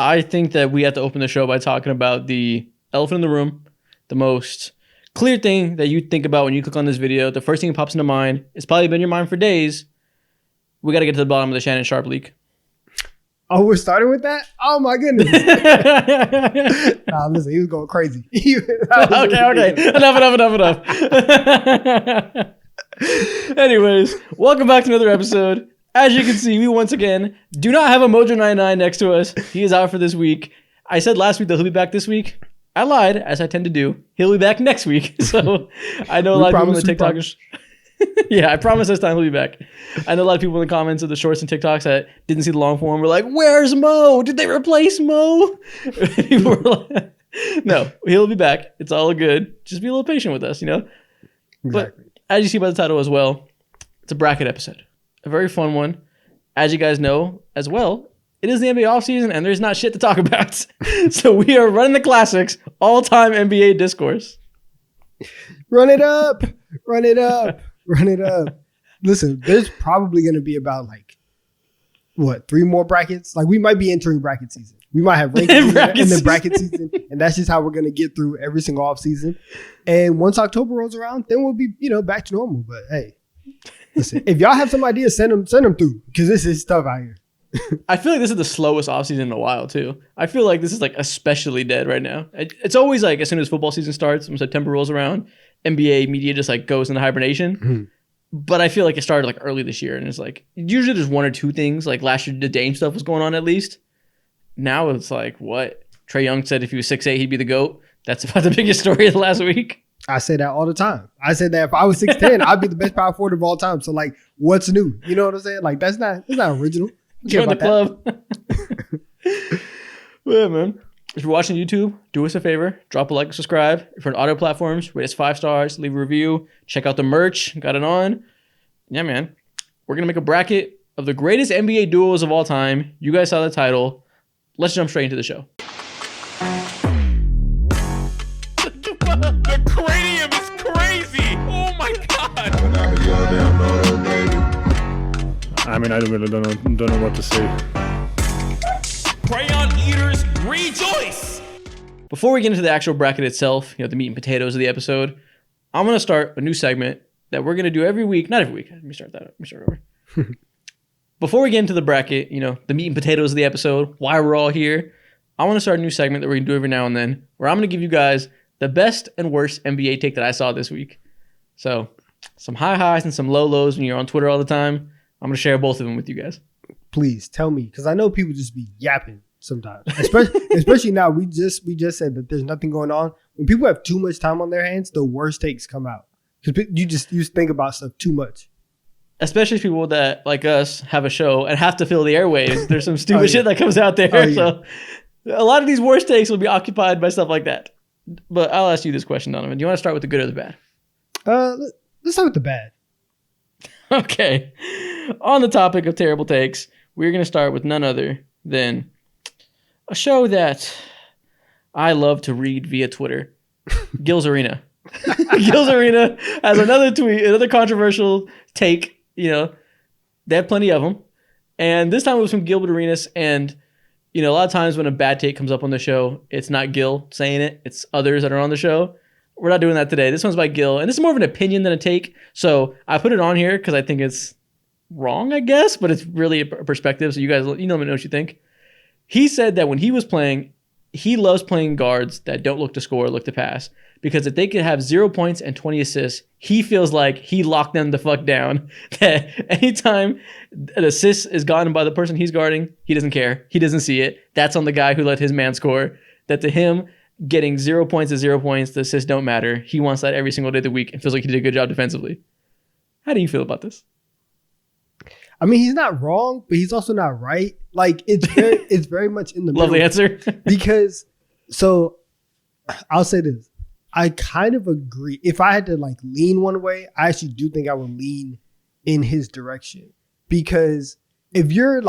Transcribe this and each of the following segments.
I think that we have to open the show by talking about the elephant in the room, the most clear thing that you think about when you click on this video. The first thing that pops into mind, it's probably been in your mind for days. We got to get to the bottom of the Shannon Sharpe leak. Oh, we're starting with that? Oh, my goodness. Nah, listen, he was going crazy. Okay. Enough. Anyways, welcome back to another episode. As you can see, we once again do not have a Mojo99 next to us. He is out for this week. I said last week that he'll be back this week. I lied, as I tend to do. He'll be back next week. So I know a lot of people in the TikTokers. Yeah, I promise this time he'll be back. I know a lot of people in the comments of the shorts and TikToks that didn't see the long form were like, "Where's Mo? Did they replace Mo?" People were like, no, he'll be back. It's all good. Just be a little patient with us, you know? Exactly. But as you see by the title as well, it's a bracket episode. A very fun one. As you guys know as well, it is the NBA offseason and there's not shit to talk about. So we are running the classics, all-time NBA discourse. Run it up. Listen, there's probably going to be about 3 more brackets? Like, we might be entering bracket season. We might have rankings in the bracket season, and that's just how we're going to get through every single off season. And once October rolls around, then we'll be, back to normal. But hey, listen, if y'all have some ideas, send them through, because this is stuff out here. I feel like this is the slowest offseason in a while, too. I feel like this is especially dead right now. It's always as soon as football season starts, when September rolls around, NBA media just goes into hibernation. Mm-hmm. But I feel like it started early this year, and it's usually there's 1 or 2 things. Like last year, the Dame stuff was going on at least. Now it's what? Trae Young said if he was 6'8", he'd be the GOAT. That's about the biggest story of the last week. I say that all the time. I said that if I was 6'10", I'd be the best power forward of all time. So what's new? You know what I'm saying? That's not original. Join the club. Well, yeah, man. If you're watching YouTube, do us a favor. Drop a like and subscribe. If you're on audio platforms, rate us 5 stars. Leave a review. Check out the merch. Got it on. Yeah, man. We're going to make a bracket of the greatest NBA duos of all time. You guys saw the title. Let's jump straight into the show. The cranium is crazy. Oh, my God. I mean, I really don't know what to say. Crayon eaters rejoice! Before we get into the actual bracket itself, the meat and potatoes of the episode, I'm going to start a new segment that we're going to do every week. Not every week. Let me start over. Before we get into the bracket, the meat and potatoes of the episode, why we're all here, I want to start a new segment that we're going to do every now and then, where I'm going to give you guys the best and worst NBA take that I saw this week. So, some high highs and some low lows when you're on Twitter all the time. I'm going to share both of them with you guys. Please tell me, because I know people just be yapping sometimes. Especially now, we just said that there's nothing going on. When people have too much time on their hands, the worst takes come out. Because you just think about stuff too much. Especially people that, like us, have a show and have to fill the airwaves. There's some stupid shit that comes out there. So a lot of these worst takes will be occupied by stuff like that. But I'll ask you this question, Donovan. Do you want to start with the good or the bad? Let's start with the bad. Okay. On the topic of terrible takes, we're going to start with none other than a show that I love to read via Twitter, Gil's Arena. Gil's Arena has another tweet, another controversial take. They have plenty of them. And this time it was from Gilbert Arenas. And, a lot of times when a bad take comes up on the show, it's not Gil saying it. It's others that are on the show. We're not doing that today. This one's by Gil. And this is more of an opinion than a take. So I put it on here because I think it's wrong, I guess. But it's really a perspective. So you guys, let me know what you think. He said that when he was playing, he loves playing guards that don't look to score, look to pass. Because if they could have 0 points and 20 assists, he feels like he locked them the fuck down. That anytime an assist is gotten by the person he's guarding, he doesn't care. He doesn't see it. That's on the guy who let his man score. That to him, getting 0 points is 0 points. The assists don't matter. He wants that every single day of the week and feels like he did a good job defensively. How do you feel about this? I mean, he's not wrong, but he's also not right. It's very much in the middle. Lovely answer. Because, I'll say this. I kind of agree. If I had to lean one way, I actually do think I would lean in his direction. Because if you're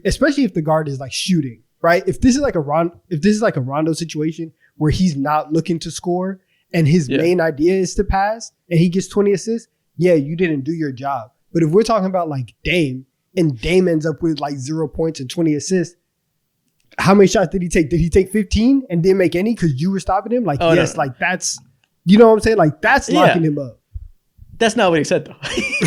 especially if the guard is shooting, right? If this is like a Rondo situation where he's not looking to score and his main idea is to pass and he gets 20 assists, you didn't do your job. But if we're talking about Dame and Dame ends up with 0 points and 20 assists, how many shots did he take? Did he take 15 and didn't make any because you were stopping him? Like, Oh, yes, no. like that's, you know what I'm saying? Like, that's locking him up. That's not what he said, though.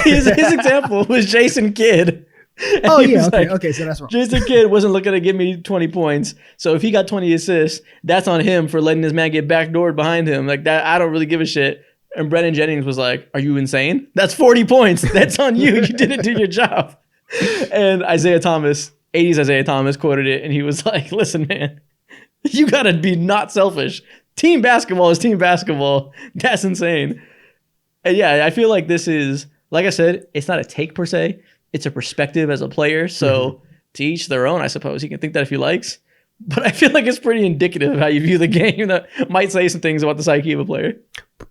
his example was Jason Kidd. And Oh, he yeah. was Okay. like, Okay. So that's wrong. Jason Kidd wasn't looking to give me 20 points. So if he got 20 assists, that's on him for letting this man get backdoored behind him. Like that, I don't really give a shit. And Brennan Jennings was like, are you insane? That's 40 points. That's on you. You didn't do your job. And Isaiah Thomas, 80s Isaiah Thomas quoted it. And he was like, listen, man, you got to be not selfish. Team basketball is team basketball. That's insane. And yeah, I feel like this is, like I said, it's not a take per se. It's a perspective as a player. So to each their own, I suppose. He can think that if he likes. But I feel like it's pretty indicative of how you view the game that might say some things about the psyche of a player.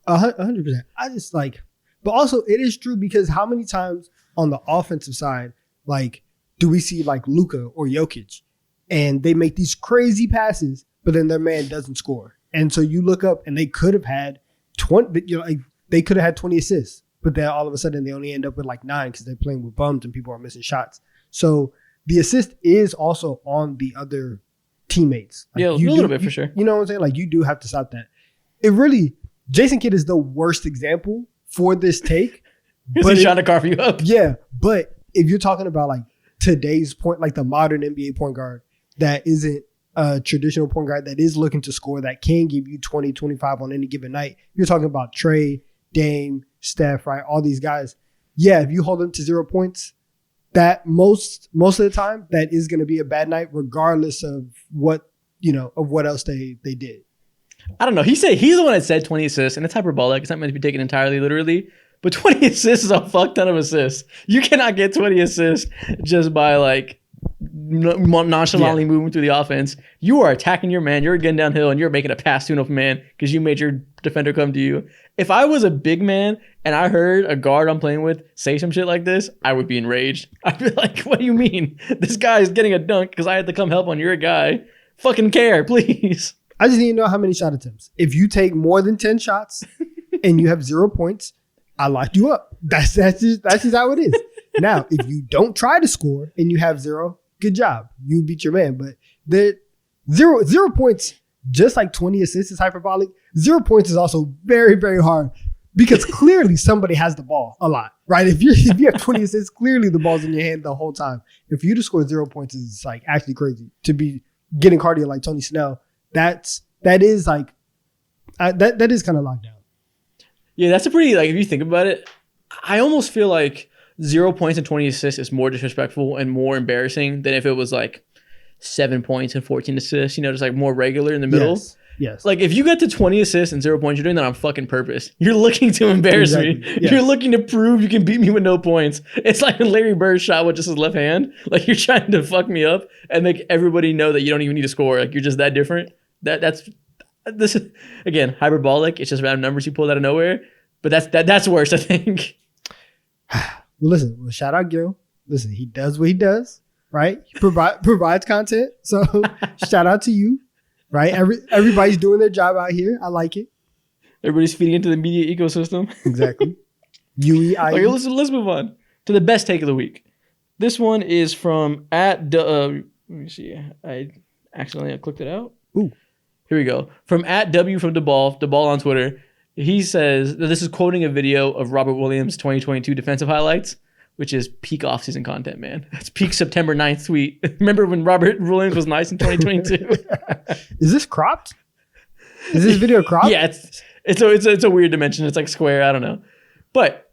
100%. I just like, but also it is true because how many times on the offensive side, like, do we see like Luka or Jokic and they make these crazy passes, but then their man doesn't score. And so you look up and they could have had 20, you know, like they could have had 20 assists, but then all of a sudden they only end up with like 9 because they're playing with bums and people are missing shots. So the assist is also on the other teammates. Like Yeah, a little bit for sure. You know what I'm saying? Like you do have to stop that. It really, Jason Kidd is the worst example for this take. Because he's trying to carve you up. Yeah, but if you're talking about like today's point, like the modern NBA point guard that isn't a traditional point guard that is looking to score, that can give you 20, 25 on any given night. You're talking about Trey, Dame, Steph, right? All these guys. Yeah, if you hold them to 0 points, that most of the time, that is going to be a bad night, regardless of what, you know, of what else they did. I don't know. He's the one that said 20 assists, and it's hyperbolic. It's not meant to be taken entirely literally. But 20 assists is a fuck ton of assists. You cannot get 20 assists just by like nonchalantly moving through the offense. You are attacking your man. You're getting downhill and you're making a pass to an open man because you made your defender come to you. If I was a big man and I heard a guard I'm playing with say some shit like this, I would be enraged. I'd be like, what do you mean? This guy is getting a dunk because I had to come help on your guy. Fucking care, please. I just need to know how many shot attempts. If you take more than 10 shots and you have 0 points, I locked you up. That's just how it is. Now, if you don't try to score and you have 0, good job. You beat your man. But the 0 points, just like 20 assists is hyperbolic, 0 points is also very, very hard because clearly somebody has the ball a lot, right? If you have 20 assists, clearly the ball's in your hand the whole time. If you to score 0 points is like actually crazy. To be getting cardio like Tony Snell, that is like that is kind of locked down. Yeah, that's a pretty, like, if you think about it, I almost feel like 0 points and 20 assists is more disrespectful and more embarrassing than if it was like 7 points and 14 assists, you know, just like more regular in the middle. Yes. Like if you get to 20 assists and 0 points, you're doing that on fucking purpose. You're looking to embarrass me. Yes. You're looking to prove you can beat me with no points. It's like when Larry Bird shot with just his left hand. Like you're trying to fuck me up and make everybody know that you don't even need to score. Like you're just that different. This is, again, hyperbolic. It's just random numbers you pulled out of nowhere. But that's worse, I think. Well, shout out Gil. Listen, he does what he does, right? He provides content. So shout out to you, right? Everybody's doing their job out here. I like it. Everybody's feeding into the media ecosystem. Exactly. UEI. Okay, let's move on to the best take of the week. This one is from let me see. I accidentally clicked it out. Ooh. Here we go. From @W from DeBall on Twitter. He says, this is quoting a video of Robert Williams' 2022 defensive highlights, which is peak offseason content, man. That's peak September 9th tweet. Remember when Robert Williams was nice in 2022? Is this cropped? Is this video cropped? Yeah, it's a weird dimension. It's like square. I don't know. But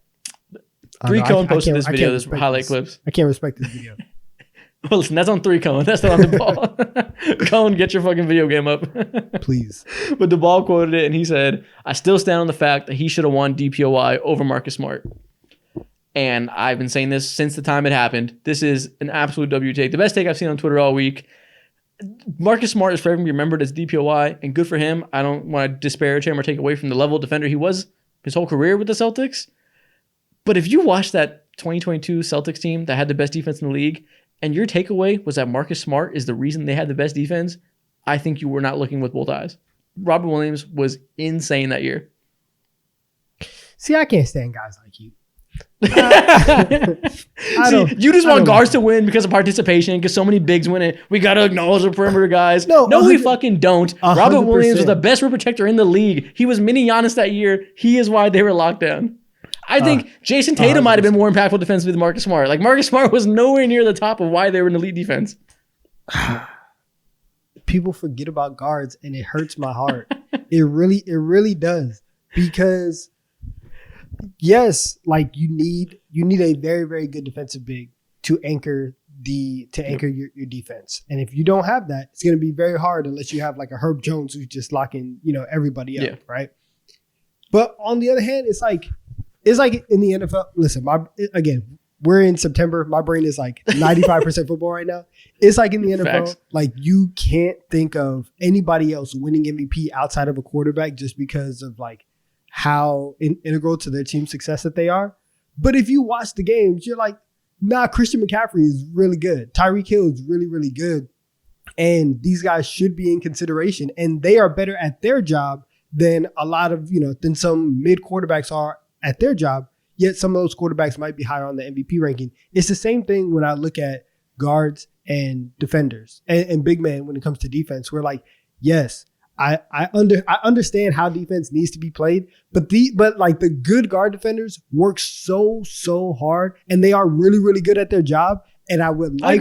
Three Cone posted this video, this highlight clips. I can't respect this video. Well, listen, that's on Three Cone. That's not on the ball. Cone, get your fucking video game up. Please. But the ball quoted it, and he said, I still stand on the fact that he should have won DPOY over Marcus Smart. And I've been saying this since the time it happened. This is an absolute W take. The best take I've seen on Twitter all week. Marcus Smart is forever going to be remembered as DPOY, and good for him. I don't want to disparage him or take away from the level of defender he was his whole career with the Celtics. But if you watch that 2022 Celtics team that had the best defense in the league, and your takeaway was that Marcus Smart is the reason they had the best defense, I think you were not looking with both eyes. Robert Williams was insane that year. See, I can't stand guys like you. See, you just want guards to win because of participation, because so many bigs win it. We got to acknowledge the perimeter guys. No, we fucking don't. 100%. Robert Williams was the best rim protector in the league. He was mini Giannis that year. He is why they were locked down. I think Jason Tatum might have been more impactful defensively than Marcus Smart. Like, Marcus Smart was nowhere near the top of why they were an elite defense. People forget about guards, and it hurts my heart. It really does. Because yes, like you need a very, very good defensive big to anchor your defense. And if you don't have that, it's going to be very hard unless you have like a Herb Jones who's just locking, everybody up, right? But on the other hand, it's like in the NFL. Listen, we're in September. My brain is like 95% football right now. It's like in the NFL, Facts. like you can't think of anybody else winning MVP outside of a quarterback just because of like how integral to their team's success that they are. But if you watch the games, you're like, nah, Christian McCaffrey is really good. Tyreek Hill is really, really good. And these guys should be in consideration. And they are better at their job than a lot of, than some mid quarterbacks are at their job. Yet some of those quarterbacks might be higher on the MVP ranking. It's the same thing when I look at guards and defenders and big men when it comes to defense. We're like, yes, I understand how defense needs to be played, but like the good guard defenders work so hard, and they are really, really good at their job. And I would like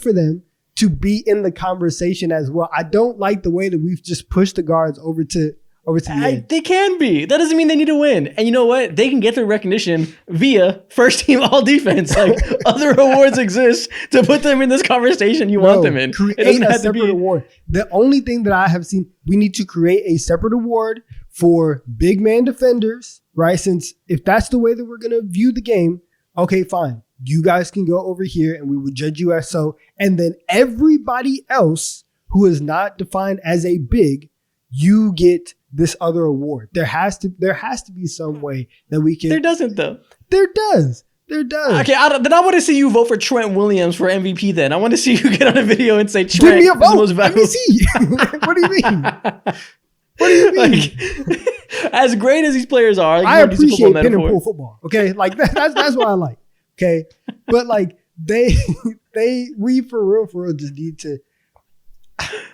for them to be in the conversation as well. I don't like the way that we've just pushed the guards over to the end. They can be. That doesn't mean they need to win. And you know what? They can get their recognition via first team all defense. Like other awards exist to put them in this conversation you want them in. Create it doesn't a have to separate be award. The only thing that I have seen, we need to create a separate award for big man defenders, right? Since if that's the way that we're going to view the game, okay, fine. You guys can go over here and we will judge you as so. And then everybody else who is not defined as a big, you get this other award. There has to be some way that we can. There doesn't though. There does. Okay, then I want to see you vote for Trent Williams for MVP. Then I want to see you get on a video and say Trent Give me a is the vote. most Let valuable. me see. What do you mean? What do you mean? Like, as great as these players are, like, I you know, decent appreciate football pin and metaphor. pull football. Okay, like that's what I like. Okay, but like we for real just need to.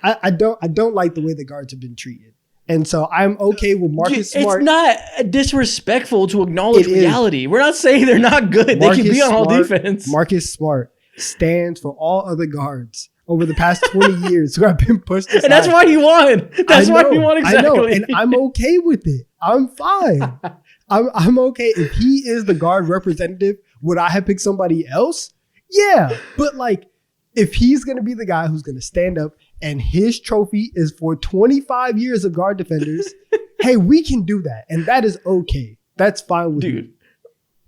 I don't like the way the guards have been treated. And so I'm okay with Marcus Smart. It's not disrespectful to acknowledge reality. We're not saying they're not good. They can be on all defense. Marcus Smart stands for all other guards over the past 20 years who have been pushed aside. And that's why he won. That's why he won exactly. I know, and I'm okay with it. I'm fine. I'm okay. If he is the guard representative, would I have picked somebody else? Yeah. But like, if he's going to be the guy who's going to stand up and his trophy is for 25 years of guard defenders, hey, we can do that. And that is okay. That's fine with me.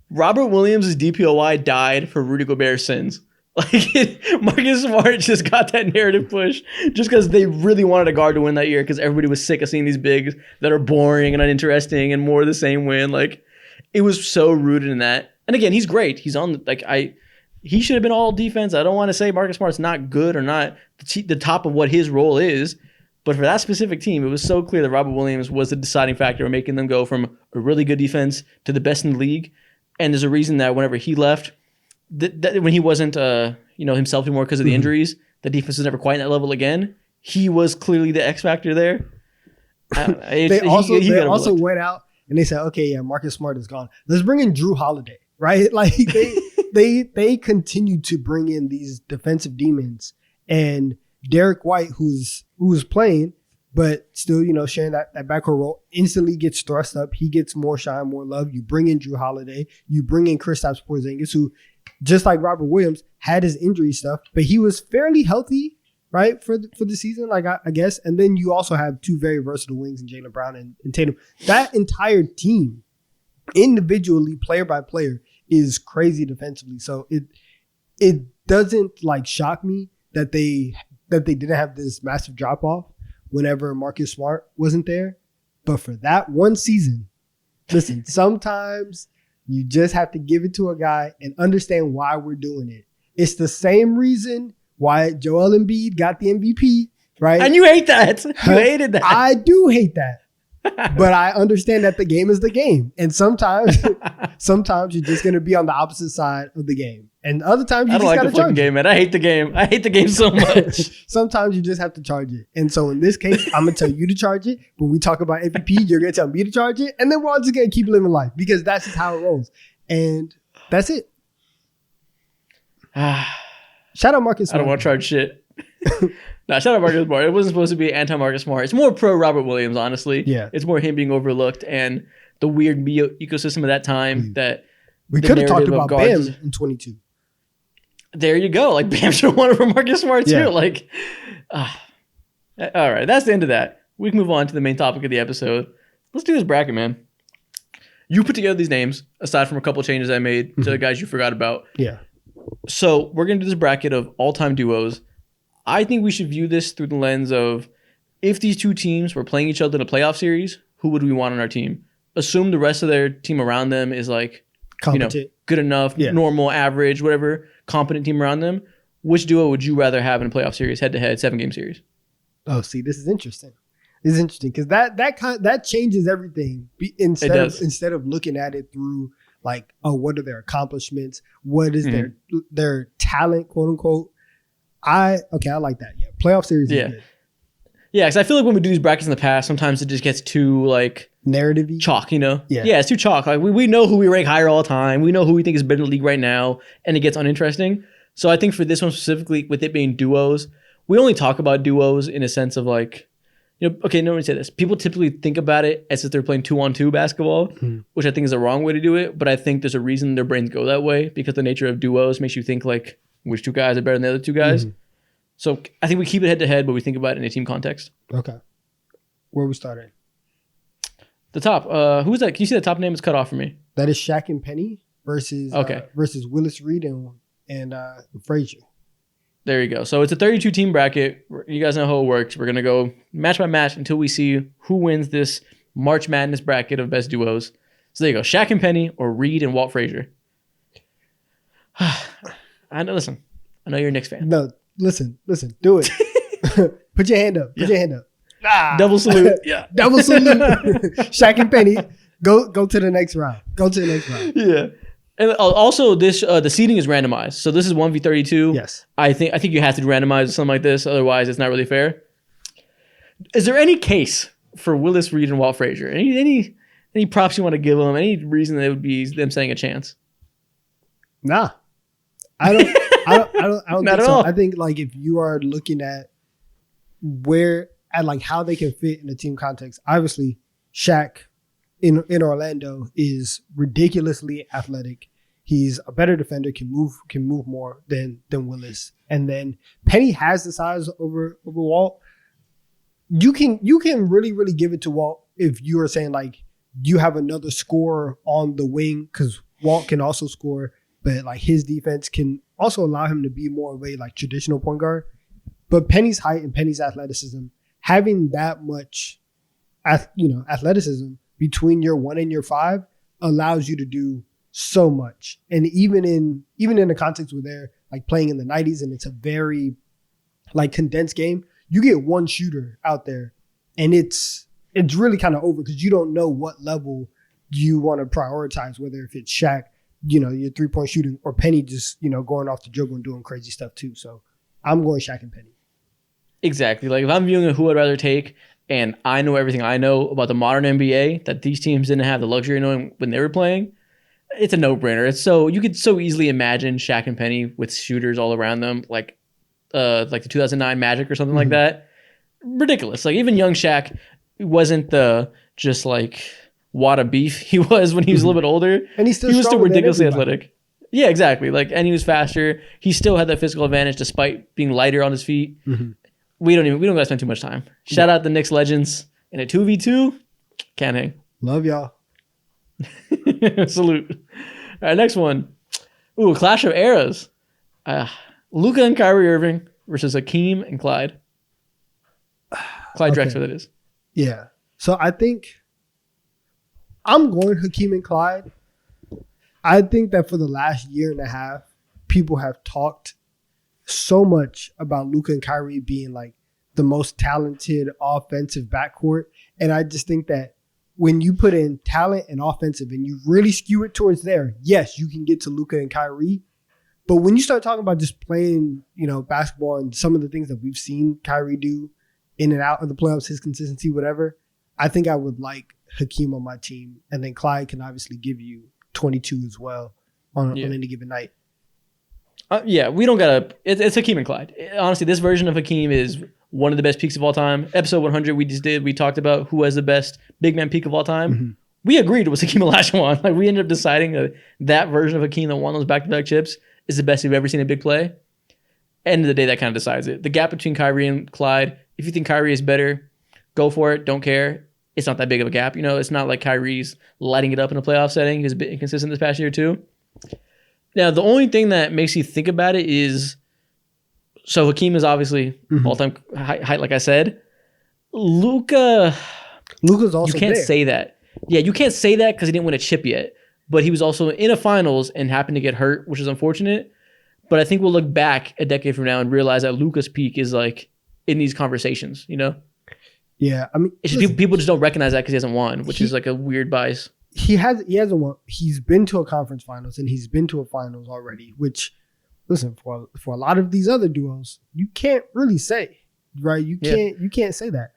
Robert Williams' DPOY died for Rudy Gobert's sins. Like, Marcus Smart just got that narrative push just because they really wanted a guard to win that year because everybody was sick of seeing these bigs that are boring and uninteresting and more of the same win. Like, it was so rooted in that. And again, he's great. He's on, he should have been all defense. I don't want to say Marcus Smart's not good or not the top of what his role is. But for that specific team, it was so clear that Robert Williams was the deciding factor in making them go from a really good defense to the best in the league. And there's a reason that whenever he left, that when he wasn't himself anymore because of the injuries, the defense was never quite at that level again. He was clearly the X factor there. They also went out and they said, okay, yeah, Marcus Smart is gone. Let's bring in Drew Holiday, right? Like they continue to bring in these defensive demons, and Derek White, who's playing, but still, sharing that backcourt role, instantly gets thrust up. He gets more shine, more love. You bring in Drew Holiday. You bring in Kristaps Porzingis, who, just like Robert Williams, had his injury stuff, but he was fairly healthy, right, for the season, like I guess. And then you also have two very versatile wings in Jaylen Brown and Tatum. That entire team, individually, player by player, is crazy defensively. So it doesn't shock me that they didn't have this massive drop off whenever Marcus Smart wasn't there. But for that one season, listen, sometimes you just have to give it to a guy and understand why we're doing it. It's the same reason why Joel Embiid got the MVP, right? And you hate that. You hated that. I do hate that. But I understand that the game is the game. And sometimes you're just going to be on the opposite side of the game. And other times you I don't just like got the to charge fucking it. game, man. I hate the game. I hate the game so much. Sometimes you just have to charge it. And so in this case, I'm going to tell you to charge it. When we talk about MVP, you're going to tell me to charge it. And then we're all just going to keep living life because that's just how it rolls. And that's it. Shout out Marcus Smart. I don't want to charge shit. No, shout out Marcus Smart. It wasn't supposed to be anti-Marcus Smart. It's more pro Robert Williams, honestly. Yeah. It's more him being overlooked and the weird ecosystem of that time that We the could have talked narrative of about Bam guards- in 22. There you go. Like, Bam should have won over Marcus Smart, too. Yeah. Like, all right. That's the end of that. We can move on to the main topic of the episode. Let's do this bracket, man. You put together these names, aside from a couple changes I made to the guys you forgot about. Yeah. So we're going to do this bracket of all-time duos. I think we should view this through the lens of if these two teams were playing each other in a playoff series, who would we want on our team? Assume the rest of their team around them is like, Competent. good enough, Yeah. normal, average, whatever, competent team around them. Which duo would you rather have in a playoff series, head-to-head, 7-game series? Oh, see, this is interesting. This is interesting because that changes everything. Instead of looking at it through like, oh, what are their accomplishments? What is their talent, quote unquote? I like that. Yeah, playoff series. Yeah. Is good. Yeah, because I feel like when we do these brackets in the past, sometimes it just gets too like Narrative-y. chalk, Yeah. Yeah, it's too chalk. Like we know who we rank higher all the time. We know who we think is better in the league right now, and it gets uninteresting. So I think for this one specifically, with it being duos, we only talk about duos in a sense of like, okay, no one say this. People typically think about it as if they're playing 2-on-2 basketball, which I think is the wrong way to do it. But I think there's a reason their brains go that way because the nature of duos makes you think like which two guys are better than the other two guys. So I think we keep it head to head, but we think about it in a team context. Okay. Where are we starting? The top, who's that? Can you see the top name is cut off for me? That is Shaq and Penny versus Willis Reed and Frazier. There you go. So it's a 32-team bracket. You guys know how it works. We're going to go match by match until we see who wins this March Madness bracket of best duos. So there you go. Shaq and Penny or Reed and Walt Frazier. I know. Listen, I know you're a Knicks fan. No, listen. Do it. Put your hand up. Put your hand up. Double salute. Yeah. Double salute. Shaq and Penny. Go to the next round. Yeah. And also, this the seeding is randomized. So this is 1v32. Yes. I think you have to randomize something like this. Otherwise, it's not really fair. Is there any case for Willis Reed and Walt Frazier? Any props you want to give them? Any reason that it would be them standing a chance? Nah. I don't Not think at so. all. I think like if you are looking at like how they can fit in a team context, obviously Shaq in Orlando is ridiculously athletic. He's a better defender, can move more than Willis. And then Penny has the size over Walt. You can really, really give it to Walt if you are saying like you have another scorer on the wing, because Walt can also score, but like his defense can also allow him to be more of a like traditional point guard. But Penny's height and Penny's athleticism, having that much athleticism between your 1 and your 5 allows you to do so much. And even in the context where they're like playing in the 90s and it's a very like condensed game, you get one shooter out there and it's really kind of over because you don't know what level you want to prioritize, whether if it's Shaq, your 3-point shooting, or Penny just, going off the dribble and doing crazy stuff too. So I'm going Shaq and Penny. Exactly. Like if I'm viewing who I'd rather take, and I know everything I know about the modern NBA that these teams didn't have the luxury of knowing when they were playing, it's a no-brainer. It's so you could so easily imagine Shaq and Penny with shooters all around them, like the 2009 Magic or something like that. Ridiculous. Like even young Shaq wasn't the just like wad of beef he was when he was a little bit older. And he was still ridiculously athletic. Yeah, exactly. Like, and he was faster. He still had that physical advantage despite being lighter on his feet. We don't gotta spend too much time. Shout out the Knicks legends in a 2v2. Can't hang. Love y'all. Salute. All right, next one. Ooh, a clash of eras. Luka and Kyrie Irving versus Hakeem and Clyde. Clyde Drexler, that is. Yeah. So I think I'm going Hakeem and Clyde. I think that for the last year and a half, people have talked so much about Luka and Kyrie being like the most talented offensive backcourt. And I just think that when you put in talent and offensive and you really skew it towards there, yes, you can get to Luka and Kyrie. But when you start talking about just playing, basketball and some of the things that we've seen Kyrie do in and out of the playoffs, his consistency, whatever, I think I would like Hakeem on my team. And then Clyde can obviously give you 22 as well on any given night. We don't gotta. It's Hakeem and Clyde. Honestly, this version of Hakeem is one of the best peaks of all time. Episode 100 we talked about who has the best big man peak of all time. Mm-hmm. We agreed it was Hakeem Olajuwon. Like we ended up deciding that version of Hakeem that won those back-to-back chips is the best we've ever seen a big play. End of the day, that kind of decides it. The gap between Kyrie and Clyde, if you think Kyrie is better, go for it. Don't care. It's not that big of a gap. It's not like Kyrie's lighting it up in a playoff setting. He was a bit inconsistent this past year too. Now, the only thing that makes you think about it is, so Hakeem is obviously all-time height, like I said. Luka's also you can't there. say that. Yeah, you can't say that because he didn't win a chip yet. But he was also in a finals and happened to get hurt, which is unfortunate. But I think we'll look back a decade from now and realize that Luka's peak is like in these conversations, Yeah, I mean, it's just people just don't recognize that because he hasn't won, which is like a weird bias. He hasn't won. He's been to a conference finals and he's been to a finals already, which, listen, for a lot of these other duos, you can't really say, right? You can't say that.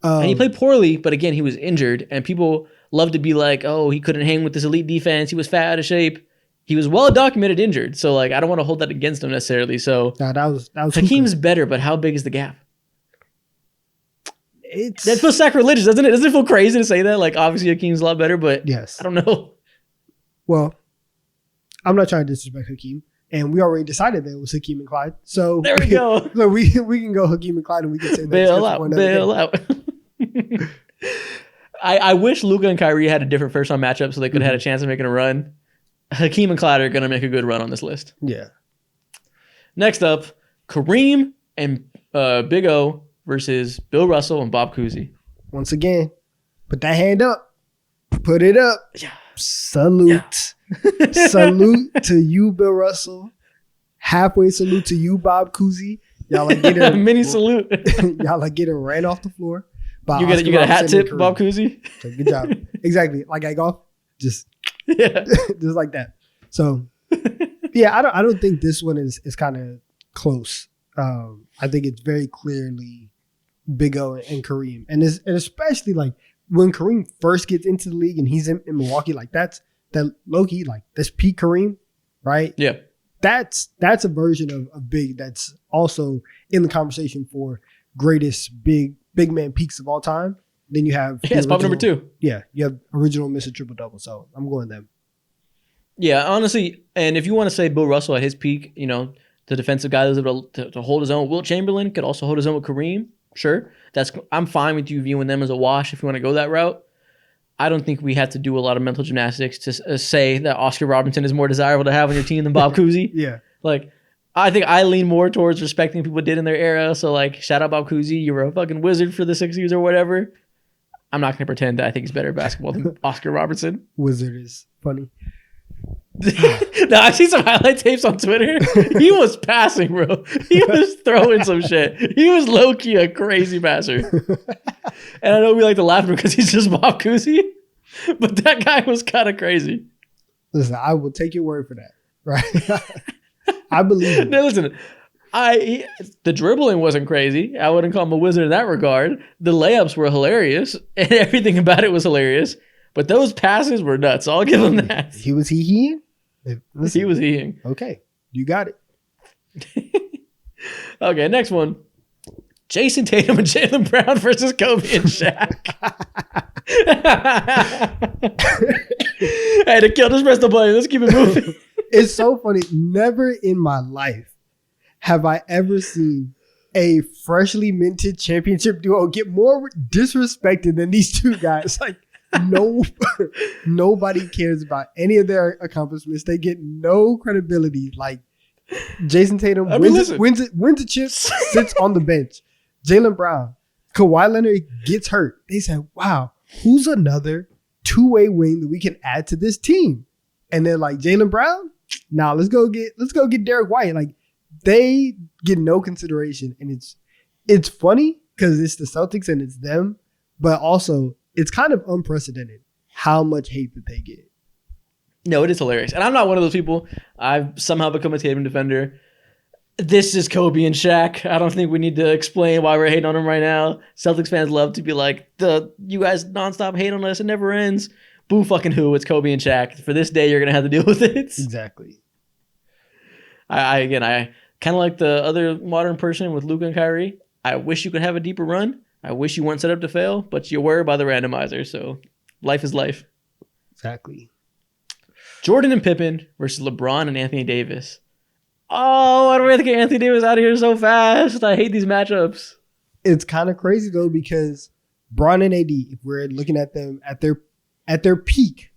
And he played poorly, but again, he was injured, and people love to be like, oh, he couldn't hang with this elite defense. He was fat, out of shape. He was well documented injured, so like I don't want to hold that against him necessarily. So that was Hakeem's better, but how big is the gap? That feels sacrilegious, doesn't it? Doesn't it feel crazy to say that? Like obviously Hakeem's a lot better, but yes, I don't know. Well, I'm not trying to disrespect Hakeem, and we already decided that it was Hakeem and Clyde. So there we go. So we can go Hakeem and Clyde, and we can say that bail out. I wish Luka and Kyrie had a different first round matchup so they could have had a chance of making a run. Hakeem and Clyde are going to make a good run on this list. Yeah. Next up, Kareem and Big O versus Bill Russell and Bob Cousy. Once again, put that hand up. Put it up. Yeah. Salute. Yeah. Salute to you, Bill Russell. Halfway salute to you, Bob Cousy. Y'all are getting mini salute. Y'all are getting ran off the floor. You get a hat tip, Bob Cousy. So good job. Exactly. Like I golf. Just like that. So yeah, I don't think this one is kind of close. I think it's very clearly Big O and Kareem, and especially like when Kareem first gets into the league and he's in Milwaukee, like that's that low-key, like that's peak Kareem, right? Yeah, that's a version of Big that's also in the conversation for greatest big man peaks of all time. Then you have it's Bob number 2. Yeah, you have original Mr. Triple Double. So I'm going them. Yeah, honestly, and if you want to say Bill Russell at his peak, the defensive guy that was able to hold his own. Wilt Chamberlain could also hold his own with Kareem. Sure, I'm fine with you viewing them as a wash if you want to go that route. I don't think we have to do a lot of mental gymnastics to say that Oscar Robertson is more desirable to have on your team than Bob Cousy. Yeah, like I think I lean more towards respecting people did in their era. So like, shout out Bob Cousy, you were a fucking wizard for the 60s or whatever. I'm not going to pretend that I think he's better at basketball than Oscar Robertson. Wizard is funny. No, I've seen some highlight tapes on Twitter. He was passing, bro. He was throwing some shit. He was low-key a crazy passer. And I know we like to laugh because he's just Bob Cousy, but that guy was kind of crazy. Listen, I will take your word for that, right? I believe it. No, listen, the dribbling wasn't crazy. I wouldn't call him a wizard in that regard. The layups were hilarious, and everything about it was hilarious. But those passes were nuts. I'll give him that. He was he-ing? He was he-ing. Okay, you got it. Okay, next one. Jason Tatum and Jaylen Brown versus Kobe and Shaq. Hey, to kill, just press the button. Let's keep it moving. It's so funny. Never in my life have I ever seen a freshly minted championship duo get more disrespected than these two guys. Like, nobody cares about any of their accomplishments. They get no credibility. Like, Jason Tatum wins a chip, sits on the bench. Jaylen Brown, Kawhi Leonard gets hurt. They said, wow, who's another two-way wing that we can add to this team? And they're like, Jaylen Brown? Nah, let's go get Derek White. Like, they get no consideration. And it's funny because it's the Celtics and it's them, but also it's kind of unprecedented how much hate that they get. No, it is hilarious. And I'm not one of those people. I've somehow become a Tatum defender. This is Kobe and Shaq. I don't think we need to explain why we're hating on them right now. Celtics fans love to be like, you guys nonstop hate on us. It never ends. Boo fucking who. It's Kobe and Shaq. For this day, you're going to have to deal with it. Exactly. I kind of like the other modern person with Luka and Kyrie. I wish you could have a deeper run. I wish you weren't set up to fail, but you were by the randomizer. So life is life. Exactly. Jordan and Pippen versus LeBron and Anthony Davis. Oh, why do we have to get Anthony Davis out of here so fast? I hate these matchups. It's kind of crazy though, because Bron and AD, if we're looking at them at their peak,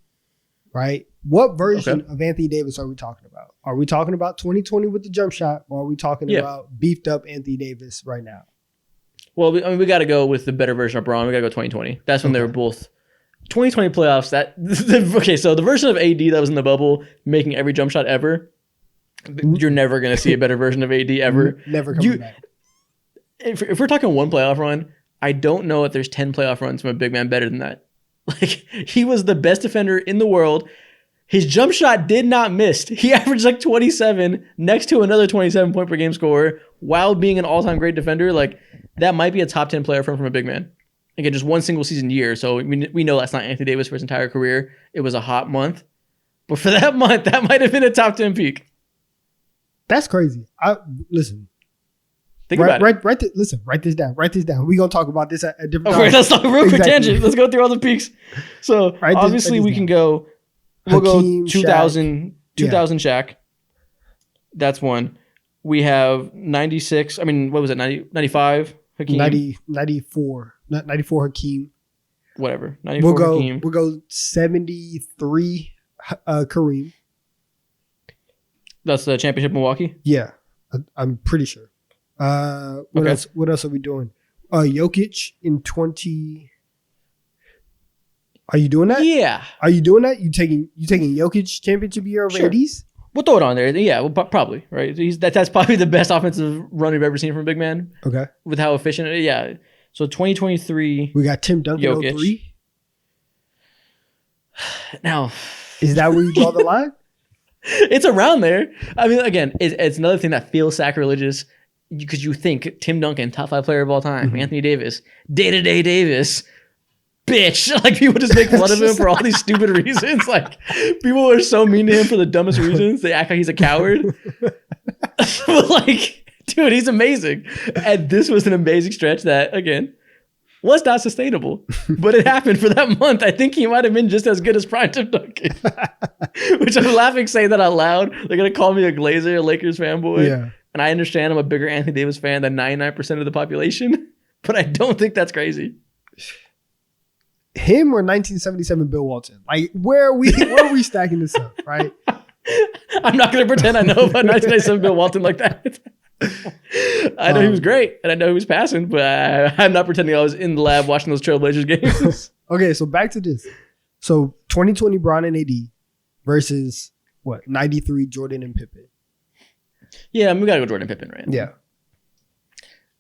right? What version of Anthony Davis are we talking about? Are we talking about 2020 with the jump shot, or are we talking about beefed up Anthony Davis right now? Well, we got to go with the better version of Bron. We got to go 2020. That's when they were both 2020 playoffs. So the version of AD that was in the bubble, making every jump shot ever. You're never going to see a better version of AD ever. Never coming back. If we're talking one playoff run, I don't know if there's 10 playoff runs from a big man better than that. Like, he was the best defender in the world. His jump shot did not miss. He averaged like 27 next to another 27 point per game scorer while being an all-time great defender. Like, that might be a top 10 player from a big man. Again, just one single season year. So we know that's not Anthony Davis for his entire career. It was a hot month. But for that month, that might have been a top 10 peak. That's crazy. Listen. Think about it. Listen, write this down. We're going to talk about this at a different Okay, time. let's talk real quick tangent. Let's go through all the peaks. So obviously we can go. We'll Hakeem, go 2000 Shaq. Shaq. That's one. We have 96. I mean, what was it? 95 Hakeem. 94 Hakeem. Whatever. 94 Hakeem. We'll go 73 Kareem. That's the championship Milwaukee? Yeah, I'm pretty sure. What else? What else are we doing? Jokic in 20. Are you doing that? Yeah. Are you doing that? You taking Jokic championship year over AD's? We'll throw it on there. Yeah, well, probably, right? That's probably the best offensive run we've ever seen from a big man. Okay. With how efficient it is. Yeah. So 2023. We got Tim Duncan Jokic. 03. Now. Is that where you draw the line? It's around there. I mean, again, it's another thing that feels sacrilegious because you think Tim Duncan, top 5 player of all time, Anthony Davis, day-to-day Davis, bitch. Like, people just make fun of him for all these stupid reasons. Like, people are so mean to him for the dumbest reasons. They act like he's a coward. But, like, dude, he's amazing. And this was an amazing stretch that, again, was not sustainable. But it happened for that month. I think he might have been just as good as prime Tim Duncan. Which I'm laughing saying that out loud. They're going to call me a Glazer, a Lakers fanboy. Yeah. And I understand I'm a bigger Anthony Davis fan than 99% of the population. But I don't think that's crazy. Him or 1977 Bill Walton? Like, where are we stacking this up, right? I'm not going to pretend I know about 1997 Bill Walton like that. I know he was great, and I know he was passing, but I'm not pretending I was in the lab watching those Trailblazers games. Okay, so back to this. So 2020 Bron and AD versus what? 93 Jordan and Pippen. Yeah, we got to go Jordan Pippen, right? Yeah.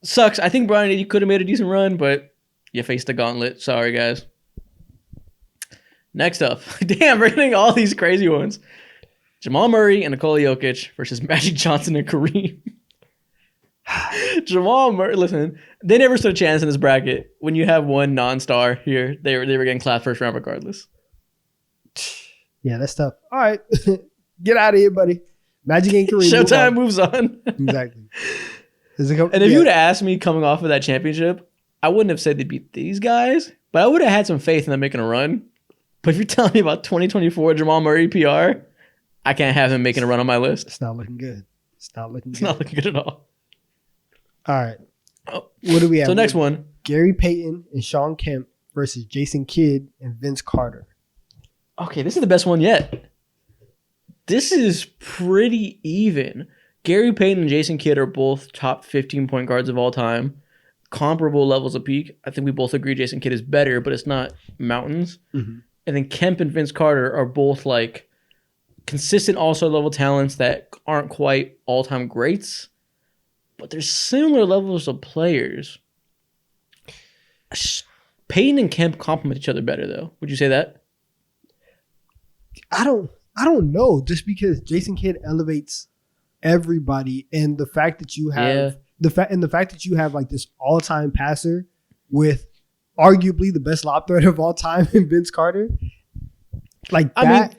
Sucks. I think Brian and AD could have made a decent run, but you faced the gauntlet. Sorry, guys. Next up. Damn, we're getting all these crazy ones. Jamal Murray and Nikola Jokic versus Magic Johnson and Kareem. Jamal Murray, listen, they never stood a chance in this bracket. When you have one non-star here, they were getting clapped first round regardless. Yeah, that's tough. All right. Get out of here, buddy. Magic and Kareem. Showtime moves on. Exactly. And if you would have asked me coming off of that championship, I wouldn't have said they beat these guys, but I would have had some faith in them making a run. But if you're telling me about 2024 Jamal Murray PR, I can't have him making a run on my list. It's not looking good. It's not looking good at all. All right. What do we have? So next one. Gary Payton and Sean Kemp versus Jason Kidd and Vince Carter. Okay, this is the best one yet. This is pretty even. Gary Payton and Jason Kidd are both top 15 point guards of all time. Comparable levels of peak. I think we both agree Jason Kidd is better, but it's not mountains. Mm-hmm. And then Kemp and Vince Carter are both like consistent all-star level talents that aren't quite all-time greats, but they're similar levels of players. Payton and Kemp complement each other better, though. Would you say that? I don't know. Just because Jason Kidd elevates everybody, and the fact that you have the fact that you have like this all-time passer with arguably the best lob threat of all time in Vince Carter, like that. I mean,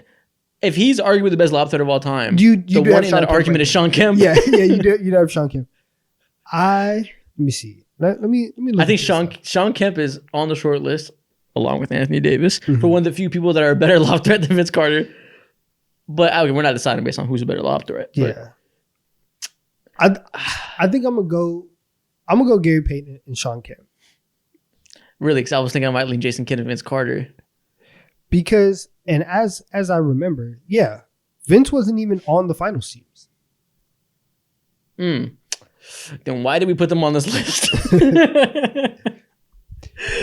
if he's arguably the best lob threat of all time, you the one in that argument is Sean Kemp. Yeah, you do have Sean Kemp. Let me see. Let me look I think at this Sean Kemp is on the short list, along with Anthony Davis, for one of the few people that are a better lob threat than Vince Carter. But we're not deciding based on who's a better lob threat. Yeah. I think I'm gonna go Gary Payton and Sean Kemp. Really, because I was thinking I might lean Jason Kidd and Vince Carter. Because, and as I remember, yeah, Vince wasn't even on the finals teams. Then why did we put them on this list?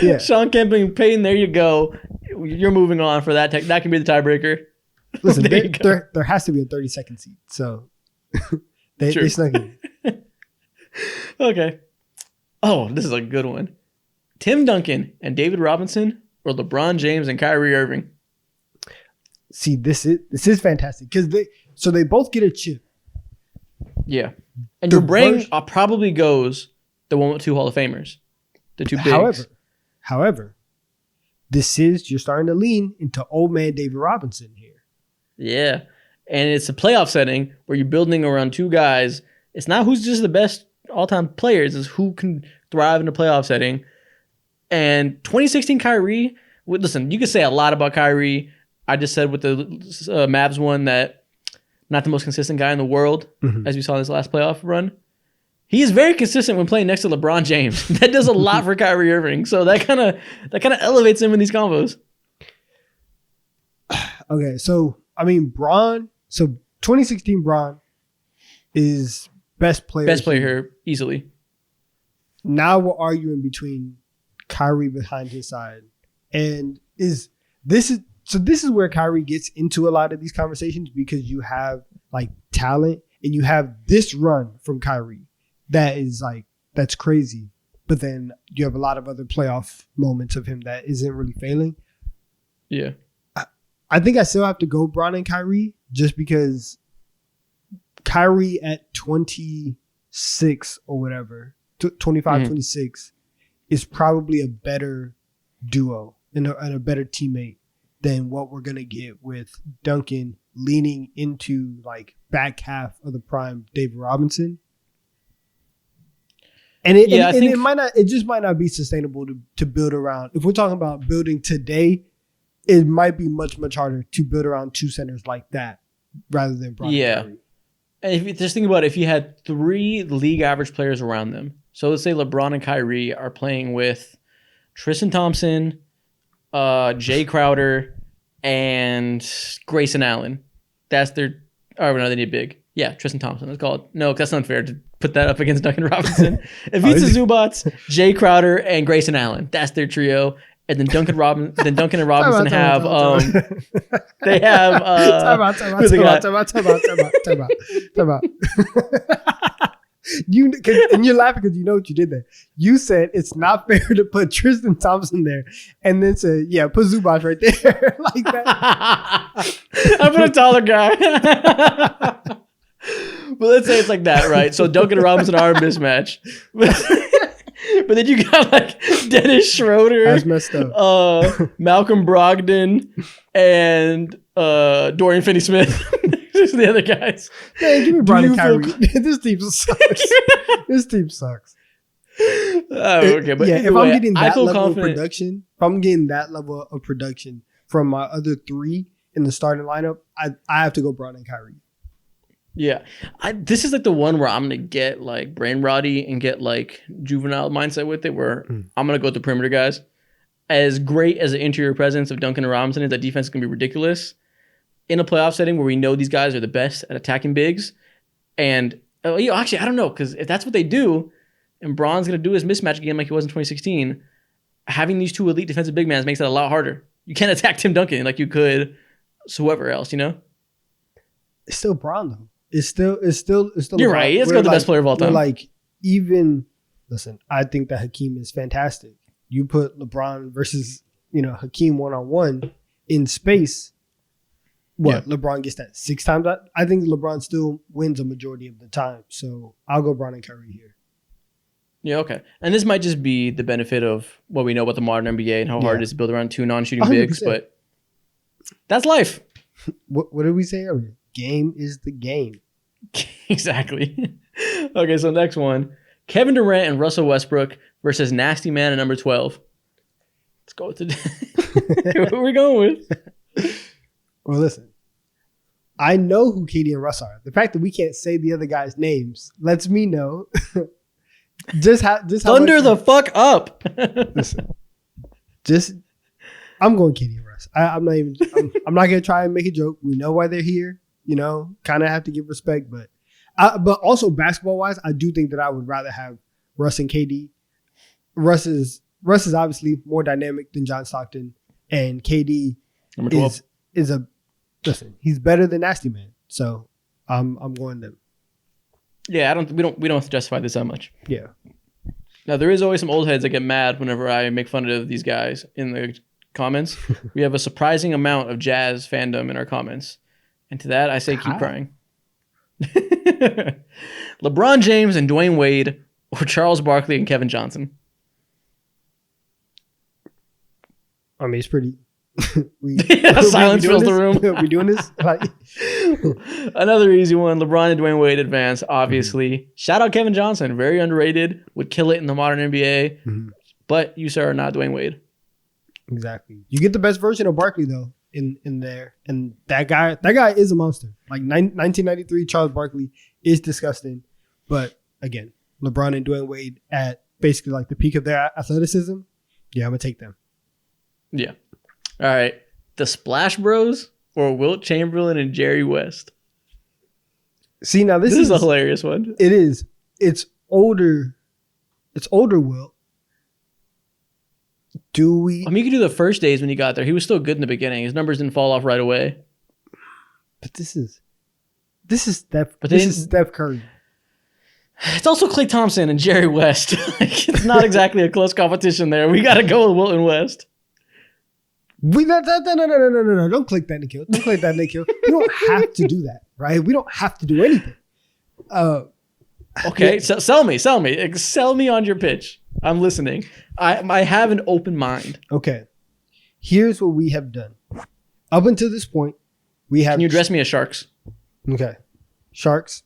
Yeah. Sean Kemp and Payton, there you go. You're moving on for that. That can be the tiebreaker. Listen, There there has to be a 30-second seat. So they snuck it. Okay. Oh, this is a good one. Tim Duncan and David Robinson, or LeBron James and Kyrie Irving? See, this is fantastic because they both get a chip. Yeah. And your brain probably goes the one with two Hall of Famers. The two bigs. However, you're starting to lean into old man David Robinson here. Yeah. And it's a playoff setting where you're building around two guys. It's not who's just the best all-time players. It's who can thrive in a playoff setting. And 2016 Kyrie, listen, you could say a lot about Kyrie. I just said with the Mavs one that not the most consistent guy in the world, as we saw in this last playoff run. He is very consistent when playing next to LeBron James. That does a lot for Kyrie Irving. So that kind of elevates him in these combos. Okay, so I mean, Bron. So 2016 Bron is best player. Best player here, easily. Now we're arguing between Kyrie behind his side, and this is where Kyrie gets into a lot of these conversations because you have like talent and you have this run from Kyrie that is like that's crazy, but then you have a lot of other playoff moments of him that isn't really failing. Yeah. I think I still have to go Bron and Kyrie just because Kyrie at 26 or whatever, 25, 26 is probably a better duo and a better teammate than what we're going to get with Duncan leaning into like back half of the prime David Robinson. And it just might not be sustainable to build around. If we're talking about building today, it might be much, much harder to build around two centers like that rather than Bron and Kyrie. And if you just think about it, if you had three league average players around them, so let's say LeBron and Kyrie are playing with Tristan Thompson, Jay Crowder, and Grayson Allen. That's their. Oh no, they need big. Yeah, Tristan Thompson. Let's call it. No, that's unfair to put that up against Duncan Robinson. If it's the Zubats, Jay Crowder, and Grayson Allen, that's their trio. And then Duncan and Robinson have they have time out. And you're laughing because you know what you did there. You said it's not fair to put Tristan Thompson there, and then said, "Yeah, put Zubac right there like that." I put a taller guy. But let's say it's like that, right? So Duncan and Robinson are a mismatch. But then you got like Dennis Schroeder. That's messed up. Malcolm Brogdon and Dorian Finney-Smith. Just the other guys. Man, give me Bron and Kyrie. This team sucks. This team sucks. Okay, but if I'm getting that level of production from my other three in the starting lineup, I have to go Bron and Kyrie. Yeah. This is like the one where I'm going to get like brain rotty and get like juvenile mindset with it, where I'm going to go with the perimeter guys. As great as the interior presence of Duncan and Robinson is, that defense is going to be ridiculous. In a playoff setting where we know these guys are the best at attacking bigs. And actually, I don't know, because if that's what they do, and Bron's going to do his mismatch again like he was in 2016, having these two elite defensive big men makes it a lot harder. You can't attack Tim Duncan like you could whoever else, you know? It's still Bron, though. It's still. You're LeBron. right. It's got the best player of all time. Listen, I think that Hakeem is fantastic, you put LeBron versus, Hakeem 1-on-1 in space. LeBron gets that 6 times? I think LeBron still wins a majority of the time. So I'll go Bron and Curry here. Yeah, okay. And this might just be the benefit of what we know about the modern NBA and how hard it is to build around 2 non-shooting 100%. bigs, but that's life. What did we say earlier? Game is the game. Exactly. Okay, so next one. Kevin Durant and Russell Westbrook versus Nasty Man at number 12. Let's go with what we're going with. Well, listen. I know who KD and Russ are. The fact that we can't say the other guys' names lets me know just how Thunder the fuck up. Listen. I'm going KD and Russ. I'm not gonna try and make a joke. We know why they're here. Kind of have to give respect, but also basketball wise, I do think that I would rather have Russ and KD. Russ is obviously more dynamic than John Stockton, and KD Number 12 listen. He's better than Nasty Man, so I'm going them. Yeah, we don't have to justify this that much. Yeah. Now there is always some old heads that get mad whenever I make fun of these guys in the comments. We have a surprising amount of Jazz fandom in our comments, and to that I say keep crying. LeBron James and Dwayne Wade, or Charles Barkley and Kevin Johnson. I mean, it's pretty. Silence fills the room. We doing this? Another easy one. LeBron and Dwayne Wade advance, obviously. Shout out Kevin Johnson. Very underrated. Would kill it in the modern NBA. Mm-hmm. But you, sir, are not Dwayne Wade. Exactly. You get the best version of Barkley, though, in there. And that guy is a monster. Like 1993 Charles Barkley is disgusting. But again, LeBron and Dwayne Wade at basically like the peak of their athleticism. Yeah, I'm going to take them. Yeah. All right. The Splash Bros or Wilt Chamberlain and Jerry West? See, now this is a hilarious one. It is. It's older. It's older Wilt. Do we? I mean, you could do the first days when he got there. He was still good in the beginning. His numbers didn't fall off right away. But this is Steph. But this is Steph Curry. It's also Klay Thompson and Jerry West. It's not exactly a close competition there. We got to go with Wilt and West. No. Don't click that, Nikhil. Don't click that, Nikhil. You don't have to do that, right? We don't have to do anything. Okay, so sell me. Sell me on your pitch. I'm listening. I have an open mind. Okay. Here's what we have done. Up until this point, we have. Can you address me as Sharks? Okay. Sharks.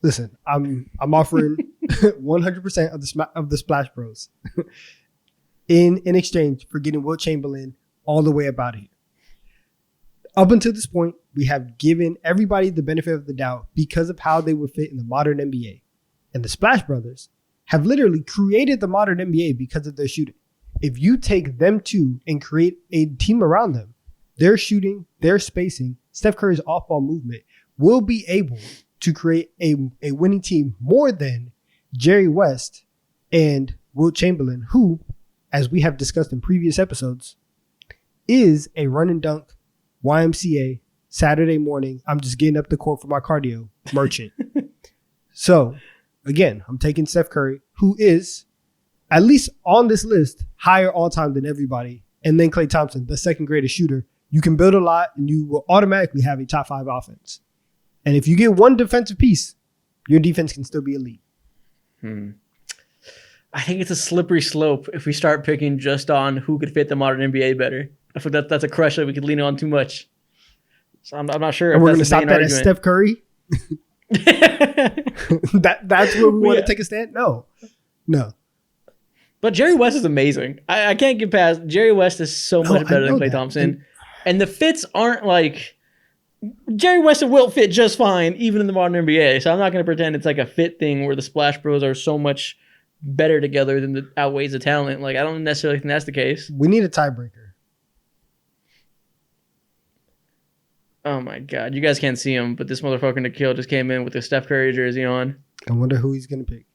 Listen, I'm offering 100% of the Splash Bros in exchange for getting Wilt Chamberlain all the way up out of here. Up until this point, we have given everybody the benefit of the doubt because of how they would fit in the modern NBA. And the Splash Brothers have literally created the modern NBA because of their shooting. If you take them two and create a team around them, their shooting, their spacing, Steph Curry's off-ball movement will be able to create a winning team more than Jerry West and Wilt Chamberlain, who, as we have discussed in previous episodes, is a run and dunk YMCA Saturday morning. I'm just getting up the court for my cardio merchant. So, again, I'm taking Steph Curry, who is, at least on this list, higher all time than everybody. And then Klay Thompson, the second greatest shooter. You can build a lot and you will automatically have a top 5 offense. And if you get one defensive piece, your defense can still be elite. I think it's a slippery slope if we start picking just on who could fit the modern NBA better. I think that's a crush that we could lean on too much. So I'm not sure. And we're going to stop that at Steph Curry? That's where we want to take a stand? No. But Jerry West is amazing. I can't get past. Jerry West is so much better than Klay Thompson. And the fits aren't like... Jerry West and Wilt fit just fine, even in the modern NBA. So I'm not going to pretend it's like a fit thing where the Splash Bros are so much better together than the outweighs the talent. Like, I don't necessarily think that's the case. We need a tiebreaker. Oh my God. You guys can't see him, but this motherfucker Nikhil just came in with a Steph Curry jersey on. I wonder who he's going to pick.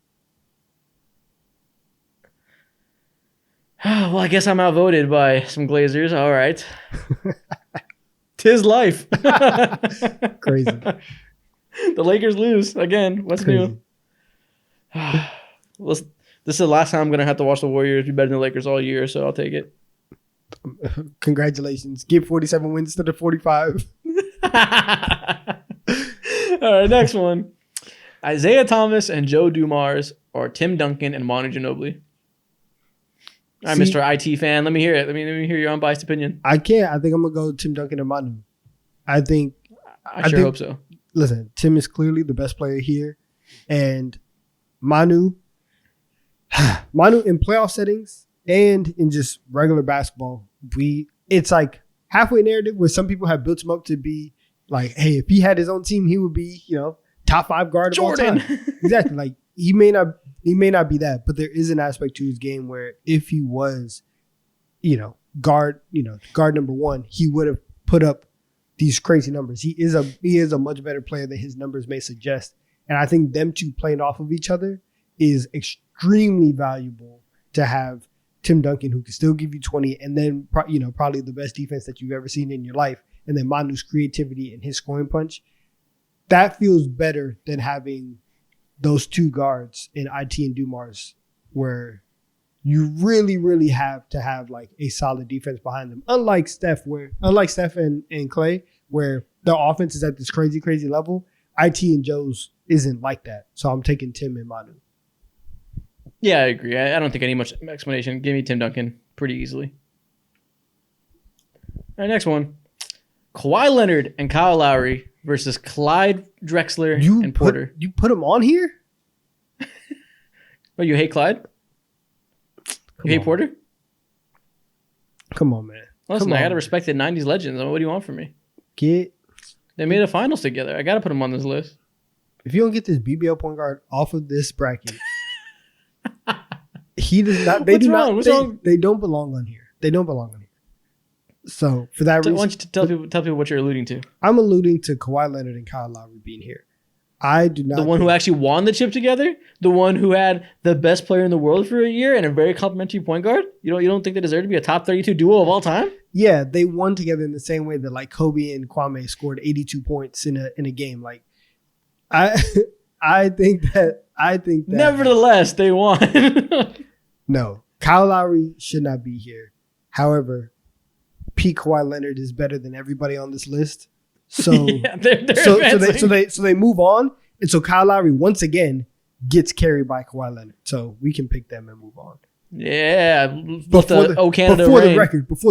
Well, I guess I'm outvoted by some Glazers. All right. 'Tis life. Crazy. The Lakers lose again. What's new? The This is the last time I'm going to have to watch the Warriors be better than the Lakers all year, so I'll take it. Congratulations. Give 47 wins to the 45. All right, next one. Isaiah Thomas and Joe Dumars, or Tim Duncan and Manu Ginobili. All right, See- Mr. IT fan, let me hear it. Let me hear your unbiased opinion. I can't. I think I'm going to go Tim Duncan and Manu. I think, I sure think- hope so. listen, Tim is clearly the best player here. And Manu in playoff settings and in just regular basketball, it's like halfway narrative where some people have built him up to be like, hey, if he had his own team, he would be, top 5 guard of all Jordan. time. Exactly. Like he may not be that, but there is an aspect to his game where if he was, guard number 1, he would have put up these crazy numbers. He is a much better player than his numbers may suggest. And I think them two playing off of each other is extremely valuable to have Tim Duncan, who can still give you 20, and then probably the best defense that you've ever seen in your life, and then Manu's creativity and his scoring punch. That feels better than having those two guards in IT and Dumars, where you really, really have to have like a solid defense behind them. Unlike Steph and Clay, where their offense is at this crazy, crazy level, IT and Joe's isn't like that. So I'm taking Tim and Manu. Yeah, I agree. I don't think I need much explanation. Give me Tim Duncan pretty easily. All right, next one. Kawhi Leonard and Kyle Lowry versus Clyde Drexler and Porter. You put them on here? Oh, you hate Clyde? You hate Porter? Come on, man. Listen, Come I on, got to man. respect the 90s legends. What do you want from me? They They made a finals together. I got to put them on this list. If you don't get this BBL point guard off of this bracket, he does not. They What's do wrong? not. What's They, wrong? they don't belong on here. They don't belong on here. So for that Why reason, don't you tell people what you're alluding to? I'm alluding to Kawhi Leonard and Kyle Lowry being here. I do not. The one who think- actually won the chip together? The one who had the best player in the world for a year and a very complimentary point guard? You don't think they deserve to be a top 32 duo of all time? Yeah, they won together in the same way that like Kobe and Kwame scored 82 points in a game. Like I think that Nevertheless, they won. no, Kyle Lowry should not be here. However, Pete Kawhi Leonard is better than everybody on this list. So Yeah, they're so advancing. they move on, and so Kyle Lowry once again gets carried by Kawhi Leonard. So we can pick them and move on. Yeah, Before Canada before reign.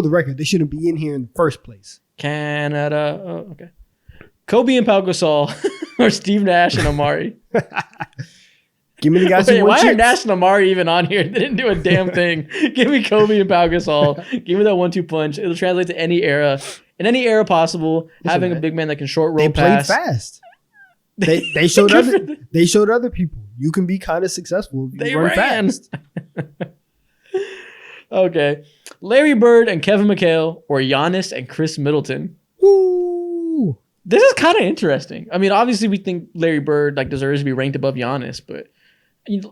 the record, they shouldn't be in here in the first place. Canada. Oh, okay. Kobe and Pau Gasol or Steve Nash and Amari. Give me the guys Wait, who won why are chips. Nash and Amari even on here? They didn't do a damn thing. Give me Kobe and Pau Gasol. Give me that 1-2 punch. It'll translate to any era. In any era possible, Listen, having man, a big man that can short roll They played pass. fast. They showed other people you can be kind of successful if you They run ran. fast. Okay. Larry Bird and Kevin McHale or Giannis and Chris Middleton. Woo! This is kind of interesting. I mean, obviously we think Larry Bird deserves to be ranked above Giannis, but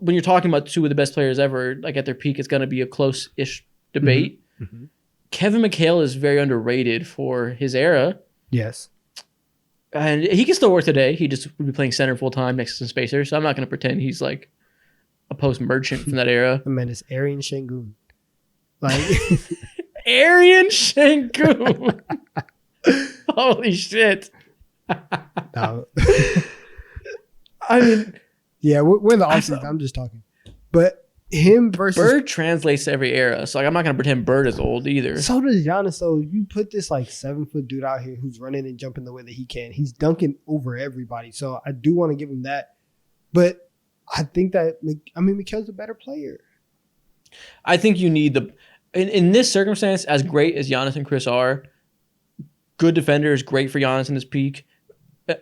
when you're talking about two of the best players ever, at their peak, it's going to be a close-ish debate. Mm-hmm. Kevin McHale is very underrated for his era, Yes. and he can still work today. He just would be playing center full-time next to some spacers, so I'm not going to pretend he's like a post-merchant from that era. The man is Arian Shangoon. Like Arian Shangoon. Holy shit. no. I mean, Yeah, we're in the offseason. I'm just talking. But him versus Bird translates to every era, so I'm not going to pretend Bird is old either. So does Giannis. So you put this 7-foot dude out here who's running and jumping the way that he can. He's dunking over everybody. So I do want to give him that. But I think that Mikhail's a better player. I think you need in this circumstance, as great as Giannis and Chris are, good defender is great for Giannis in his peak.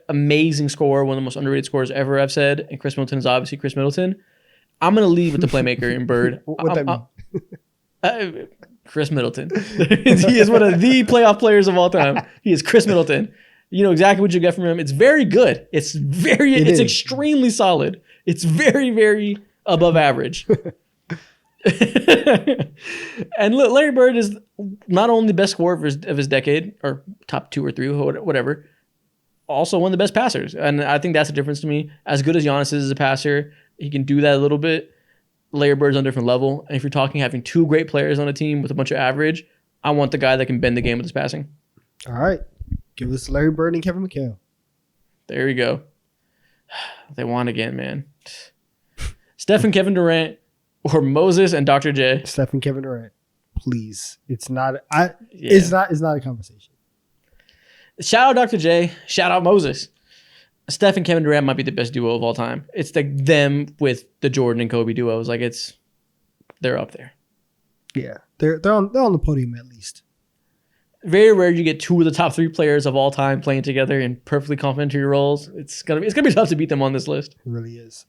Amazing scorer, one of the most underrated scorers ever, I've said. And Chris Middleton is obviously Chris Middleton. I'm going to lead with the playmaker in Bird. What that mean? Chris Middleton. He is one of the playoff players of all time. He is Chris Middleton. You know exactly what you get from him. It's very good. It's is. extremely solid. It's very, very above average. And Larry Bird is not only the best scorer of his decade, or top 2 or 3, whatever, also one of the best passers. And I think that's the difference to me. As good as Giannis is as a passer, he can do that a little bit. Larry Bird's on a different level. And if you're talking having two great players on a team with a bunch of average, I want the guy that can bend the game with his passing. All right. Give us Larry Bird and Kevin McHale. There you go. They won again, man. Steph and Kevin Durant or Moses and Dr. J. Steph and Kevin Durant. Please. It's not Yeah. it's not a conversation. Shout out Dr. J. Shout out Moses. Steph and Kevin Durant might be the best duo of all time. It's like them with the Jordan and Kobe duos. Like they're up there. Yeah. They're on the podium at least. Very rare you get two of the top three players of all time playing together in perfectly complementary roles. It's gonna be tough to beat them on this list. It really is.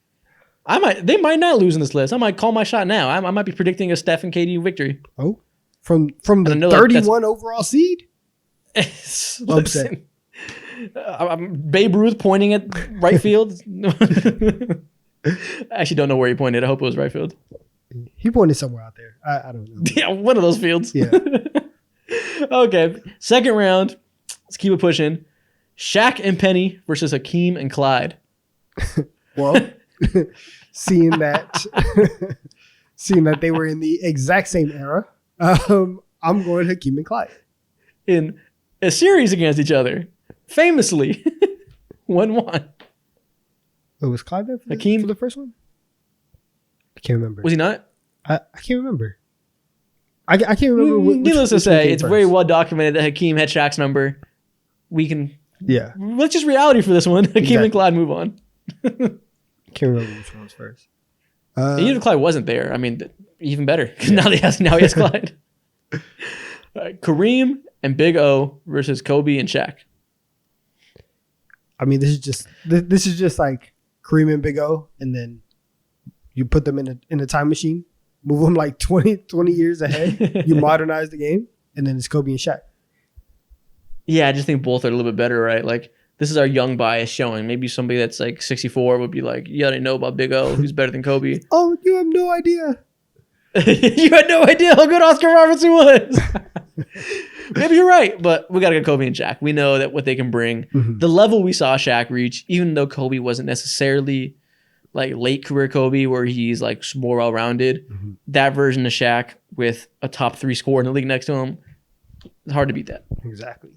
They might not lose in this list. I might call my shot now. I might be predicting a Steph and KD victory. Oh. From the know 31 overall seed? Listen, Babe Ruth pointing at right field. I actually don't know where he pointed. I hope it was right field. He pointed somewhere out there. I don't know. Yeah, one of those fields. Yeah. Okay, second round. Let's keep it pushing. Shaq and Penny versus Hakeem and Clyde. Well, seeing that they were in the exact same era, I'm going Hakeem and Clyde. In a series against each other. Famously. 1-1. Oh, was Clyde there for Hakeem? the first one? I can't remember. Was he not? I can't remember. I can't remember. Needless to which one say, came it's first. very well documented that Hakeem had Shaq's number. Yeah. Let's just reality for this one. Hakeem Exactly. and Clyde move on. Can't remember which one was first. Even if Clyde wasn't there, I mean, even better. Now he has Clyde. All right, Kareem and Big O versus Kobe and Shaq. I mean, this is just like Kareem and Big O, and then you put them in a time machine, move them like 20 years ahead. You modernize the game, and then it's Kobe and Shaq. Yeah, I just think both are a little bit better, right? Like, this is our young bias showing. Maybe somebody that's like 64 would be like, you already know about Big O. Who's better than Kobe? Oh, you have no idea. You had no idea how good Oscar Robertson was. Maybe you're right, but we got to get Kobe and Shaq. We know that what they can bring. Mhm. The level we saw Shaq reach, even though Kobe wasn't necessarily like late career Kobe where he's like more well-rounded, Mhm. that version of Shaq with a top 3 scorer in the league next to him, it's hard to beat that. Exactly.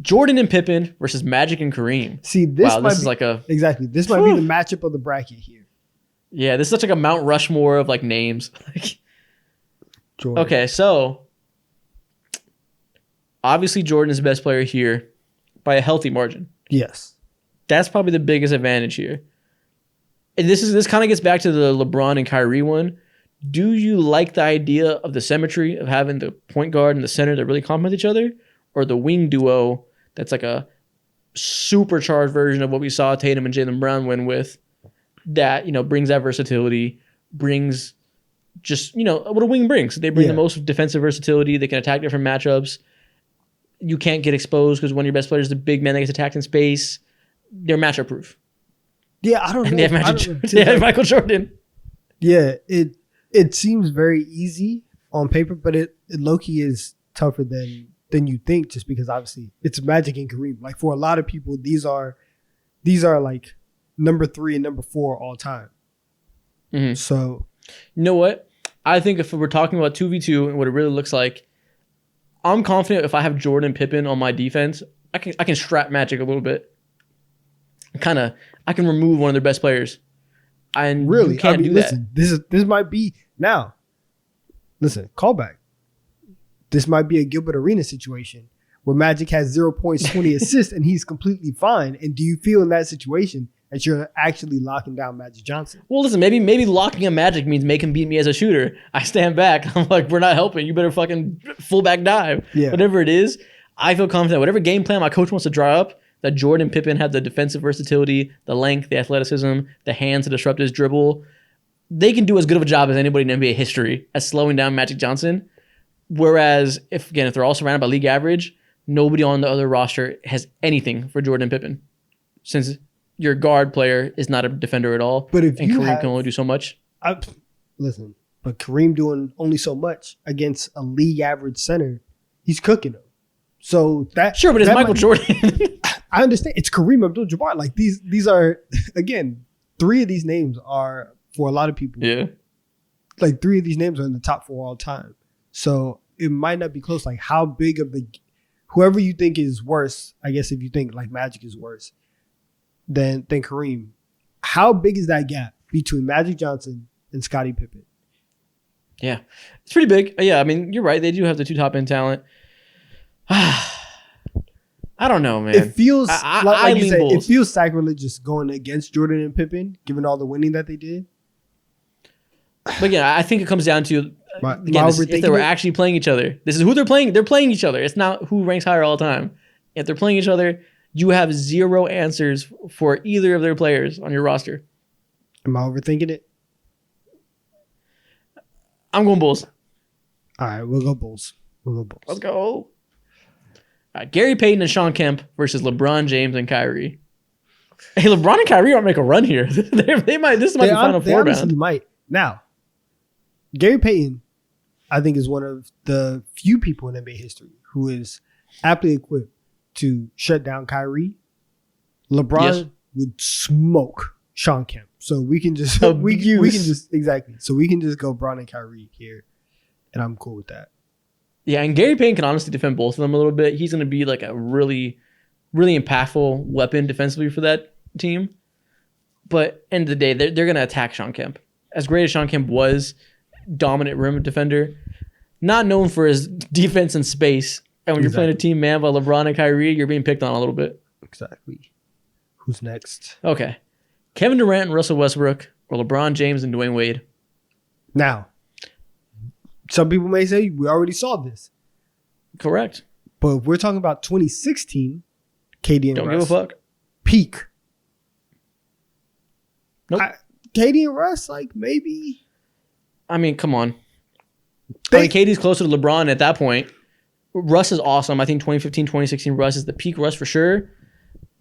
Jordan and Pippen versus Magic and Kareem. See, this Wow, might this be, is like a... exactly. This might be the matchup of the bracket here. Yeah, this is such like a Mount Rushmore of like names. Jordan. Okay, so obviously Jordan is the best player here by a healthy margin. Yes. That's probably the biggest advantage here. And this kind of gets back to the LeBron and Kyrie one. Do you like the idea of the symmetry of having the point guard and the center that really complement each other, or the wing duo that's like a supercharged version of what we saw Tatum and Jaylen Brown win with? That, you know, brings that versatility, brings just, you know, what a wing brings. They bring Yeah. the most defensive versatility. They can attack different matchups. You can't get exposed because one of your best players is the big man that gets attacked in space. They're matchup proof. Yeah, I don't know. And they have, I Magic, don't know. they have Michael Jordan. Yeah, it seems very easy on paper, but it low-key is tougher than you think, just because obviously it's Magic and Kareem. Like, for a lot of people, these are like number 3 and number 4 all time. Mhm. So You know what? I think if we're talking about 2v2 and what it really looks like, I'm confident if I have Jordan and Pippen on my defense, I can strap Magic a little bit. I can remove one of their best players. And really, you can't do listen, this might be now. Listen, callback. This might be a Gilbert Arenas situation where Magic has 0 points, 20 assists, and he's completely fine. And do you feel in that situation that you're actually locking down Magic Johnson? Well, listen, maybe locking a Magic means make him beat me as a shooter. I stand back. I'm like, we're not helping. You better fucking fullback dive. Yeah. Whatever it is, I feel confident. Whatever game plan my coach wants to draw up, that Jordan and Pippen have the defensive versatility, the length, the athleticism, the hands to disrupt his dribble. They can do as good of a job as anybody in NBA history at slowing down Magic Johnson. Whereas, if they're all surrounded by league average, nobody on the other roster has anything for Jordan and Pippen. Since your guard player is not a defender at all, But if and you Kareem have- can only do so much. Listen, but Kareem doing only so much against a league average center, he's cooking them. So that Sure, but it's that Michael might- Jordan. I understand it's Kareem Abdul-Jabbar. Like these are again, 3 of these names are for a lot of people. Yeah. Like 3 of these names are in the top 4 all time. So it might not be close. Like how big of the whoever you think is worse, I guess if you think like Magic is worse than Kareem, how big is that gap between Magic Johnson and Scottie Pippen? Yeah. It's pretty big. Yeah, I mean, you're right. They do have the 2 top end talent. I don't know, man. It feels like you lean said, Bulls. it feels sacrilegious going against Jordan and Pippen, given all the winning that they did. But yeah, I think it comes down to again, if they were actually playing each other. This is who they're playing. They're playing each other. It's not who ranks higher all the time. If they're playing each other, you have 0 answers for either of their players on your roster. Am I overthinking it? I'm going Bulls. All right, we'll go Bulls. Let's go. All right, Gary Payton and Sean Kemp versus LeBron James and Kyrie. Hey, LeBron and Kyrie might make a run here. they might. This might be Final Four honestly bound. might. Now, Gary Payton, I think, is one of the few people in NBA history who is aptly equipped to shut down Kyrie. LeBron would smoke Sean Kemp. So we can just we can just exactly. So we can just go Bron and Kyrie here, and I'm cool with that. Yeah, and Gary Payton can honestly defend both of them a little bit. He's going to be like a really, really impactful weapon defensively for that team. But end of the day, they're going to attack Sean Kemp. As great as Sean Kemp was, dominant rim defender, not known for his defense in space. And when you're playing a team man by LeBron and Kyrie, you're being picked on a little bit. Exactly. Who's next? Okay. Kevin Durant and Russell Westbrook, or LeBron James and Dwayne Wade. Now, some people may say we already saw this. Correct. But if we're talking about 2016, KD and Don't Russ, give a fuck. peak. Nope. KD and Russ, like maybe. I mean, come on. KD's closer to LeBron at that point. Russ is awesome. I think 2015, 2016 Russ is the peak Russ for sure.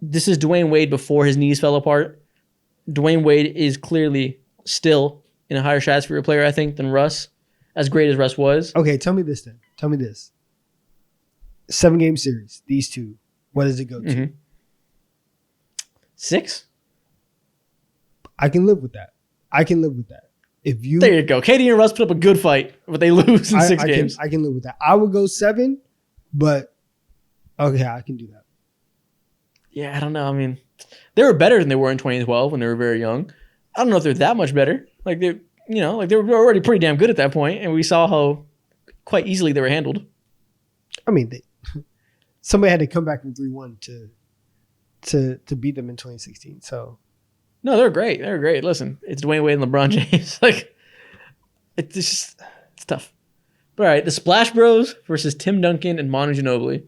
This is Dwayne Wade before his knees fell apart. Dwayne Wade is clearly still in a higher stratosphere player, I think, than Russ. As great as Russ was. Okay, tell me this then. Tell me this. 7-game series, these two. What does it go to? Mm-hmm. 6? I can live with that. If you There you go. KD and Russ put up a good fight, but they lose in 6 games. I can live with that. I would go 7, but okay, I can do that. Yeah, I don't know. I mean, they were better than they were in 2012 when they were very young. I don't know if they're that much better. Like they were already pretty damn good at that point, and we saw how quite easily they were handled. I mean, somebody had to come back from 3-1 to beat them in 2016. So No, they're great. They're great. Listen, it's Dwayne Wade and LeBron James. Like, it's tough. But all right, the Splash Bros versus Tim Duncan and Manu Ginobili.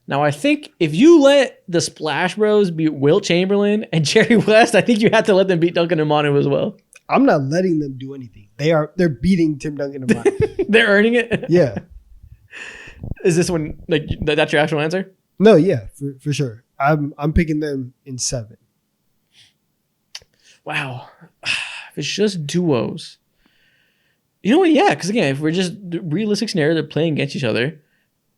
Now, I think if you let the Splash Bros beat Wilt Chamberlain and Jerry West, I think you have to let them beat Duncan and Manu as well. I'm not letting them do anything. They're beating Tim Duncan and Manu. They're earning it? Yeah. Is this one, like, that's your actual answer? No, yeah, for sure. I'm picking them in 7. Wow. If it's just duos. You know what? Yeah, because again, if we're just realistic scenario, they're playing against each other,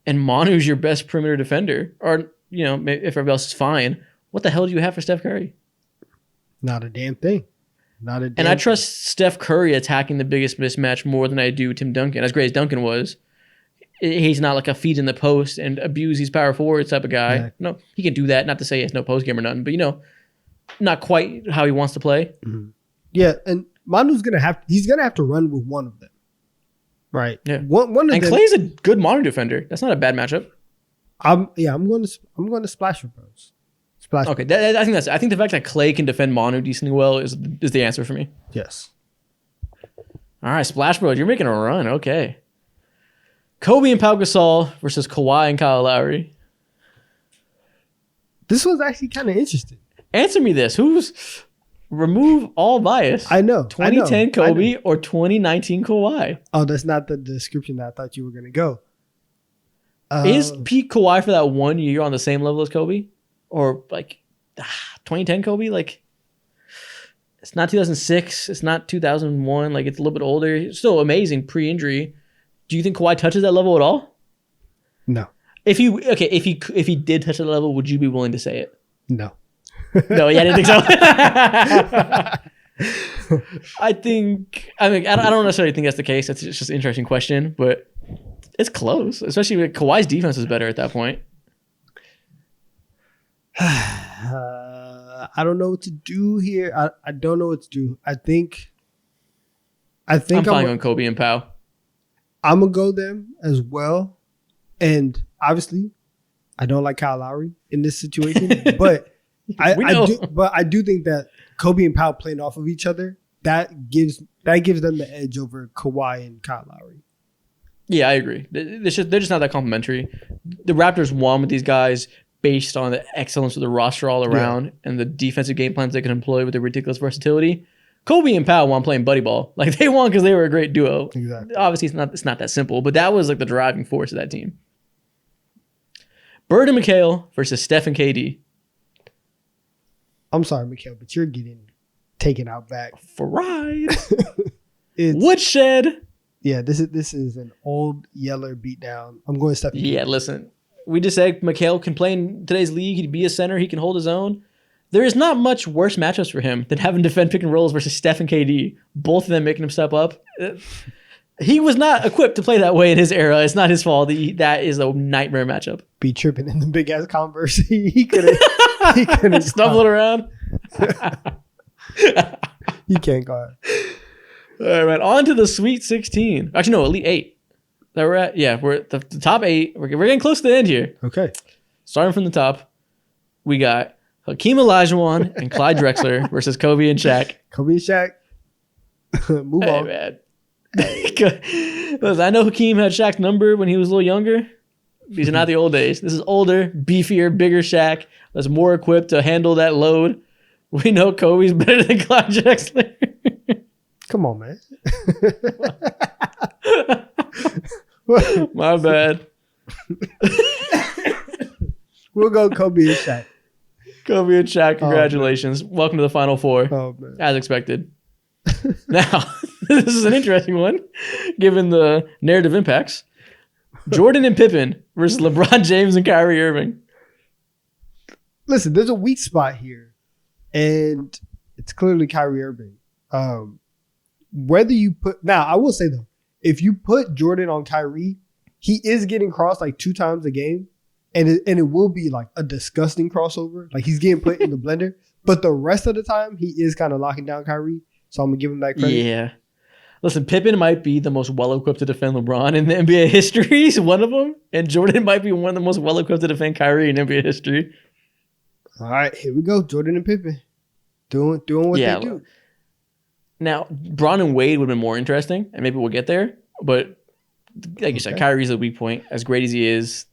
and Manu's your best perimeter defender, or, you know, if everybody else is fine, what the hell do you have for Steph Curry? Not a damn thing. And I trust Steph Curry attacking the biggest mismatch more than I do Tim Duncan. As great as Duncan was, he's not like a feed in the post and abuse his power forward type of guy. Yeah. No, he can do that. Not to say he has no post game or nothing, but, you know, not quite how he wants to play. Mm-hmm. Yeah, and Manu's gonna have to run with one of them, right? Yeah. One of and them, Clay's a good Manu defender. That's not a bad matchup. I'm going to Splash for Bros. Splash. Okay, I think the fact that Clay can defend Manu decently well is the answer for me. Yes. All right, Splash Bros, you're making a run. Okay. Kobe and Pau Gasol versus Kawhi and Kyle Lowry. This was actually kind of interesting. Answer me this: remove all bias? I know. 2010 Kobe or 2019 Kawhi? Oh, that's not the description that I thought you were gonna go. Is peak Kawhi for that 1 year on the same level as Kobe, or like 2010 Kobe? Like, it's not 2006. It's not 2001. Like, it's a little bit older. It's still amazing pre-injury. Do you think Kawhi touches that level at all? No. If he did touch that level, would you be willing to say it? No. No, yeah, I didn't think so. I don't necessarily think that's the case. It's just an interesting question, but it's close. Especially with Kawhi's defense is better at that point. I don't know what to do here. I don't know what to do. I think I'm fine on Kobe and Pau. I'm gonna go them as well. And obviously, I don't like Kyle Lowry in this situation, but I do think that Kobe and Pau playing off of each other that gives them the edge over Kawhi and Kyle Lowry. Yeah, I agree. They're just not that complimentary. The Raptors won with these guys based on the excellence of the roster all around and the defensive game plans they can employ with their ridiculous versatility. Kobe and Pau won playing buddy ball. Like, they won because they were a great duo. Exactly. Obviously, it's not that simple, but that was like the driving force of that team. Bird and McHale versus Steph and KD. I'm sorry, Mikhail, but you're getting taken out back. For ride. It's, Woodshed. Yeah, this is an old Yeller beatdown. I'm going Steph. Yeah, listen. We just said McHale can play in today's league. He'd be a center. He can hold his own. There is not much worse matchups for him than having to defend pick and rolls versus Steph and KD. Both of them making him step up. He was not equipped to play that way in his era. It's not his fault. That is a nightmare matchup. Be tripping in the big ass Converse. He couldn't Stumbling around. He can't guard. All right, on to the Sweet 16. Actually, no, Elite 8. That we're at. Yeah, we're at the top 8. We're getting close to the end here. Okay. Starting from the top, we got Hakeem Olajuwon and Clyde Drexler versus Kobe and Shaq. Kobe and Shaq. Move Hey, on. man. Listen, I know Hakeem had Shaq's number when he was a little younger. These are not the old days. This is older, beefier, bigger Shaq that's more equipped to handle that load. We know Kobe's better than Clyde Drexler. Come on, man. My bad. We'll go Kobe and Shaq. Kobe and Shaq, congratulations. Welcome to the Final Four, Oh, man. as expected. Now, this is an interesting one, given the narrative impacts. Jordan and Pippen versus LeBron James and Kyrie Irving. Listen, there's a weak spot here, and it's clearly Kyrie Irving. Whether you put now, I will say though, if you put Jordan on Kyrie, he is getting crossed like 2 times a game, and it will be like a disgusting crossover. Like, he's getting put in the blender, but the rest of the time he is kind of locking down Kyrie. So I'm gonna give him that credit. Yeah. Listen, Pippen might be the most well-equipped to defend LeBron in the NBA history. He's one of them. And Jordan might be one of the most well-equipped to defend Kyrie in NBA history. All right, here we go. Jordan and Pippen doing what they do. Now, Bron and Wade would have been more interesting, and maybe we'll get there. But like you said, Kyrie's a weak point. As great as he is,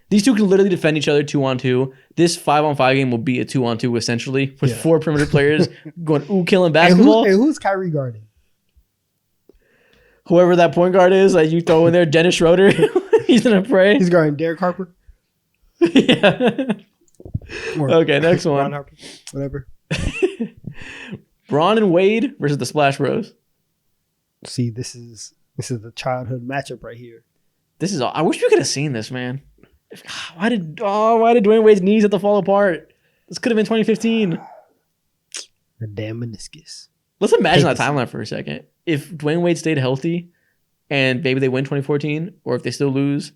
these two can literally defend each other 2-on-2. This 5-on-5 game will be a 2-on-2 essentially, with 4 perimeter players going killing basketball. And who's Kyrie guarding? Whoever that point guard is, like, you throw in there, Dennis Schroeder. He's gonna pray. He's guarding Derek Harper. Yeah. Okay, next one. Ron Harper, whatever. Bron and Wade versus the Splash Bros. See, this is the childhood matchup right here. This is. I wish we could have seen this, man. Why did Dwayne Wade's knees have to fall apart? This could have been 2015. The damn meniscus. Let's imagine that timeline for a second. If Dwayne Wade stayed healthy, and maybe they win 2014, or if they still lose,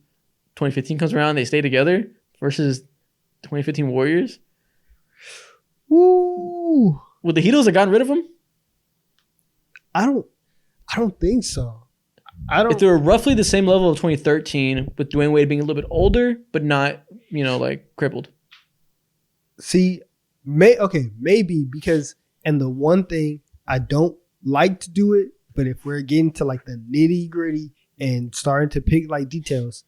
2015 comes around, they stay together versus 2015 Warriors. Woo! Would the Heatles have gotten rid of him? I don't think so. If they were roughly the same level of 2013, with Dwayne Wade being a little bit older, but not, like crippled. See, maybe because, and the one thing I don't like to do it, but if we're getting to like the nitty gritty and starting to pick like details,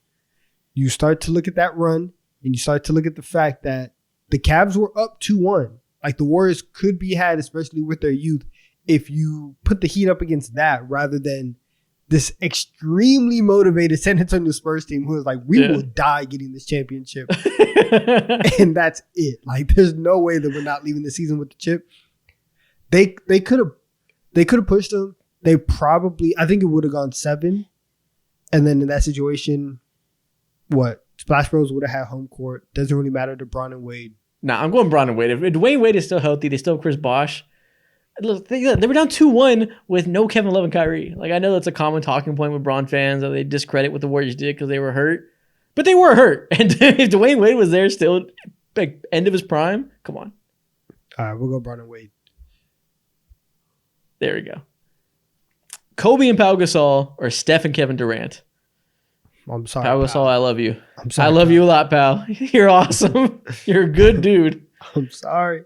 you start to look at that run and you start to look at the fact that the Cavs were up 2-1. Like, the Warriors could be had, especially with their youth, if you put the Heat up against that rather than this extremely motivated San Antonio Spurs team who is like, we will die getting this championship. And that's it. Like, there's no way that we're not leaving the season with the chip. They could have pushed them. They probably, I think it would have gone 7. And then in that situation, Splash Bros would have had home court. Doesn't really matter to Bron and Wade. Nah, I'm going Bron and Wade. If Dwayne Wade is still healthy, they still have Chris Bosh. Look, they were down 2-1 with no Kevin Love and Kyrie. Like, I know that's a common talking point with Bron fans that they discredit what the Warriors did because they were hurt. But they were hurt. And if Dwayne Wade was there still, like, end of his prime, come on. All right, we'll go Bron and Wade. There we go. Kobe and Pau Gasol or Steph and Kevin Durant? I'm sorry. Pau Gasol, I love you. I'm sorry. I love you a lot, pal. You're awesome. You're a good dude. I'm sorry.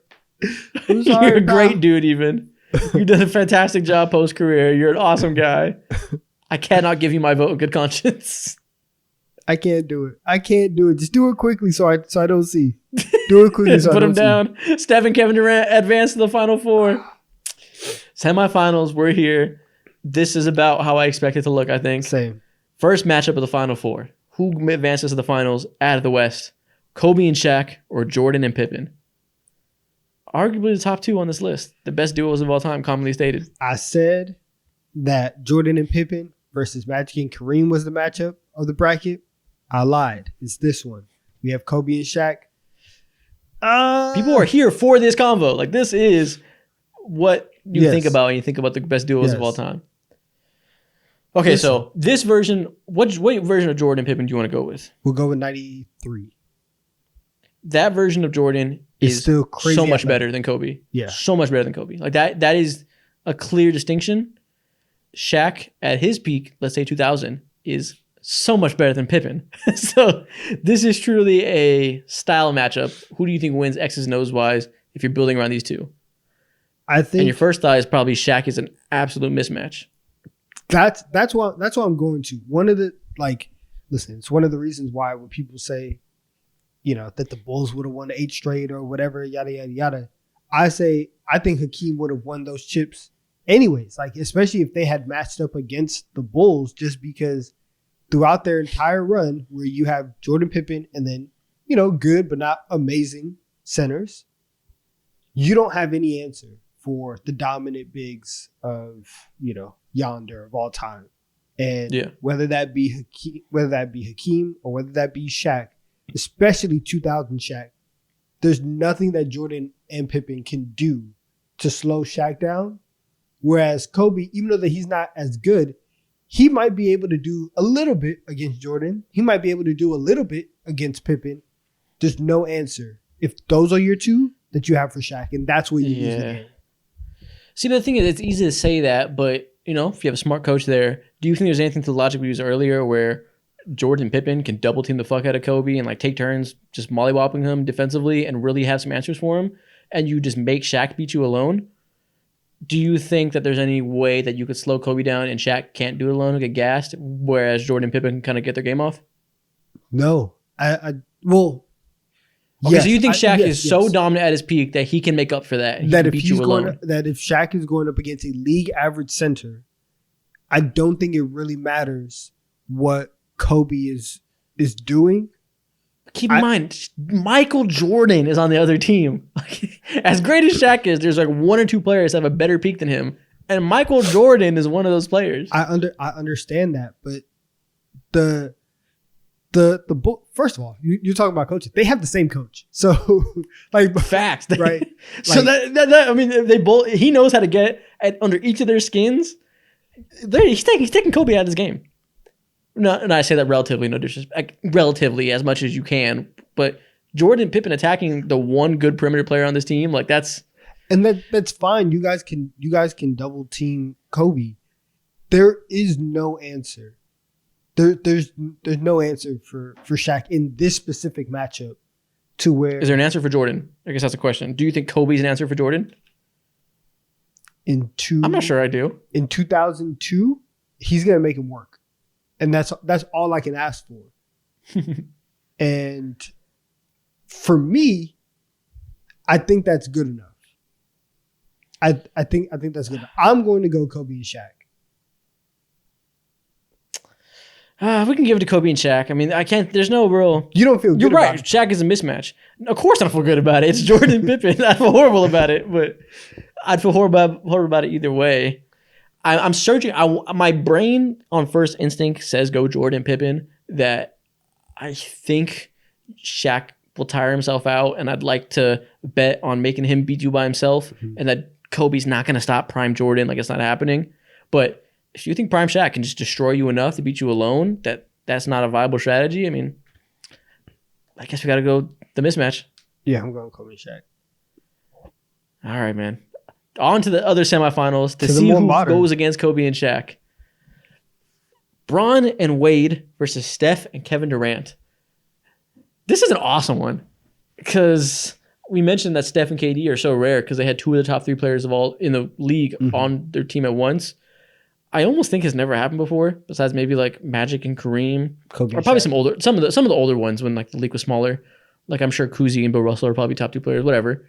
I'm sorry. You're a pal. great dude, even. You've done a fantastic job post-career. You're an awesome guy. I cannot give you my vote of good conscience. I can't do it. I can't do it. Just do it quickly so I don't see. Do it quickly so I Put don't him down. Steph and Kevin Durant advance to the Final Four. Semifinals, we're here. This is about how I expect it to look, I think. Same. First matchup of the Final Four. Who advances to the finals out of the West? Kobe and Shaq or Jordan and Pippen? Arguably the top two on this list. The best duos of all time, commonly stated. I said that Jordan and Pippen versus Magic and Kareem was the matchup of the bracket. I lied. It's this one. We have Kobe and Shaq. People are here for this convo. Like, this is what you Yes. think about when you think about the best duos of Yes. all time. Okay, Listen. so this version, what version of Jordan and Pippen do you want to go with? We'll go with 93. That version of Jordan It's is still crazy so much athletic. better than Kobe. Yeah. So much better than Kobe. Like, that is a clear distinction. Shaq at his peak, let's say 2000, is so much better than Pippen. So this is truly a style matchup. Who do you think wins X's and O's wise if you're building around these two? I And think your first thought is probably Shaq is an absolute mismatch. that's what I'm going to. One of the listen, it's one of the reasons why when people say, that the Bulls would have won 8 straight or whatever, yada yada yada. I think Hakeem would have won those chips anyways. Like, especially if they had matched up against the Bulls, just because throughout their entire run, where you have Jordan Pippen and then good but not amazing centers, you don't have any answer for the dominant bigs of yonder of all time. And Yeah. whether that be Hakeem or whether that be Shaq, especially 2000 Shaq, there's nothing that Jordan and Pippen can do to slow Shaq down. Whereas Kobe, even though that he's not as good, he might be able to do a little bit against Jordan. He might be able to do a little bit against Pippen. There's no answer if those are your two that you have for Shaq, and that's what you use the game. See, the thing is, it's easy to say that, but, if you have a smart coach there, do you think there's anything to the logic we used earlier where Jordan and Pippen can double team the fuck out of Kobe and, like, take turns just mollywopping him defensively and really have some answers for him, and you just make Shaq beat you alone? Do you think that there's any way that you could slow Kobe down and Shaq can't do it alone and get gassed, whereas Jordan and Pippen can kind of get their game off? No, Okay, so you think Shaq is so dominant at his peak that he can make up for that and he that can if beat you alone? that if Shaq is going up against a league average center, I don't think it really matters what Kobe is doing. Keep in mind, Michael Jordan is on the other team. As great as Shaq is, there's like one or two players that have a better peak than him, and Michael Jordan is one of those players. I understand that, but the first of all, you're talking about coaches. They have the same coach, so like Facts, right? So Like- that I mean, they both. He knows how to get under each of their skins. He's taking Kobe out of his game. No, and I say that relatively, no disrespect, relatively as much as you can. But Jordan and Pippen attacking the one good perimeter player on this team, like that's that's fine. You guys can double team Kobe. There is no answer. There's no answer for Shaq in this specific matchup. To where Is there an answer for Jordan? I guess that's a question. Do you think Kobe's an answer for Jordan? I'm not sure I do. In 2002, he's gonna make him work, and that's all I can ask for. And for me, I think that's good enough. I think that's good enough. I'm going to go Kobe and Shaq. We can give it to Kobe and Shaq. I mean, I can't. There's no real. You don't feel good You're about right. it. Shaq is a mismatch. Of course, I don't feel good about it. It's Jordan and Pippen. I feel horrible about it, but I'd feel horrible about it either way. I'm searching. My brain on first instinct says go Jordan and Pippen. That I think Shaq will tire himself out, and I'd like to bet on making him beat you by himself, and that Kobe's not going to stop Prime Jordan. Like, it's not happening. But if you think Prime Shaq can just destroy you enough to beat you alone, that's not a viable strategy. I mean, I guess we got to go the mismatch. Yeah, I'm going Kobe and Shaq. All right, man. On to the other semifinals to To the see more who modern. goes against Kobe and Shaq. Bron and Wade versus Steph and Kevin Durant. This is an awesome one because we mentioned that Steph and KD are so rare because they had two of the top 3 players of all in the league on their team at once. I almost think has never happened before, besides maybe like Magic and Kareem, Kobe or and probably Shaq. some of the older ones when like the league was smaller. Like I'm sure Kuzi and Bill Russell are probably top 2 players, whatever.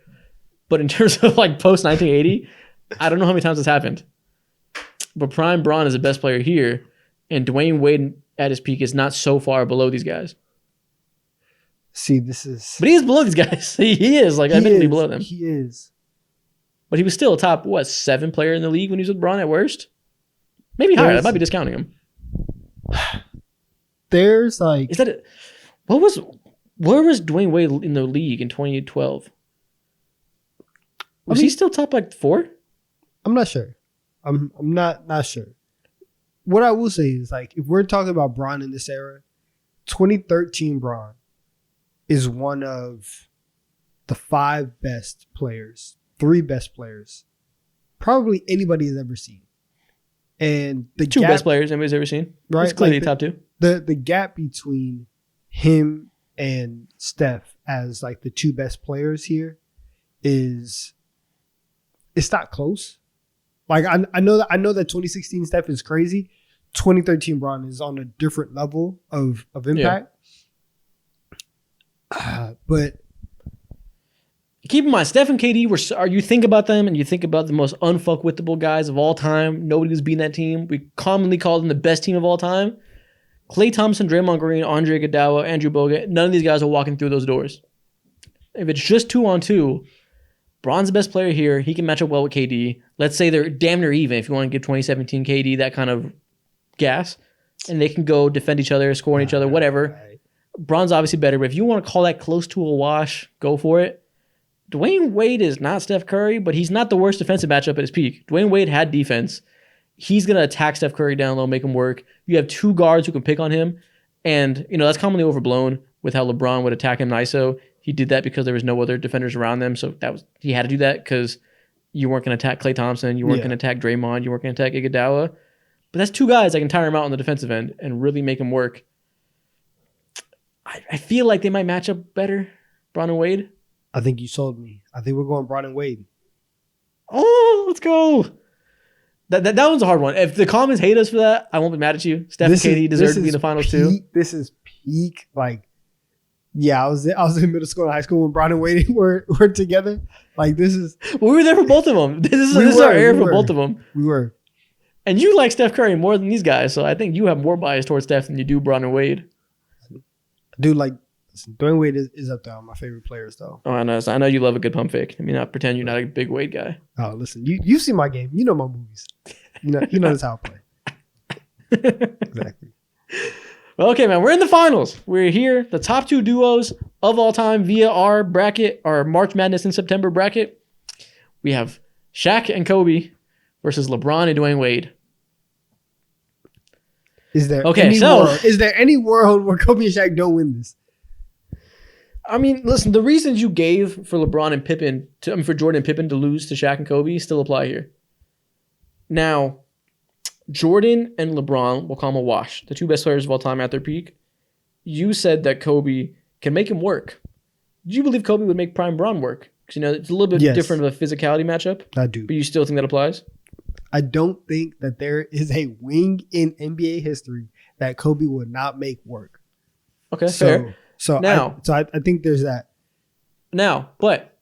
But in terms of like post 1980, I don't know how many times this happened. But Prime Bron is the best player here, and Dwayne Wade at his peak is not so far below these guys. See, this is. But he is below these guys. He is like admittedly below them. He is. But he was still a top 7 player in the league when he was with Bron at worst. Maybe higher. I might be discounting him. There's like. Is that it? Where was Dwayne Wade in the league in 2012? Was he still top like 4? I'm not sure. I'm not sure. What I will say is like if we're talking about Bron in this era, 2013 Bron is one of the 5 best players, 3 best players, probably anybody has ever seen. And the 2 gap, best players anybody's ever seen. right? It's clearly Like top 2. the gap between him and Steph as like the 2 best players here is it's not close. Like I know that 2016 Steph is crazy. 2013 Bron is on a different level of impact. But Keep in mind, Steph and KD you think about them and you think about the most unfuckwittable guys of all time. Nobody was beating that team. We commonly call them the best team of all time. Klay Thompson, Draymond Green, Andre Iguodala, Andrew Bogut, none of these guys are walking through those doors. If it's just 2-on-2, Bron's the best player here. He can match up well with KD. Let's say they're damn near even if you want to give 2017 KD that kind of gas. And they can go defend each other, score on each other, whatever. Right. Bron's obviously better, but if you want to call that close to a wash, go for it. Dwayne Wade is not Steph Curry, but he's not the worst defensive matchup at his peak. Dwayne Wade had defense. He's going to attack Steph Curry down low, make him work. You have 2 guards who can pick on him. And, that's commonly overblown with how LeBron would attack him in ISO. He did that because there was no other defenders around them. So he had to do that because you weren't going to attack Klay Thompson. You weren't going to attack Draymond. You weren't going to attack Iguodala. But that's 2 guys that can tire him out on the defensive end and really make him work. I feel like they might match up better, Bron and Wade. I think you sold me. I think we're going Bron and Wade. Oh, let's go. That one's a hard one. If the comments hate us for that, I won't be mad at you. Steph and KD deserve to be in the finals too. This is peak. Like, yeah, I was in middle school and high school when Bron and Wade were together. Like, this is. Well, we were there for both of them. This is our era for both of them. We were. And you like Steph Curry more than these guys, so I think you have more bias towards Steph than you do Bron and Wade. Dude, like, listen, Dwayne Wade is up there on my favorite players, though. Oh, I know you love a good pump fake. I mean, not pretend you're not a big Wade guy. Oh, listen, you see my game. You know my movies. You know that's how I play. Exactly. Well, okay, man, we're in the finals. We're here, the top 2 duos of all time via our bracket, our March Madness in September bracket. We have Shaq and Kobe versus LeBron and Dwayne Wade. Is there any world where Kobe and Shaq don't win this? I mean, listen, the reasons you gave for LeBron and Pippen, for Jordan and Pippen to lose to Shaq and Kobe still apply here. Now, Jordan and LeBron, we'll call them a wash, the 2 best players of all time at their peak. You said that Kobe can make him work. Do you believe Kobe would make Prime Bron work? Because, it's a little bit different of a physicality matchup. I do. But you still think that applies? I don't think that there is a wing in NBA history that Kobe would not make work. Okay, fair. So now, I think there's that. Now, but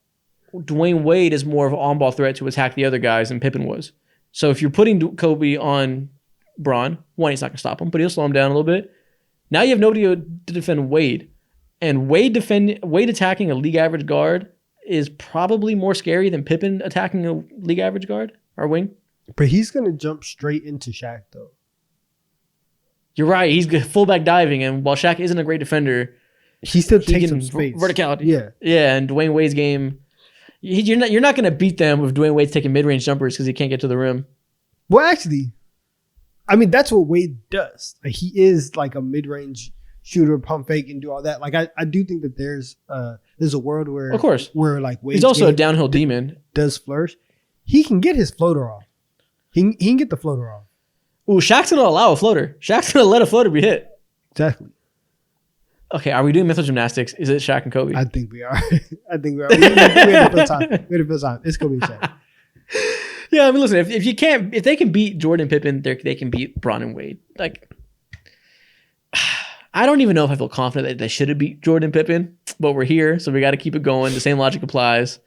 Dwayne Wade is more of an on-ball threat to attack the other guys than Pippen was. So if you're putting Kobe on Bron, one, he's not going to stop him, but he'll slow him down a little bit. Now you have nobody to defend Wade. And Wade attacking a league average guard is probably more scary than Pippen attacking a league average guard or wing. But he's going to jump straight into Shaq, though. You're right. He's good fullback diving, and while Shaq isn't a great defender, he still takes some space. Verticality. Yeah. Yeah, and Dwayne Wade's game, You're not going to beat them with Dwayne Wade taking mid-range jumpers because he can't get to the rim. Well, actually, I mean, that's what Wade does. Like, he is like a mid-range shooter, pump fake, and do all that. Like, I do think that there's a world where, Of course, where like Wade's he's also a game downhill demon. does flourish. He can get his floater off. He can get the floater off. Ooh, Shaq's going to allow a floater. Shaq's going to let a floater be hit. Exactly. Okay, are we doing mental gymnastics? Is it Shaq and Kobe? I think we are. I think we are. We had to fill time. We had to fill time. It's Kobe and Shaq. Yeah, I mean, listen, if they can beat Jordan and Pippen, they can beat Bron and Wade. Like, I don't even know if I feel confident that they should have beat Jordan and Pippen, but we're here, so we got to keep it going. The same logic applies.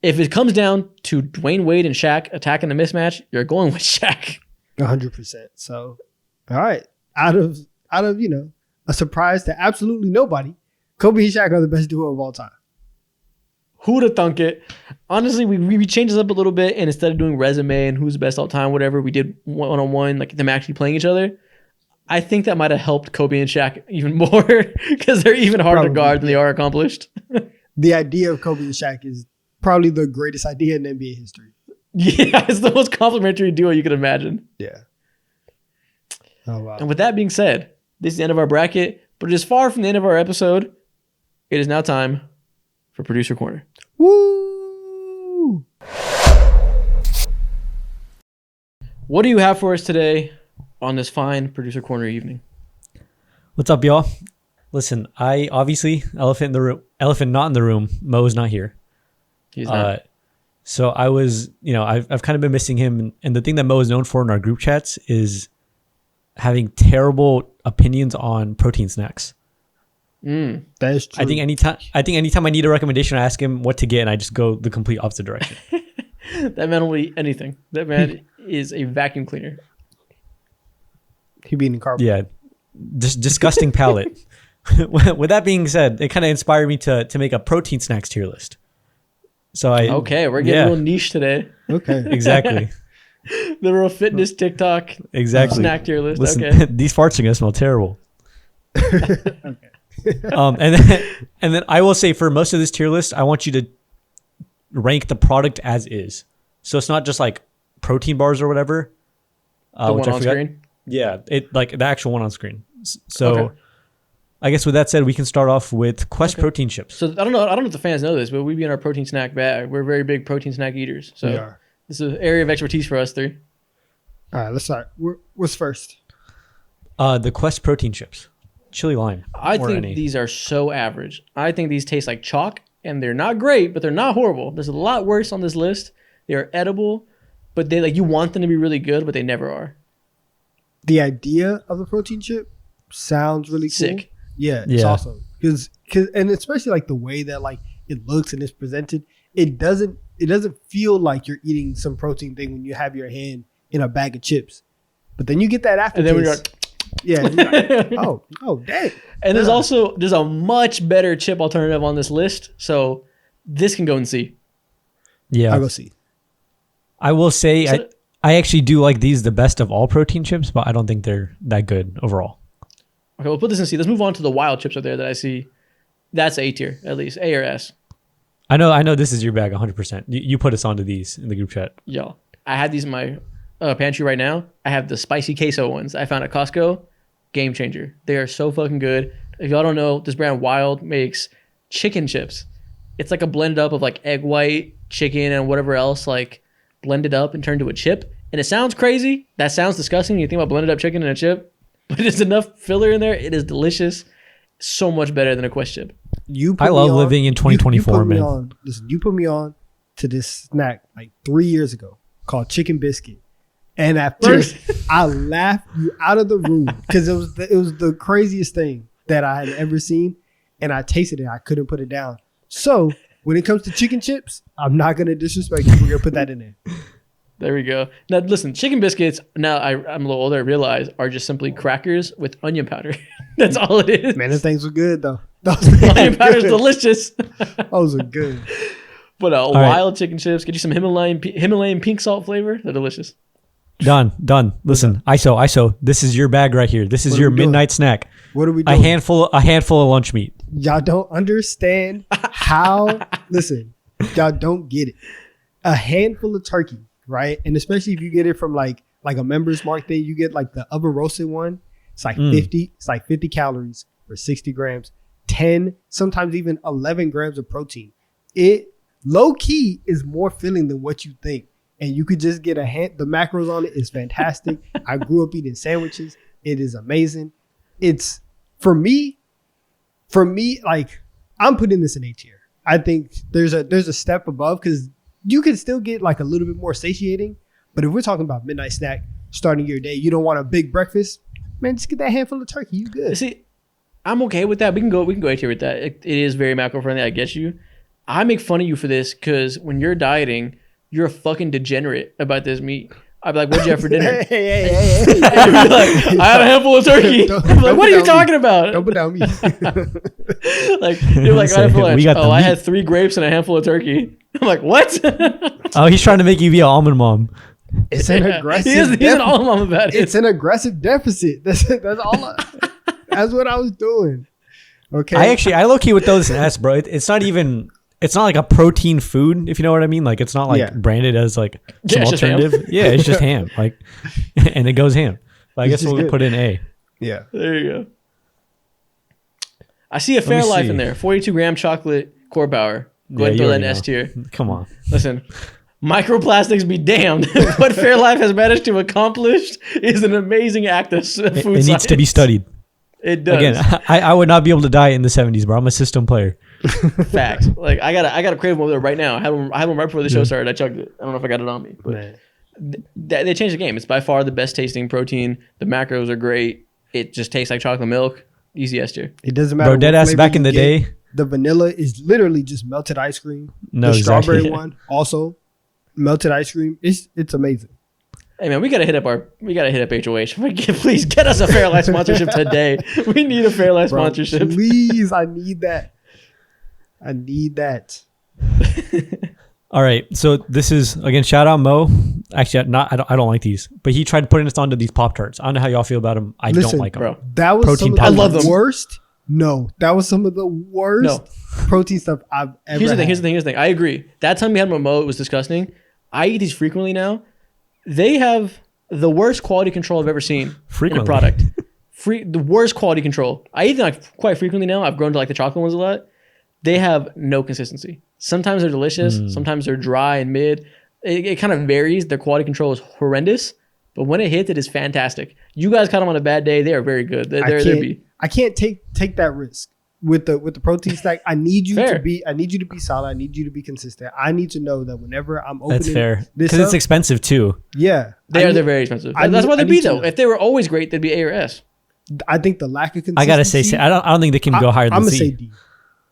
If it comes down to Dwayne Wade and Shaq attacking the mismatch, you're going with Shaq. 100%. So, all right. Out of a surprise to absolutely nobody, Kobe and Shaq are the best duo of all time. Who'd have thunk it? Honestly, we changed this up a little bit, and instead of doing resume and who's the best all time, whatever, we did one-on-one, like them actually playing each other. I think that might have helped Kobe and Shaq even more because they're even harder to guard than they are accomplished. The idea of Kobe and Shaq is probably the greatest idea in NBA history. Yeah, it's the most complimentary duo you could imagine. Yeah. Oh, wow. And with that being said, this is the end of our bracket, but it is far from the end of our episode. It is now time for Producer Corner. Woo! What do you have for us today on this fine Producer Corner evening? What's up, y'all? Listen, I obviously elephant not in the room. Mo is not here. He's not. So I was, I've kind of been missing him, and the thing that Mo is known for in our group chats is having terrible opinions on protein snacks. That is true. I think anytime I need a recommendation, I ask him what to get, and I just go the complete opposite direction. That man will eat anything. That man is a vacuum cleaner. He being in cardboard. Yeah, disgusting palate. With that being said, it kind of inspired me to make a protein snacks tier list. So we're getting real niche today. Okay. Exactly. The real fitness TikTok snack tier list. Listen, okay. These farts are gonna smell terrible. Okay. And then I will say, for most of this tier list, I want you to rank the product as is. So it's not just like protein bars or whatever. The one on screen? Yeah, it like the actual one on screen. So Okay. I guess with that said, we can start off with Quest protein chips. So I don't know if the fans know this, but we be in our protein snack bag. We're very big protein snack eaters. So We are. this is an area of expertise for us three. All right, let's start. What's first? The Quest protein chips, chili lime. I or think any. these are so average. I think these taste like chalk, and they're not great, but they're not horrible. There's a lot worse on this list. They are edible, but they you want them to be really good, but they never are. The idea of the protein chip sounds really cool. Sick. Yeah, it's awesome. Because and especially like the way that like it looks and it's presented, it doesn't feel like you're eating some protein thing when you have your hand in a bag of chips. But then you get that aftertaste. And then when you're like, yeah, and you're like, oh, dang. and there's a much better chip alternative on this list, so this can go and see. Yeah, I'll go see. I will say I actually do like these the best of all protein chips, but I don't think they're that good overall. Okay, we'll put this in C. Let's move on to the wild chips out there that I see. That's A tier, at least. A or S. I know this is your bag 100%. You put us onto these in the group chat. Y'all, I have these in my pantry right now. I have the spicy queso ones I found at Costco. Game changer. They are so fucking good. If y'all don't know, this brand Wild makes chicken chips. It's like a blended up of like egg white, chicken, and whatever else, like blended up and turned to a chip. And it sounds crazy. That sounds disgusting when you think about blended up chicken and a chip. But there's enough filler in there. It is delicious. So much better than a Quest chip. I love living in 2024, man. You put me on to this snack like 3 years ago called chicken biscuit. And at first, I laughed you out of the room because it was the craziest thing that I had ever seen. And I tasted it. I couldn't put it down. So when it comes to chicken chips, I'm not going to disrespect you. We're going to put that in there. There we go. Now, listen, chicken biscuits, now I'm a little older, I realize, are just simply crackers with onion powder. That's all it is. Man, those things were good, though. Onion powder is delicious. Those are good. But wild chicken chips, get you some Himalayan pink salt flavor. They're delicious. Done. Listen, ISO. This is your bag right here. This is your midnight snack. What are we doing? A handful of lunch meat. Y'all don't understand how. Listen, Y'all don't get it. A handful of turkey, right? And especially if you get it from like a Members Mark thing, you get like the oven roasted one. It's like 50. It's like 50 calories for 60 grams. 10, sometimes even 11 grams of protein. It low key is more filling than what you think. And you could just get the macros on it is fantastic. I grew up eating sandwiches. It is amazing. It's for me, like I'm putting this in A tier. I think there's a step above because you can still get like a little bit more satiating. But if we're talking about midnight snack, starting your day, you don't want a big breakfast, man, just get that handful of turkey. You good. See, I'm okay with that. We can go A tier with that. It is very macro friendly. I get you. I make fun of you for this because when you're dieting, you're a fucking degenerate about this meat. I'd be like, what'd you have for dinner? Hey. You'd be like, I had a handful of turkey. I'm like, what are you talking about? Don't put down me. Like, you're like, I had for lunch. We got the I meat. had 3 grapes and a handful of turkey. I'm like, what? Oh, he's trying to make you be an almond mom. It's an aggressive. He's an all mom about it. It's an aggressive deficit. That's all. That's what I was doing. Okay. I low key with those S, bro. It's not like a protein food, if you know what I mean. Like it's not like branded as like some it's just ham. alternative. Yeah, it's just ham. Like, and it goes ham. But I It's guess just we'll good. put in A. Yeah. There you go. I see a Let me Fairlife see. in there. 42-gram chocolate core power. Go Yeah, ahead and you throw that in already S know. tier. Come on. Listen, microplastics be damned. What Fairlife has managed to accomplish is an amazing act of food It needs to be science. studied. It does. Again, I would not be able to diet in the 70s, bro. I'm a system player. Facts. Like I gotta crave them over there right now. I had one right before the show started. I chugged it. I don't know if I got it on me, but Man. they changed the game. It's by far the best tasting protein. The macros are great. It just tastes like chocolate milk. Easy S tier. It doesn't matter. Bro, what dead ass flavor back in you the get. day. The vanilla is literally just melted ice cream. No, the exactly. strawberry one also melted ice cream. It's amazing. Hey man, we gotta hit up HOH. Please get us a Fairlife sponsorship today. We need a Fairlife Bro, sponsorship. please, I need that. I need that. All right. So this is again, shout out Mo. Actually, I don't like these, but he tried putting us onto these Pop-Tarts. I don't know how y'all feel about them. I Listen, don't like them. bro. That was Protein some of powder. the I love them. worst. No, that was some of the worst protein stuff I've ever Here's the thing. had. Here's the thing. I agree. That time we had Momo, it was disgusting. I eat these frequently now. They have the worst quality control I've ever seen in Frequently. a product. The worst quality control. I eat them like quite frequently now. I've grown to like the chocolate ones a lot. They have no consistency. Sometimes they're delicious. Sometimes they're dry and mid. It kind of varies. Their quality control is horrendous, but when it hits, it is fantastic. You guys caught them on a bad day. They are very good. I can't take that risk with the protein stack. I need you Fair. to be solid. I need you to be consistent. I need to know that whenever I'm opening That's fair. this Because it's up, expensive too. yeah, They're very expensive. I That's need- why I they'd need be to though. know. If they were always great, they'd be A or S. I think the lack of consistency. I gotta say, I don't think they can go higher than I'm gonna C. say D.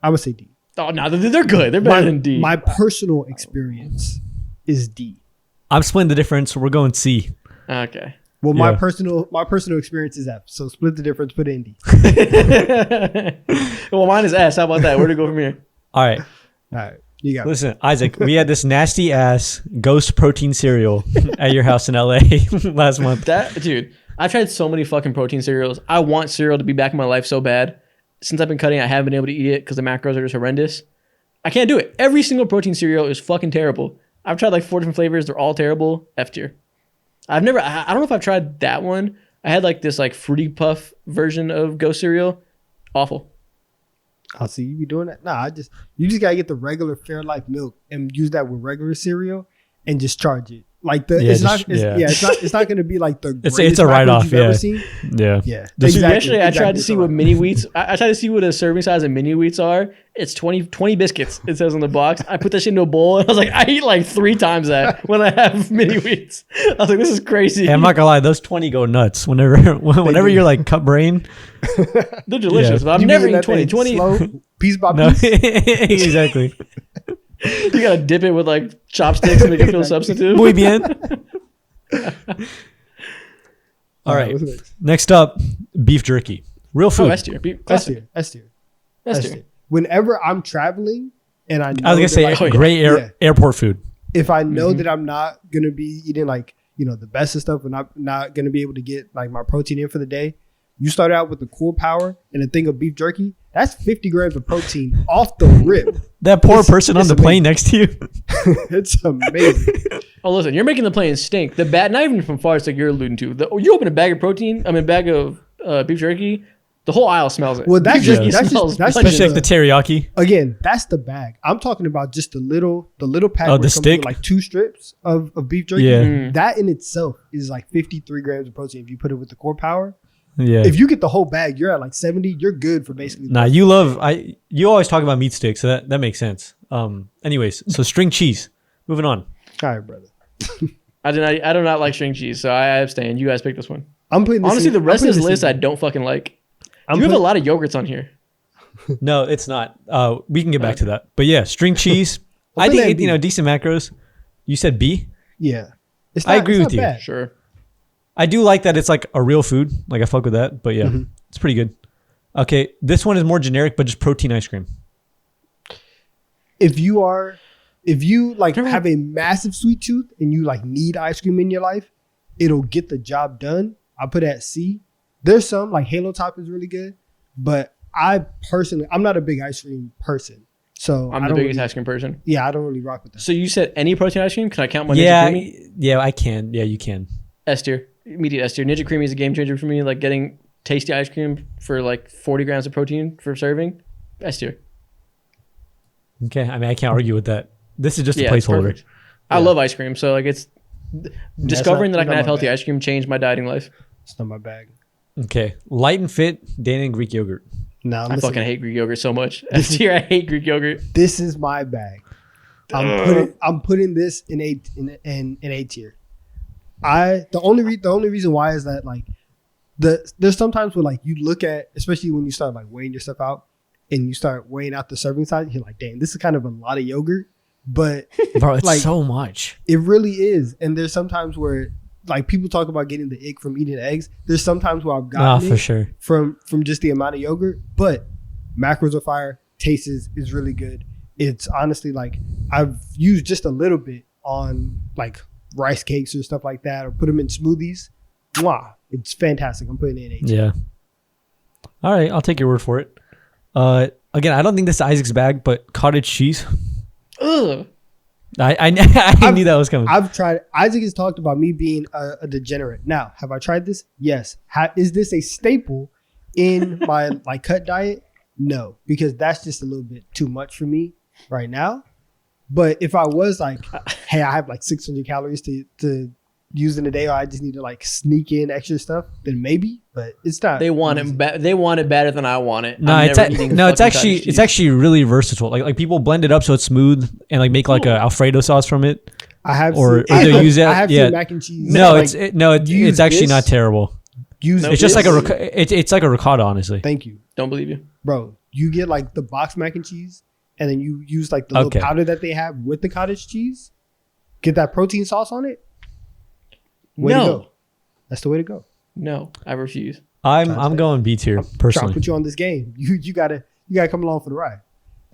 I'm gonna say D. Oh no, they're good. They're better than D. My personal experience is D. I'm splitting the difference. We're going C. Okay. Well, Yeah. my personal experience is F. So split the difference, put it in D. Well, mine is S. How about that? Where to go from here? All right. All right, you got it. Listen, Isaac, we had this nasty ass ghost protein cereal at your house in LA last month. That dude, I've tried so many fucking protein cereals. I want cereal to be back in my life so bad. Since I've been cutting, I haven't been able to eat it because the macros are just horrendous. I can't do it. Every single protein cereal is fucking terrible. I've tried like 4 different flavors. They're all terrible. F tier. I don't know if I've tried that one. I had like this like fruity puff version of Ghost cereal. Awful. I'll see you be doing that. Nah, you just gotta get the regular Fairlife milk and use that with regular cereal and just charge it. Like it's not gonna be like the It's greatest a macros write-off, you've ever yeah. seen. Yeah. Yeah, This- Yesterday, I tried to It's see a what write-off. mini wheats. I tried to see what a serving size of mini wheats are. It's 20 biscuits. It says on the box. I put that shit into a bowl, and I was like, I eat like 3 times that when I have mini wheats. I was like, this is crazy. Hey, I'm not gonna lie, those 20 go nuts. Whenever do. you're like cut brain. They're delicious, Yeah. but I'm You never be eating eating that 20. thing 20, slow, piece by No, piece. exactly. you gotta dip it with like chopsticks to make it feel substantive. Muy bien. All right. What's next? Next up, beef jerky. Real Oh, food. S tier. S Classic. tier. S tier. S S tier. tier. Whenever I'm traveling and I know I was gonna that, say like, great Yeah. airport food. if I know that I'm not gonna be eating like the best of stuff and I'm not gonna be able to get like my protein in for the day, You start out with the core power and a thing of beef jerky. That's 50 grams of protein off the rip. That poor person on it's the plane next to you. It's amazing. Oh, listen, you're making the plane stink. The bad, not even from far, it's like you're alluding to. You open a bag of bag of beef jerky, the whole aisle smells it. Well, that's Beef just jerky that's smells just Especially like the teriyaki. again. That's the bag. I'm talking about just the little pack. Oh, where the it comes with, stick? like 2 strips of beef jerky. Yeah. Mm. That in itself is like 53 grams of protein if you put it with the core power. Yeah. If you get the whole bag, you're at like 70. You're good for basically. Nah, you always talk about meat sticks, so that makes sense. Anyways, so string cheese. Moving on. All right, brother. I do not like string cheese, so I abstain. You guys pick this one. I'm putting this Honestly, in- the rest I'm of this putting list in- I don't fucking like. I'm You have a put- lot of yogurts on here. No, it's not. We can get back to that. But yeah, string cheese. I'll I put that think in B. decent macros. You said B. Yeah, I agree with you. Bad. Sure. I do like that it's like a real food. Like I fuck with that. But yeah, Mm-hmm. it's pretty good. Okay, this one is more generic, but just protein ice cream. If you like have a massive sweet tooth and you like need ice cream in your life, it'll get the job done. I put it at C. There's some like Halo Top is really good, but I'm not a big ice cream person, so I'm I the don't biggest really, ice cream person. Yeah, I don't really rock with that. So you said any protein ice cream? Can I count my Ninja Yeah, Creamy? yeah, I can. Yeah, you can. S tier. Immediate S tier. Ninja Creamy is a game changer for me. Like getting tasty ice cream for like 40 grams of protein for serving. S tier. Okay, I mean I can't argue with that. This is just a Yeah, it's placeholder. perfect. I love ice cream, so like it's discovering that I not can have my healthy bag. ice cream changed my dieting life. It's not my bag. Okay, light and fit, Dana and Greek yogurt. No, I fucking hate Greek yogurt so much. S tier, I hate Greek yogurt. This is my bag. I'm putting this in A tier. The only reason why is that like there's sometimes where like you look at, especially when you start like weighing your stuff out and you start weighing out the serving size, you're like, dang, this is kind of a lot of yogurt, but Bro, it's Like- so much. it really is. And there's sometimes where like people talk about getting the ick from eating eggs. There's sometimes where I've Nah, gotten for it sure. from just the amount of yogurt, but macros are fire. Taste is really good. It's honestly like I've used just a little bit on like rice cakes or stuff like that, or put them in smoothies. Mwah, it's fantastic. I'm putting it in 8. Yeah. All right, I'll take your word for it. Again, I don't think this is Isaac's bag, but cottage cheese. Ugh. I knew that was coming. I've tried. Isaac has talked about me being a degenerate. Now, have I tried this? Yes. Is this a staple in my like cut diet? No, because that's just a little bit too much for me right now. But if I was like, hey, I have like 600 calories to use in a day, or I just need to like sneak in extra stuff, then maybe. But it's not. They want it. They want it better than I want it. No, I'm it's never eating it's fucking actually cottage cheese. it's actually really versatile. Like people blend it up so it's smooth and like make like a Alfredo sauce from it. I have or seen, either use it- I have yeah. seen mac and cheese. No, like, it's use actually this. not terrible. use. No, It's just like this. it's like a ricotta, honestly. Thank you, Don't believe you. bro. You get like the box mac and cheese, and then you use like the little Okay. powder that they have with the cottage cheese. Get that protein sauce on it. Way to No. go. That's the way to go. No, I refuse. I'm going B tier Trying to personally. put you on this game. You gotta come along for the ride.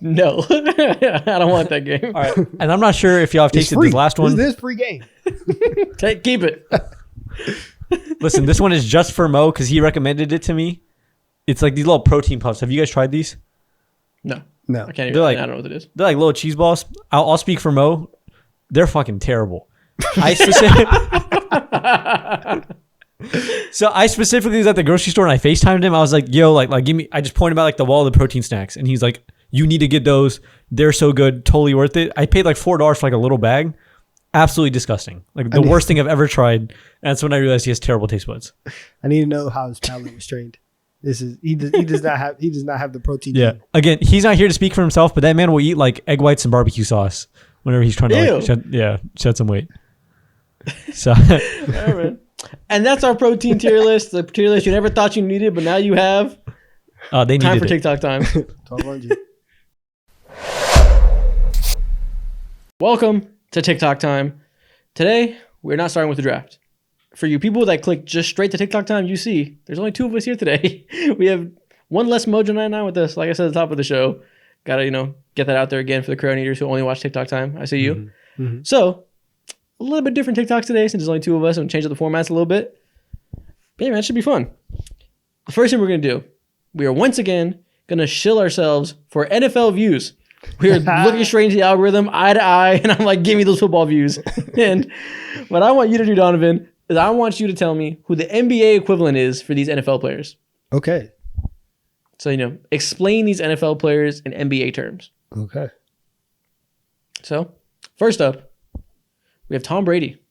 No, I don't want that game. All right, and I'm not sure if y'all have It's tasted free. this last one. This is free game. Keep it. Listen, this one is just for Mo because he recommended it to me. It's like these little protein puffs. Have you guys tried these? No, No. I can't even. They're like- I don't know what it is. They're like little cheese balls. I'll speak for Mo. They're fucking terrible. So I specifically was at the grocery store and I FaceTimed him. I was like, yo, like give me, I just pointed him out like the wall of the protein snacks. And he's like, you need to get those. They're so good. Totally worth it. I paid like $4 for like a little bag. Absolutely disgusting. Like the worst thing I've ever tried. And that's when I realized he has terrible taste buds. I need to know how his palate was trained. He does not have the protein. Yeah. gene. Again, he's not here to speak for himself, but that man will eat like egg whites and barbecue sauce whenever he's trying to Ew. shed some weight. So All right. And that's our protein tier list. The tier list you never thought you needed, but now you have. they Time needed for it. TikTok time. 1200. Welcome to TikTok time. Today, we're not starting with the draft. For you people that click just straight to TikTok time, you see there's only 2 of us here today. We have one less Mojo 99 with us. Like I said at the top of the show, gotta get that out there again for the crown eaters who only watch TikTok time. I see you. So a little bit different TikToks today since there's only 2 of us and change up the formats a little bit. But yeah, man, it should be fun. the first thing we're going to do, we are once again going to shill ourselves for NFL views. We are looking straight into the algorithm, eye to eye, and I'm like, give me those football views. And what I want you to do, Donovan, is I want you to tell me who the NBA equivalent is for these NFL players. Okay. So, explain these NFL players in NBA terms. Okay. So, first up, we have Tom Brady.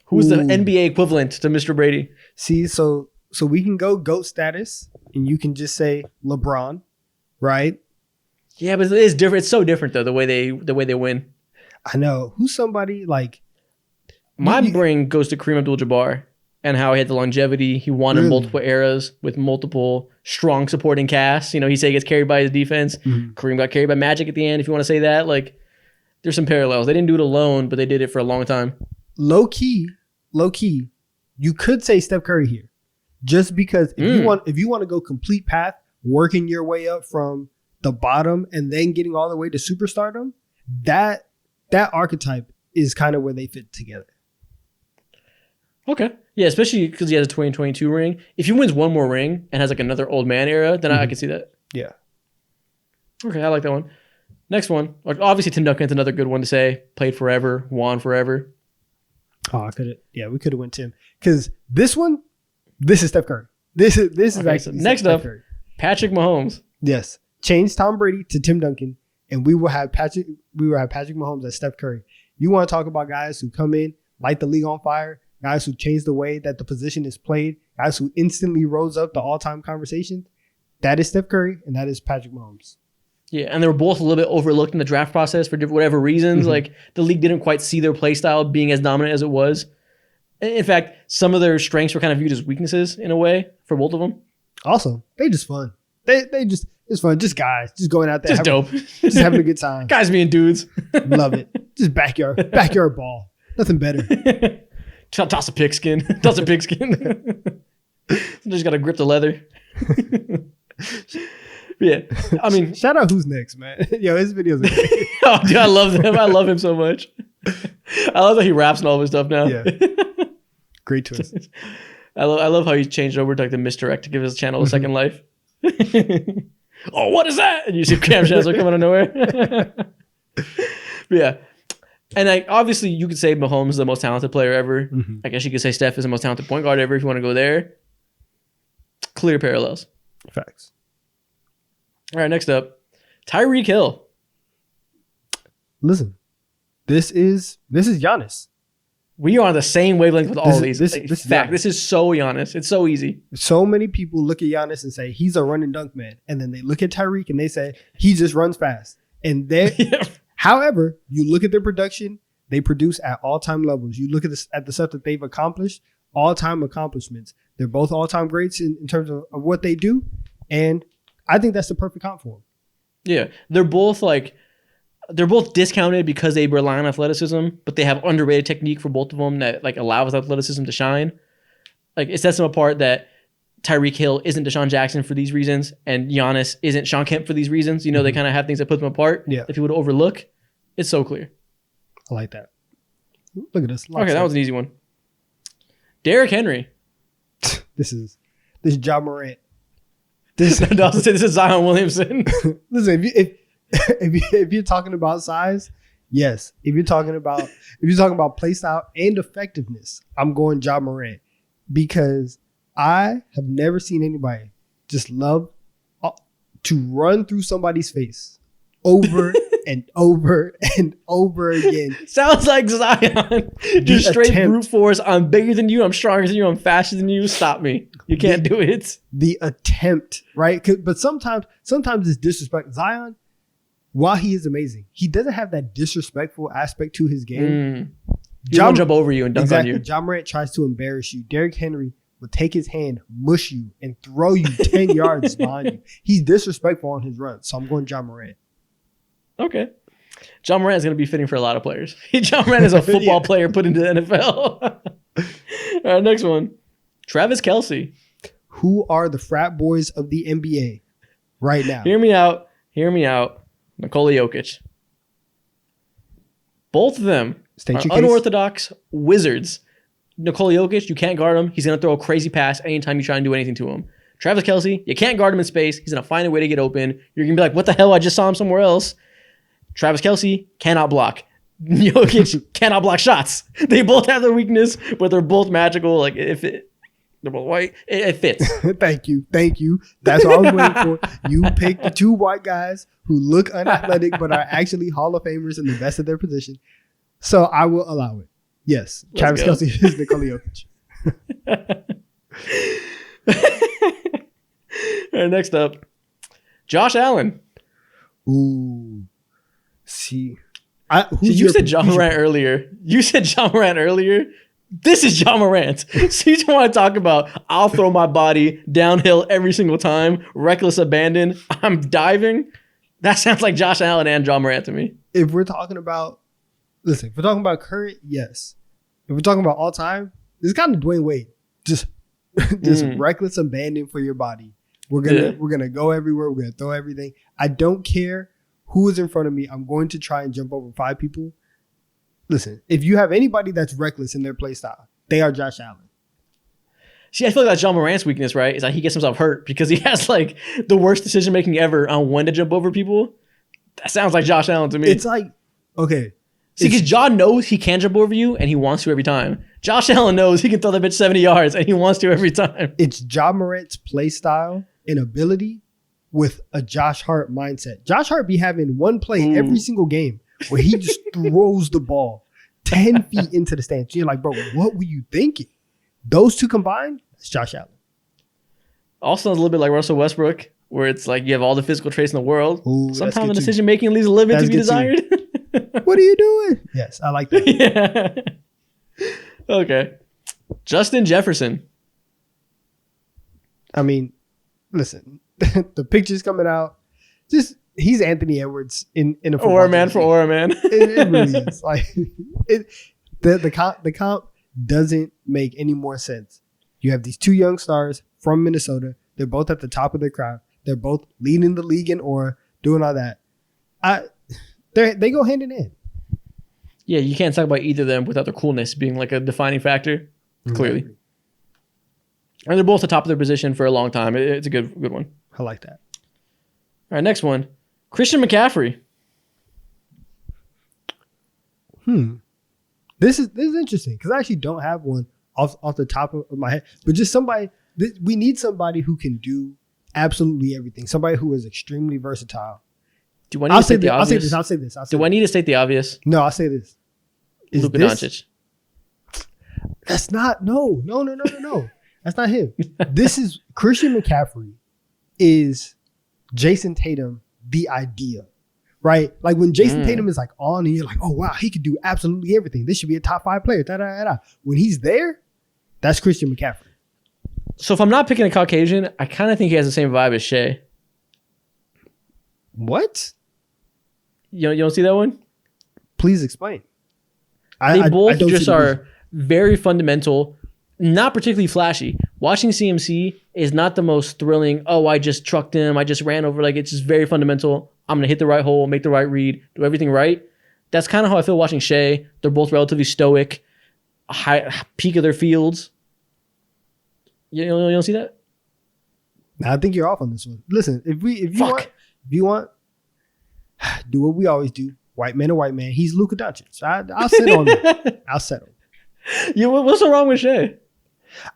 Who's the Ooh. NBA equivalent to Mr. Brady? See, so we can go GOAT status, and you can just say LeBron, right? Yeah, but it's different. It's so different though the way they win. I know. Who's somebody like? My brain goes to Kareem Abdul-Jabbar and how he had the longevity. He won in Really? multiple eras with multiple strong supporting casts. He said he gets carried by his defense. Mhm. Kareem got carried by Magic at the end. If you want to say that, like, there's some parallels. They didn't do it alone, but they did it for a long time. Low key, you could say Steph Curry here, just because if you want to go complete path, working your way up from the bottom and then getting all the way to superstardom, that archetype is kind of where they fit together. Okay. Yeah, especially because he has a 2022 ring. If he wins one more ring and has like another old man era, then I can see that. Yeah. Okay, I like that one. Next one. Like, obviously, Tim Duncan's another good one to say. Played forever, won forever. Oh, we could have went Tim, because this is Steph Curry. This is Okay, actually so next Steph up- Curry. Patrick Mahomes. Yes, change Tom Brady to Tim Duncan, and we will have Patrick Mahomes as Steph Curry. You want to talk about guys who come in, light the league on fire, guys who change the way that the position is played, guys who instantly rose up the all-time conversation. That is Steph Curry, and that is Patrick Mahomes. Yeah, and they were both a little bit overlooked in the draft process for whatever reasons. Mhm. Like, the league didn't quite see their play style being as dominant as it was. In fact, some of their strengths were kind of viewed as weaknesses in a way for both of them. Also, they just fun. They just it's fun. Just guys, just going out there, Just dope. just having a good time. Guys being dudes. Love it. Just backyard ball. Nothing better. Toss a pigskin. Toss a pigskin. Just got to grip the leather. Yeah, I mean, Shout out Who's Next, man. Yo, his videos are great. oh, dude, I love them. I love him so much. I love that he raps and all of his stuff now. Yeah. Great twist. I love how he changed over to like the misdirect to give his channel a second life. Oh, what is that? And you see Cam Chancellor coming out of nowhere. But yeah. And obviously you could say Mahomes is the most talented player ever. Mhm. I guess you could say Steph is the most talented point guard ever if you want to go there. Clear parallels. Facts. All right, next up, Tyreek Hill. Listen, this is Giannis. We are on the same wavelength with all This of is- these. this- this is Fact, Giannis. this is so Giannis. It's so easy. So many people look at Giannis and say he's a run and dunk man, and then they look at Tyreek and they say he just runs fast. And they, Yeah. however, you look at their production, they produce at all time levels. You look at the stuff that they've accomplished, all time accomplishments. They're both all time greats in terms of what they do, and I think that's the perfect comp for them. Yeah, they're both discounted because they rely on athleticism, but they have underrated technique for both of them that like allows athleticism to shine. Like, it sets them apart that Tyreek Hill isn't Deshaun Jackson for these reasons, and Giannis isn't Sean Kemp for these reasons. You know, they kind of have things that put them apart Yeah. that people would overlook. It's so clear. I like that. Look at this. Okay, that was an easy one. Derrick Henry. This is Ja Morant. I also say this is Zion Williamson. Listen, if you're talking about size, yes. If you're talking about play style and effectiveness, I'm going Ja Morant, because I have never seen anybody just love to run through somebody's face over and over and over again. Sounds like Zion. Just straight attempt. brute force. I'm bigger than you. I'm stronger than you. I'm faster than you. Stop me. You can't do it. The attempt, right? But sometimes it's disrespect. Zion, while he is amazing, he doesn't have that disrespectful aspect to his game. He's gonna jump over you and dunk Exactly. on you. Ja Morant tries to embarrass you. Derrick Henry will take his hand, mush you, and throw you 10 yards behind you. He's disrespectful on his run. So I'm going Ja Morant. Okay. John Morant is going to be fitting for a lot of players. John Morant is a football Yeah. player put into the NFL. All right, next one. Travis Kelce. Who are the frat boys of the NBA right now? Hear me out. Hear me out. Nikola Jokic. Both of them State are your case. unorthodox wizards. Nikola Jokic, you can't guard him. He's going to throw a crazy pass anytime you try and do anything to him. Travis Kelce, you can't guard him in space. He's going to find a way to get open. You're going to be like, what the hell? I just saw him somewhere else. Travis Kelce cannot block. Jokic cannot block shots. They both have their weakness, but they're both magical. Like, they're both white. It fits. Thank you. That's what I was waiting for. You picked the two white guys who look unathletic but are actually Hall of Famers in the best of their position. So I will allow it. Yes, Travis go. Kelce is Nikola Jokic. All right, next up, Josh Allen. Ooh, see, You said John Morant earlier. This is John Morant. So you just want to talk about, I'll throw my body downhill every single time, reckless abandon, I'm diving. That sounds like Josh Allen and John Morant to me. If we're talking about current, yes. If we're talking about all time, it's kind of Dwayne Wade. Just reckless abandon for your body. We're gonna go everywhere. We're gonna throw everything. I don't care who is in front of me. I'm going to try and jump over 5 people. Listen, if you have anybody that's reckless in their play style, they are Josh Allen. See, I feel like that's John Morant's weakness, right? Is that he gets himself hurt because he has like the worst decision making ever on when to jump over people. That sounds like Josh Allen to me. It's like, okay. See, because John knows he can jump over you and he wants to every time. Josh Allen knows he can throw that bitch 70 yards and he wants to every time. It's John Morant's play style and ability with a Josh Hart mindset. Josh Hart be having one play every single game where he just throws the ball 10 feet into the stands. You're like, bro, what were you thinking? Those two combined, that's Josh Allen. Also sounds a little bit like Russell Westbrook, where it's like you have all the physical traits in the world. Ooh, that's sometimes the good too. decision making leaves a little bit That's to be good too. desired. What are you doing? Yes, I like that. Yeah. Okay. Justin Jefferson. I mean, listen, the pictures coming out, just he's Anthony Edwards in a football Or a man jersey. for or a man. It really is. Like the comp doesn't make any more sense. You have these two young stars from Minnesota. They're both at the top of their crowd. They're both leading the league in or doing all that. They go hand in hand. Yeah, you can't talk about either of them without their coolness being like a defining factor. Clearly. Exactly. And they're both at the top of their position for a long time. It's a good one. I like that. All right, next one. Christian McCaffrey. This is interesting because I actually don't have one off the top of my head, but just somebody. We need somebody who can do absolutely everything. Somebody who is extremely versatile. Do I need to state the obvious? I'll say this. Do I need to state the obvious? No, I'll say this. Is Luka this- Doncic. That's not no. That's not him. This is Christian McCaffrey is Jason Tatum the idea, right? Like when Jason Tatum is like on and you're like, oh wow, he could do absolutely everything. This should be a top 5 player. When he's there, that's Christian McCaffrey. So if I'm not picking a Caucasian, I kind of think he has the same vibe as Shea. What? You don't see that one? Please explain. They both don't just see the are reason. very fundamental, not particularly flashy. Watching CMC is not the most thrilling, oh, I just trucked him, I just ran over. Like, it's just very fundamental. I'm going to hit the right hole, make the right read, do everything right. That's kind of how I feel watching Shea. They're both relatively stoic, high peak of their fields. You don't see that? I think you're off on this one. Listen, if you want, do what we always do. White man to white man. He's Luka Doncic. I'll settle on that. I'll settle. What's so wrong with Shea?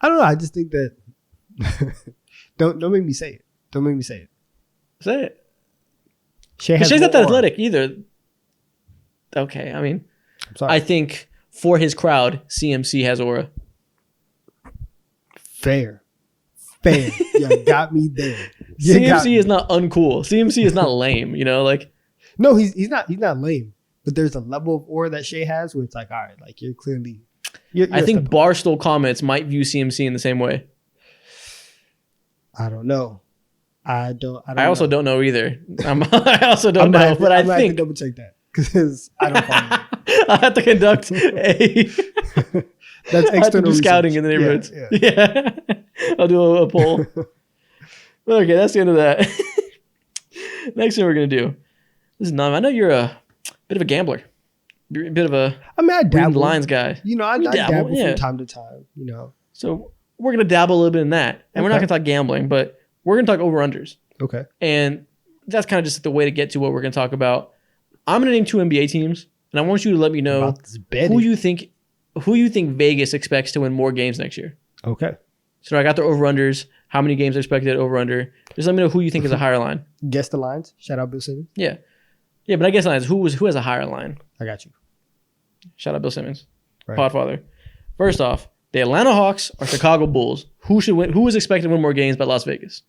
I don't know. I just think that don't make me say it. Don't make me say it. Say it. Shea's Shea's not that more aura. athletic either. Okay, I mean, I'm sorry. I think for his crowd, CMC has aura. Fair. You got me there. You got CMC me. is not uncool. CMC is not lame. Like No, he's not lame. But there's a level of aura that Shea has where it's like, all right, like you're clearly. You're I think a step Barstool comments might view CMC in the same way. I don't know. I don't I also know. don't know either. I also don't know, have but I might have to think double check that because I don't follow. I have to conduct a That's I have to external do scouting research. in the neighborhoods. Yeah. Yeah. I'll do a poll. Okay, that's the end of that. Next thing we're gonna do. This is I know you're a bit of a gambler. You're a bit of a I mean, I reading dabble. the lines guy. You know, I You dabble, dabble, yeah. from time to time. You know. So we're gonna dabble a little bit in that, and we're not Okay. gonna talk gambling, but we're gonna talk over unders, Okay. and that's kind of just the way to get to what we're gonna talk about. I'm gonna name 2 NBA teams, and I want you to let me know About this betting. who you think Vegas expects to win more games next year. Okay. So I got the over unders. How many games are expected over under? Just let me know who you think is a higher line. Guess the lines. Shout out Bill Simmons. Yeah, but I guess lines. Who has a higher line? I got you. Shout out Bill Simmons, Right. Podfather. First off, the Atlanta Hawks or Chicago Bulls. Who should win? Who is expected to win more games by Las Vegas?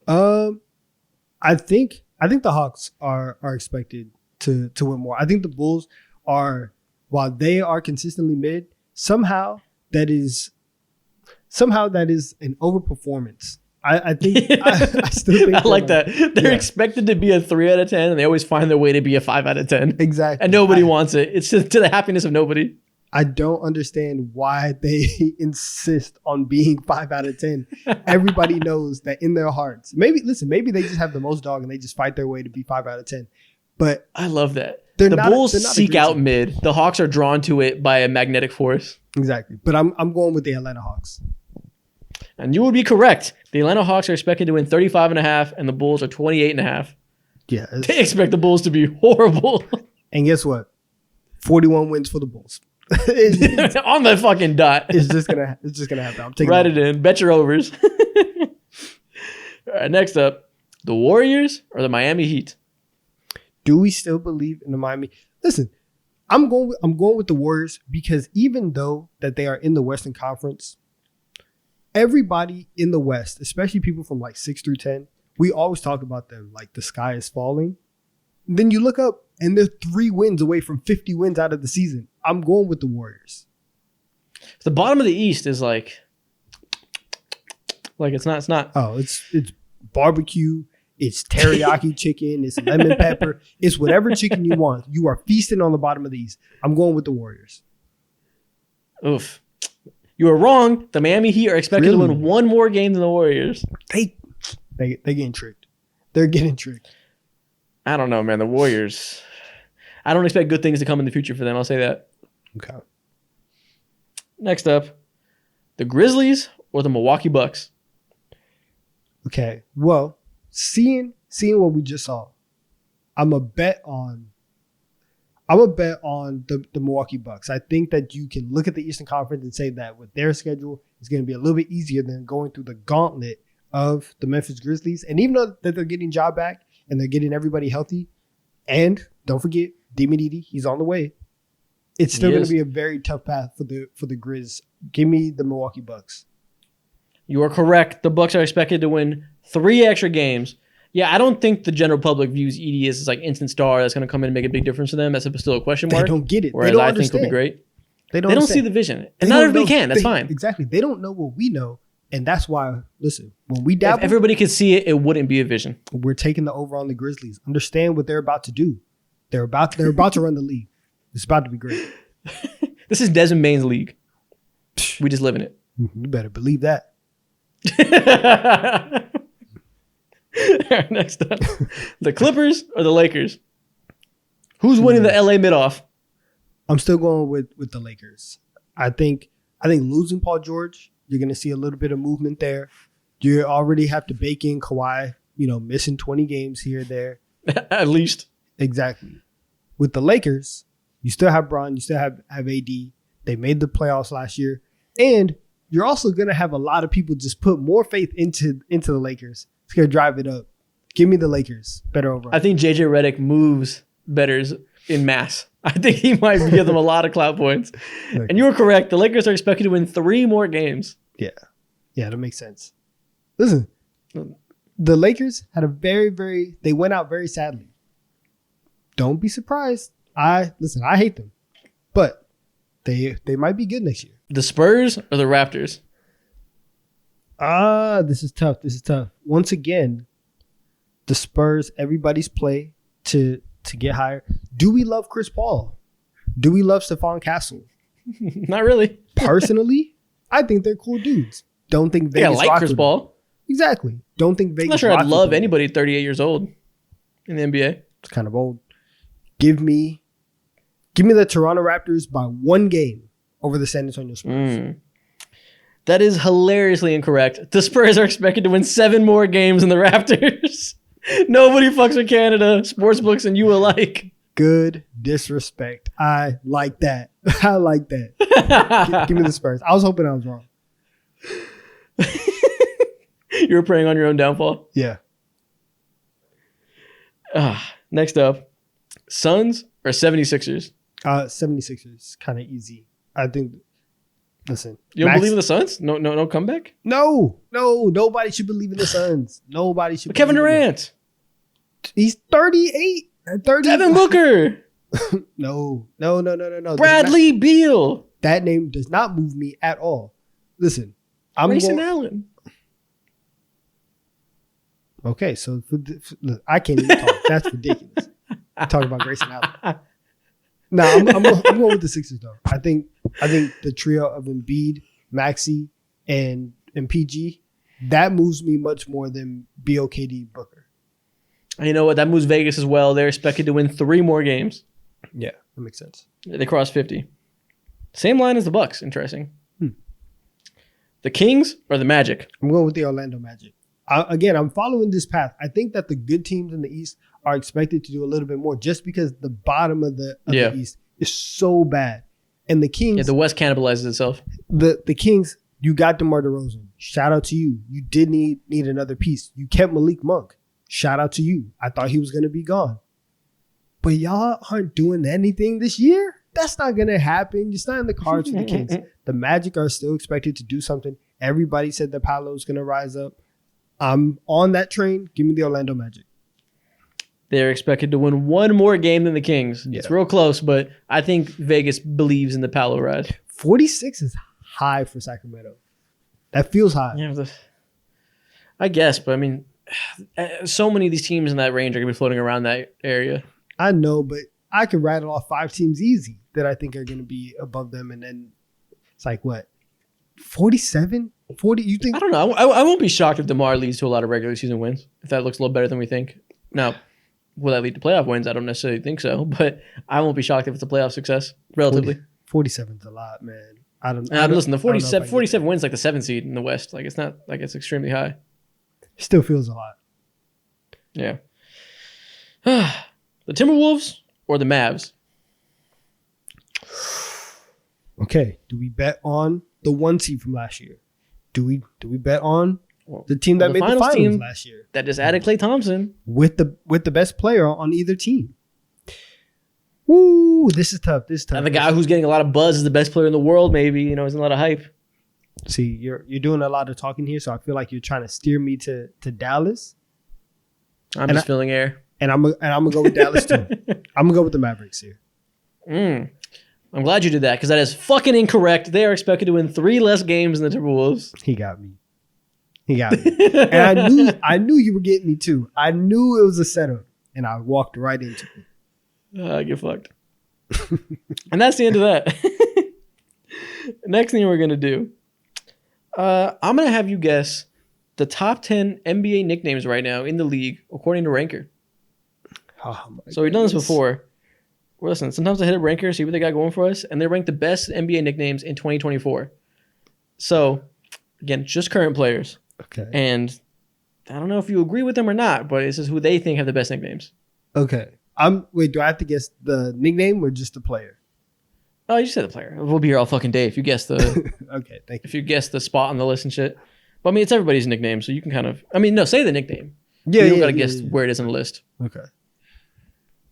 I think the Hawks are expected to win more. I think the Bulls are, while they are consistently mid, somehow that is an overperformance. I think I still think I like they're that. They're yeah. expected to be a 3 out of 10, and they always find their way to be a 5 out of 10. Exactly. And nobody wants it. It's just to the happiness of nobody. I don't understand why they insist on being 5 out of 10. Everybody knows that in their hearts. Maybe they just have the most dog and they just fight their way to be 5 out of 10. But I love that. They're The not- Bulls they're not a seek great out team. mid. The Hawks are drawn to it by a magnetic force. exactly. But I'm going with the Atlanta Hawks. And you would be correct. The Atlanta Hawks are expected to win 35.5, and the Bulls are 28.5. Yeah. They expect the Bulls to be horrible. And guess what? 41 wins for the Bulls. it's, On the fucking dot. it's just gonna happen. I'm taking Write it in. Bet your overs. All right, next up, the Warriors or the Miami Heat? Do we still believe in the Miami? Listen, I'm going with the Warriors because even though that they are in the Western Conference, everybody in the West, especially people from like 6 through 10, we always talk about them like the sky is falling. Then you look up and they're 3 wins away from 50 wins out of the season. I'm going with the Warriors. The bottom of the East is like it's not. Oh, it's barbecue, it's teriyaki chicken, it's lemon pepper, it's whatever chicken you want. You are feasting on the bottom of the East. I'm going with the Warriors. Oof. You are wrong. The Miami Heat are expected to Really? win 1 more game than the Warriors. They getting tricked. They're getting tricked. I don't know, man. The Warriors. I don't expect good things to come in the future for them. I'll say that. Okay. Next up, the Grizzlies or the Milwaukee Bucks? Okay. Well, seeing what we just saw, I'm a bet on the Milwaukee Bucks. I think that you can look at the Eastern Conference and say that with their schedule, it's going to be a little bit easier than going through the gauntlet of the Memphis Grizzlies. And even though that they're getting Ja back and they're getting everybody healthy, and don't forget Dimity, he's on the way. It's still He going is. to be a very tough path for the Grizz. Give me the Milwaukee Bucks. You are correct. The Bucks are expected to win 3 extra games. Yeah, I don't think the general public views Edey as like instant star that's going to come in and make a big difference for them. That's still a question They mark. don't get it. Whereas they don't I understand. think will be great. They They don't see understand. the vision, They and not don't everybody know- can. That's they- fine. Exactly. They don't know what we know, and that's why. Listen, when we If dabble, everybody could see it, it wouldn't be a vision. we're taking the over on the Grizzlies. Understand what they're about to do. They're about to run the league. It's about to be great. This is Desmond Bane's league. We just live in it. You better believe that. Next up, the Clippers or the Lakers? Who's winning the LA mid-off? I'm still going with the Lakers. I think losing Paul George, you're going to see a little bit of movement there. You already have to bake in Kawhi, missing 20 games here or there. At least. Exactly. With the Lakers, you still have Bron, you still have AD. They made the playoffs last year. And you're also going to have a lot of people just put more faith into the Lakers. It's going to drive it up. Give me the Lakers. Better overall. I think JJ Redick moves bettors in mass. I think he might give them a lot of clout points. And you were correct. The Lakers are expected to win 3 more games. Yeah, that makes sense. Listen, the Lakers had a they went out very sadly. Don't be surprised. I hate them, but they might be good next year. The Spurs or the Raptors? This is tough. Once again, the Spurs, everybody's play to get higher. Do we love Chris Paul? Do we love Stephon Castle? Not really. Personally, I think they're cool dudes. Don't think Yeah, Vegas I like rock Chris with Paul. them. Exactly. Don't think Vegas I'm not sure rock I'd with love them. anybody at 38 years old in the NBA. It's kind of old. Give me Give me the Toronto Raptors by 1 game over the San Antonio Spurs. That is hilariously incorrect. The Spurs are expected to win 7 more games than the Raptors. Nobody fucks with Canada. Sportsbooks and you alike. Good disrespect. I like that. I like that. Give me the Spurs. I was hoping I was wrong. You were preying on your own downfall. Yeah. Next up, Suns or 76ers? 76ers. Kind of easy. I think. Listen. You don't believe in the Suns? No comeback? No. Nobody should believe in the Suns. Nobody should. But Kevin believe in Durant. it. He's 38. 30. Devin Booker. No. Bradley Beal. That name does not move me at all. Listen. Grayson Allen. Okay, so look, I can't even talk. That's ridiculous. Talking about Grayson Allen. No, I'm going with the Sixers though. I think the trio of Embiid, Maxey, and PG, that moves me much more than BOKD Booker. You know what? That moves Vegas as well. They're expected to win 3 more games. Yeah, that makes sense. They crossed 50. Same line as the Bucks. Interesting. The Kings or the Magic? I'm going with the Orlando Magic. I'm following this path. I think that the good teams in the East are expected to do a little bit more just because the bottom of the East is so bad. And the Kings... Yeah, the West cannibalizes itself. The Kings, you got DeMar DeRozan. Shout out to you. You did need another piece. You kept Malik Monk. Shout out to you. I thought he was going to be gone. But y'all aren't doing anything this year? That's not going to happen. It's not in the cards for the Kings. The Magic are still expected to do something. Everybody said that Paolo's going to rise up. I'm on that train. Give me the Orlando Magic. They're expected to win 1 more game than the Kings. Yeah. It's real close, but I think Vegas believes in the Paolo ride. 46 is high for Sacramento. That feels high. Yeah, I guess, but I mean, so many of these teams in that range are going to be floating around that area. I know, but I could rattle off 5 teams easy that I think are going to be above them, and then it's like what? 47? 40? You think? I don't know. I won't be shocked if DeMar leads to a lot of regular season wins. If that looks a little better than we think. Now, will that lead to playoff wins? I don't necessarily think so, but I won't be shocked if it's a playoff success, relatively. 47 is a lot, man. Listen, the 47 wins like the 7th seed in the West. Like, it's not like it's extremely high. Still feels a lot. Yeah. The Timberwolves or the Mavs? Okay. Do we bet on the 1 seed from last year? Do we bet on the team that made the finals last year? That just added Klay Thompson. With the best player on either team. Woo, this is tough. And the guy who's getting a lot of buzz is the best player in the world, maybe. You know, isn't a lot of hype. See, you're doing a lot of talking here, so I feel like you're trying to steer me to Dallas. I'm just filling air. And I'm gonna go with Dallas too. I'm gonna go with the Mavericks here. I'm glad you did that because that is fucking incorrect. They are expected to win 3 less games than the Timberwolves. He got me. And I knew you were getting me too. I knew it was a setup, and I walked right into it. Get fucked. And that's the end of that. Next thing we're gonna do, I'm gonna have you guess the top 10 NBA nicknames right now in the league according to Ranker. So we've done this before. Well, listen, sometimes I hit a Ranker, see what they got going for us, and they rank the best NBA nicknames in 2024. So, again, just current players. Okay. And I don't know if you agree with them or not, but this is who they think have the best nicknames. Okay. Wait, do I have to guess the nickname or just the player? Oh, you said the player. We'll be here all fucking day if you guess the okay, thank you. If you guess the spot on the list and shit. But I mean, it's everybody's nickname, so you can kind of say the nickname. Yeah, you don't gotta guess where it is on the list.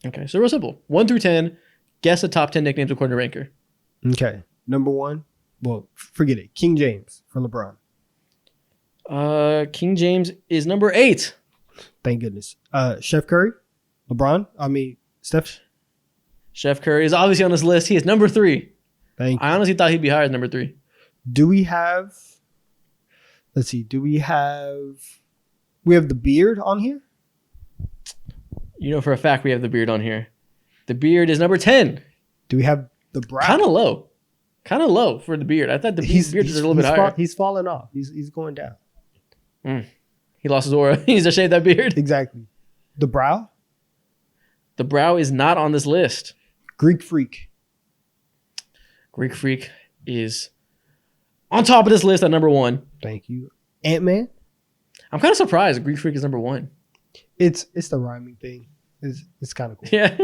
Okay, so real simple. 1 through 10, guess the top 10 nicknames according to Ranker. Okay. Number 1, well, forget it. King James for LeBron. King James is number 8. Thank goodness. Chef Curry, Steph. Chef Curry is obviously on this list. He is number 3. Thank you. I honestly thought he'd be higher than number 3. Do we have? Let's see. Do we have? We have the beard on here. You know for a fact we have the beard on here. The beard is number 10. Do we have the brow? Kind of low for the beard. I thought the beard is a little bit higher. He's falling off. He's going down. He lost his aura. He needs to shave that beard. Exactly. The brow? The brow is not on this list. Greek Freak. Greek Freak is on top of this list at number 1. Thank you. Ant-Man. I'm kind of surprised Greek Freak is number 1. It's the rhyming thing. It's kind of cool. Yeah.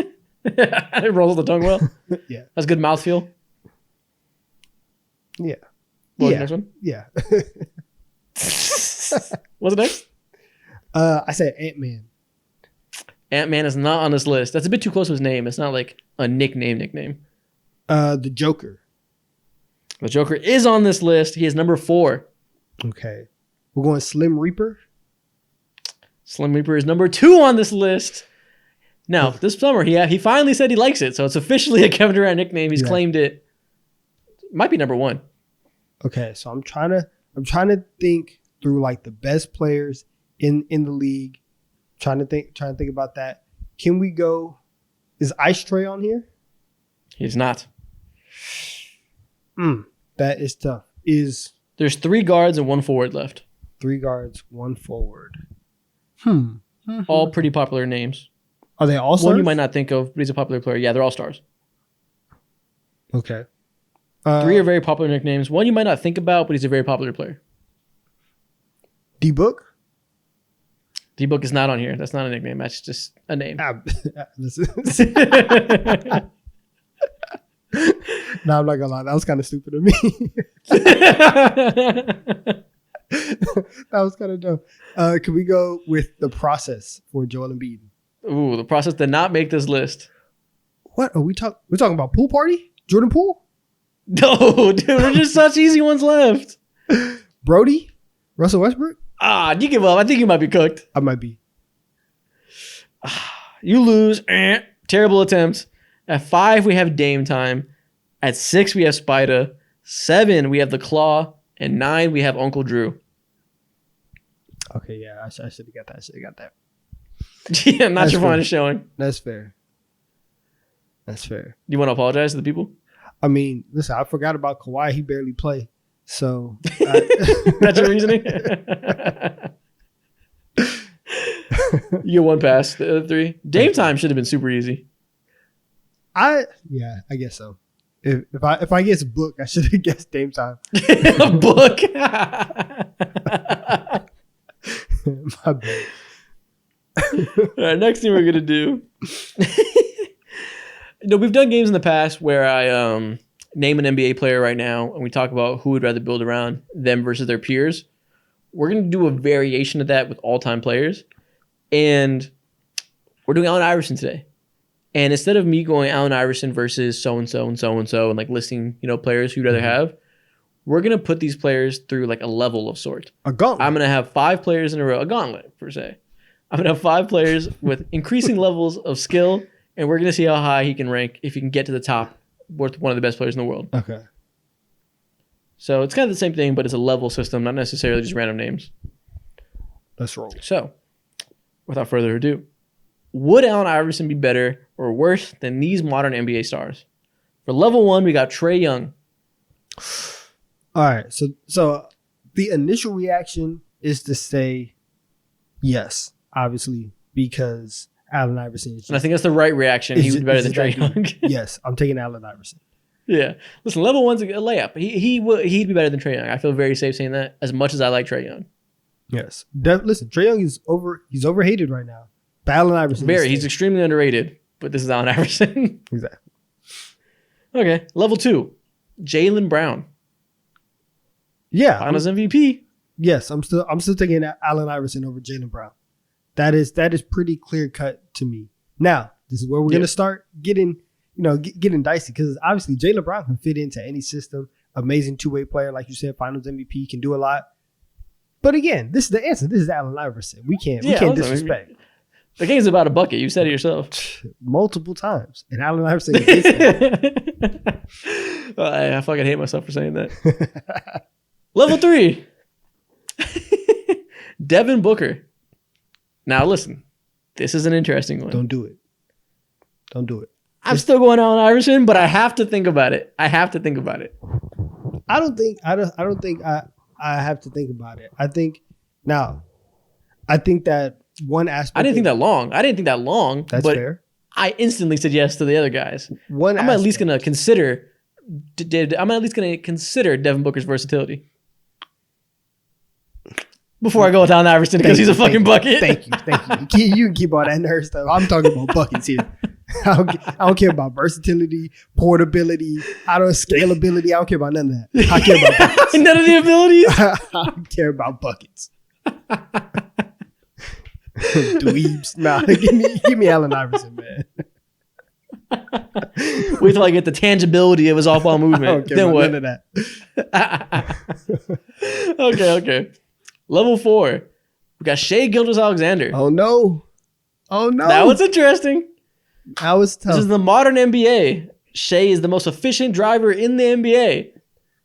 It rolls the tongue well. Yeah. Has good mouthfeel. Yeah. What was Yeah. the next one? Yeah. What's the next? I said Ant-Man. Ant-Man is not on this list. That's a bit too close to his name. It's not like a nickname. The Joker. The Joker is on this list. He is number 4. Okay. We're going Slim Reaper. Slim Reaper is number 2 on this list. Now, this summer, he finally said he likes it, so it's officially a Kevin Durant nickname. He's claimed it. Might be number 1. Okay, so I'm trying to think through like the best players in the league. Trying to think about that. Can we go? Is Ice Tray on here? He's not. That is tough. There's 3 guards and 1 forward left. 3 guards, 1 forward. All pretty popular names. Are they all One stars? you might not think of, but he's a popular player. Yeah, they're all stars. Okay. 3 are very popular nicknames. One you might not think about, but he's a very popular player. D-Book? D-Book is not on here. That's not a nickname. That's just a name. Listen. No, I'm not gonna lie. That was kind of stupid of me. That was kind of dumb. Can we go with the process for Joel Embiid? Ooh, the process did not make this list. What are we talking? We're talking about pool party? Jordan Poole? No, dude, there's just such easy ones left. Brody? Russell Westbrook? You give up. I think you might be cooked. I might be. You lose. Terrible attempt. At 5, we have Dame Time. At 6, we have Spida. 7, we have the Claw. And 9, we have Uncle Drew. Okay, yeah, I should have got that. Yeah, not That's your fair. finest showing. That's fair. That's fair. You want to apologize to the people? I mean, listen, I forgot about Kawhi. He barely played. So That's your reasoning? You get 1 pass. The other 3. Dame Time should have been super easy. I guess so. If I guess book, I should have guessed Dame Time. A book. My bad. All right, next thing we're gonna do. We've done games in the past where I name an NBA player right now, and we talk about who would rather build around them versus their peers. We're gonna do a variation of that with all-time players, and we're doing Allen Iverson today. And instead of me going Allen Iverson versus so and so and so and so and like listing players who you'd rather have, we're gonna put these players through like a level of sort. A gauntlet. I'm going to have 5 players in a row, a gauntlet per se. I'm going to have 5 players with increasing levels of skill, and we're going to see how high he can rank if he can get to the top with one of the best players in the world. Okay. So it's kind of the same thing, but it's a level system, not necessarily just random names. Let's roll. So, without further ado, would Allen Iverson be better or worse than these modern NBA stars? For level 1, we got Trae Young. All right. So the initial reaction is to say yes, obviously, because Allen Iverson is And I think that's the right reaction. He would be better than Trae Young. Yes, I'm taking Allen Iverson. Yeah. Listen, level 1's a layup. He'd be better than Trae Young. I feel very safe saying that, as much as I like Trae Young. Yes. Listen, Trae Young is he's overhated right now. But Allen Iverson. He's extremely underrated, but this is Allen Iverson. Exactly. Okay. Level 2, Jaylen Brown. Yeah. Finals MVP. Yes, I'm still taking Allen Iverson over Jaylen Brown. That is pretty clear cut to me. Now, this is where we're gonna start getting dicey, because obviously Jaylen Brown can fit into any system. Amazing two-way player, like you said, Finals MVP, can do a lot. But again, this is the answer. This is Allen Iverson. We can't disrespect. The game's about a bucket. You said it yourself. Multiple times, and Allen Iverson gets that. I fucking hate myself for saying that. Level 3, Devin Booker. Now listen, this is an interesting one. Don't do it. I'm still going Allen Iverson, but I have to think about it. I don't think I have to think about it. I think that one aspect. I didn't think that long. That's but fair. I instantly said yes to the other guys. I'm at least going to consider I'm at least going to consider Devin Booker's versatility. Before I go with Allen Iverson because he's a fucking bucket. Thank you. You can keep all that nerd stuff. I'm talking about buckets here. I don't care about versatility, portability, scalability. I don't care about none of that. I care about buckets. None of the abilities? I don't care about buckets. Dweebs. Nah, give me Allen Iverson, man. Wait till I get the tangibility of his off-ball I don't movement. care Then about what? none of that. Okay. Level 4. We got Shea Gilgeous-Alexander. Oh no. That was interesting. That was tough. This is the modern NBA. Shea is the most efficient driver in the NBA.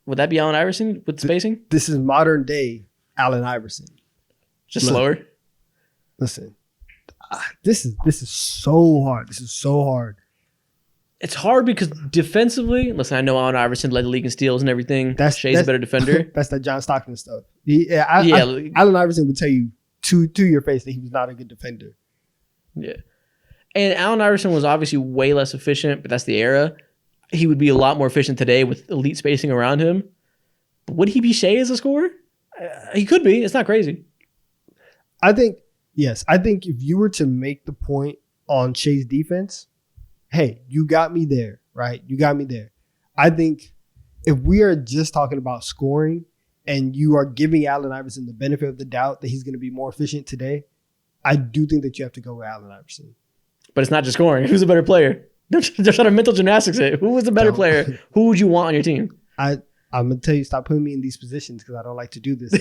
Would that be Allen Iverson with spacing? This is modern day Allen Iverson. Just Look. slower. Listen, this is so hard. This is so hard. It's hard because defensively, listen, I know Allen Iverson led the league in steals and everything. Shea's a better defender. That's that John Stockton stuff. Allen Iverson would tell you to your face that he was not a good defender. Yeah. And Allen Iverson was obviously way less efficient, but that's the era. He would be a lot more efficient today with elite spacing around him. But would he be Shea as a scorer? He could be. It's not crazy. I think if you were to make the point on Shea's defense, hey, you got me there, right? You got me there. I think if we are just talking about scoring and you are giving Allen Iverson the benefit of the doubt that he's going to be more efficient today, I do think that you have to go with Allen Iverson. But it's not just scoring. Who's a better player? They're trying to mental gymnastics it. Who was the better player? Who would you want on your team? I'm going to tell you, stop putting me in these positions because I don't like to do this.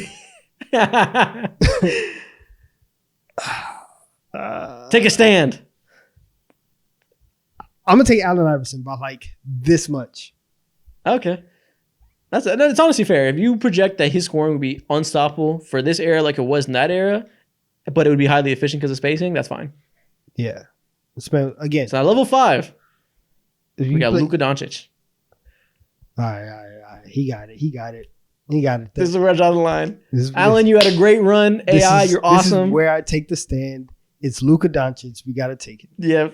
Take a stand. I'm going to take Allen Iverson by like this much. Okay. It's honestly fair. If you project that his scoring would be unstoppable for this era like it was in that era, but it would be highly efficient because of spacing, that's fine. Yeah. Again. So at level 5, we got Luka Doncic. All right. He got it. This is where I draw the line. Allen, you had a great run. AI, you're awesome. This is where I take the stand. It's Luka Doncic. We got to take it. Yeah.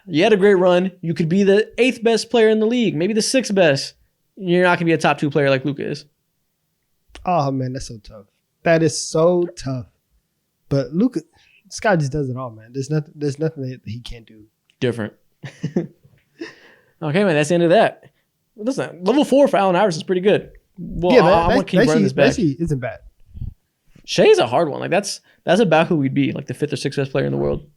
You had a great run. You could be the 8th best player in the league, maybe the 6th best. You're not going to be a top 2 player like Luka is. Oh, man, that's so tough. That is so tough. But Luka, this guy just does it all, man. There's nothing that he can't do. Different. Okay, man, that's the end of that. Listen, level 4 for Allen Iverson is pretty good. Well, yeah, I want to keep running this back. Isn't bad. Shea's a hard one. Like that's about who we'd be, like the 5th or 6th best player in the world.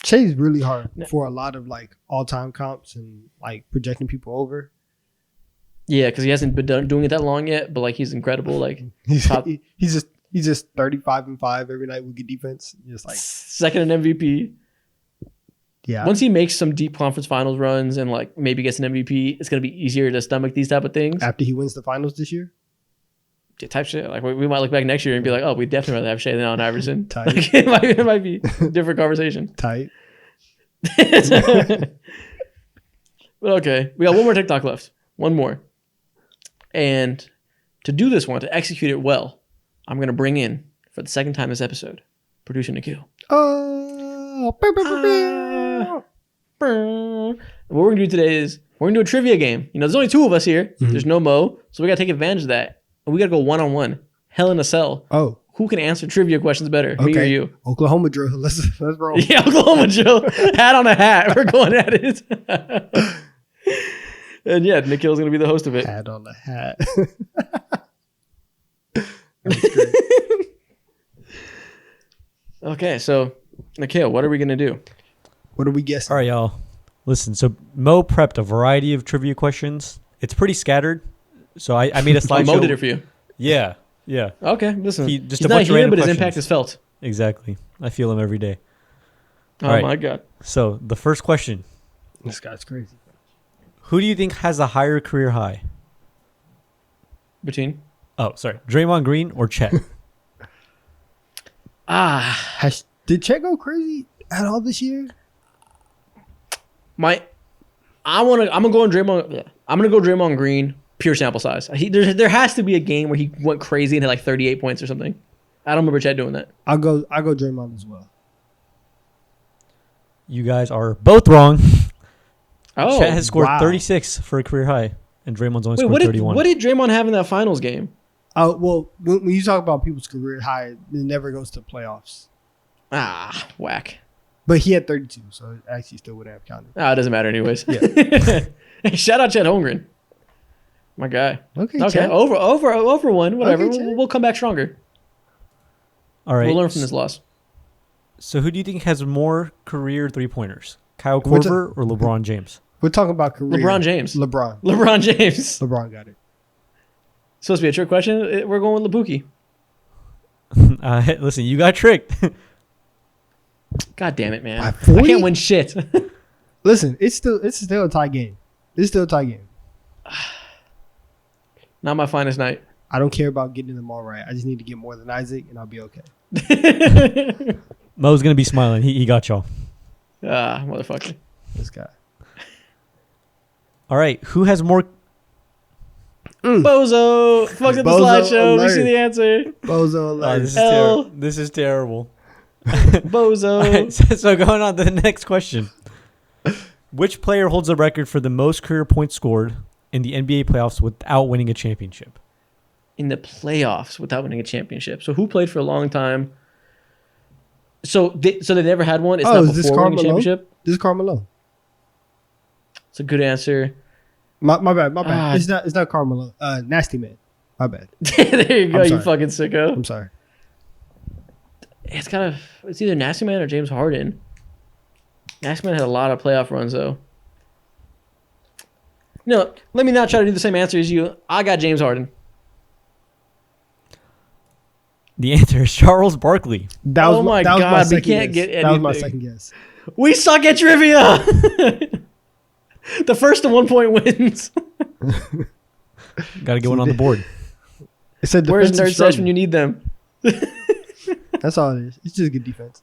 Shea's really hard for a lot of like all-time comps and like projecting people over. Yeah, because he hasn't been doing it that long yet, but like he's incredible. Like he's just 35-5 every night with good defense. Just like 2nd in MVP. Yeah. Once he makes some deep conference finals runs and like maybe gets an MVP, it's gonna be easier to stomach these type of things. After he wins the finals this year. Yeah, type shit. Like we might look back next year and be like, oh, we definitely rather have Shea than Allen Iverson. Tight. Like, it might be a different conversation. Tight. But okay, we got one more TikTok left. One more. And to do this one, to execute it well, I'm going to bring in, for the 2nd time this episode, producer Nikhil. What we're going to do today is we're going to do a trivia game. You know, there's only 2 of us here. Mm-hmm. There's no Mo. So we got to take advantage of that. And we got to go one-on-one. Hell in a cell. Oh. Who can answer trivia questions better, me or you? Oklahoma drill. Let's roll. Yeah, Oklahoma drill. Hat on a hat. We're going at it. And yeah, Nikhil's going to be the host of it. Hat on the hat. That's great. Okay, so Nikhil, what are we going to do? What are we guessing? All right, y'all. Listen, so Mo prepped a variety of trivia questions. It's pretty scattered. So I made a slideshow. Mo did it for you. Yeah. Okay, listen. He's not here, but his impact is felt. Exactly. I feel him every day. Oh, right. My God. So the first question. This guy's crazy. Who do you think has a higher career high? Between? Oh, sorry. Draymond Green or Chet? Did Chet go crazy at all this year? I'm gonna go on Draymond. Yeah, I'm gonna go Draymond Green. Pure sample size. There has to be a game where he went crazy and had like 38 points or something. I don't remember Chet doing that. I'll go Draymond as well. You guys are both wrong. Oh, Chet has scored wow. 36 for a career high, and Draymond's only wait, scored what did 31. what did Draymond have in that finals game? Well, when you talk about people's career high, it never goes to playoffs. Ah, whack. But he had 32, so it actually still would have counted. Ah, it doesn't matter anyways. Yeah. Hey, shout out Chet Holmgren, my guy. Okay, Okay, Chet. over one, whatever. Okay, Chet. We'll come back stronger. All right. We'll learn from this loss. So who do you think has more career 3-pointers? Kyle We're ta- Korver or LeBron James? We're talking about career. LeBron James. LeBron. LeBron James. LeBron got it. Supposed to be a trick question. We're going with Labuki. Listen, you got tricked. God damn it, man! By I 40? can't win shit. Listen, it's still a tie game. It's still a tie game. Not my finest night. I don't care about getting them all right. I just need to get more than Isaac, and I'll be okay. Mo's gonna be smiling. He got y'all. Ah, motherfucker. This guy. All right. Who has more? Bozo. Fucked up the Bozo slideshow. We alert. see the answer. Bozo Oh, alert. this is terrible. Bozo. All right, so going on to the next question. Which player holds the record for the most career points scored in the NBA playoffs without winning a championship? In the playoffs without winning a championship. So who played for a long time? So they never had one. It's Oh, not is this before winning a Carmelo? championship. This is Carmelo. It's a good answer. My bad. Ah. It's not Carmelo. Nasty Man. My bad. There you go, I'm you sorry. fucking sicko. I'm sorry. It's either Nasty Man or James Harden. Nasty Man had a lot of playoff runs though. No, let me not try to do the same answer as you. I got James Harden. The answer is Charles Barkley. That was Oh my that was God, my we second can't guess. get That was my anything. second guess. We suck at trivia. The first to 1 point wins. Got to get one on the board. It said Where's defensive Nerd Sesh when struggle. you need them? That's all it is. It's just good defense.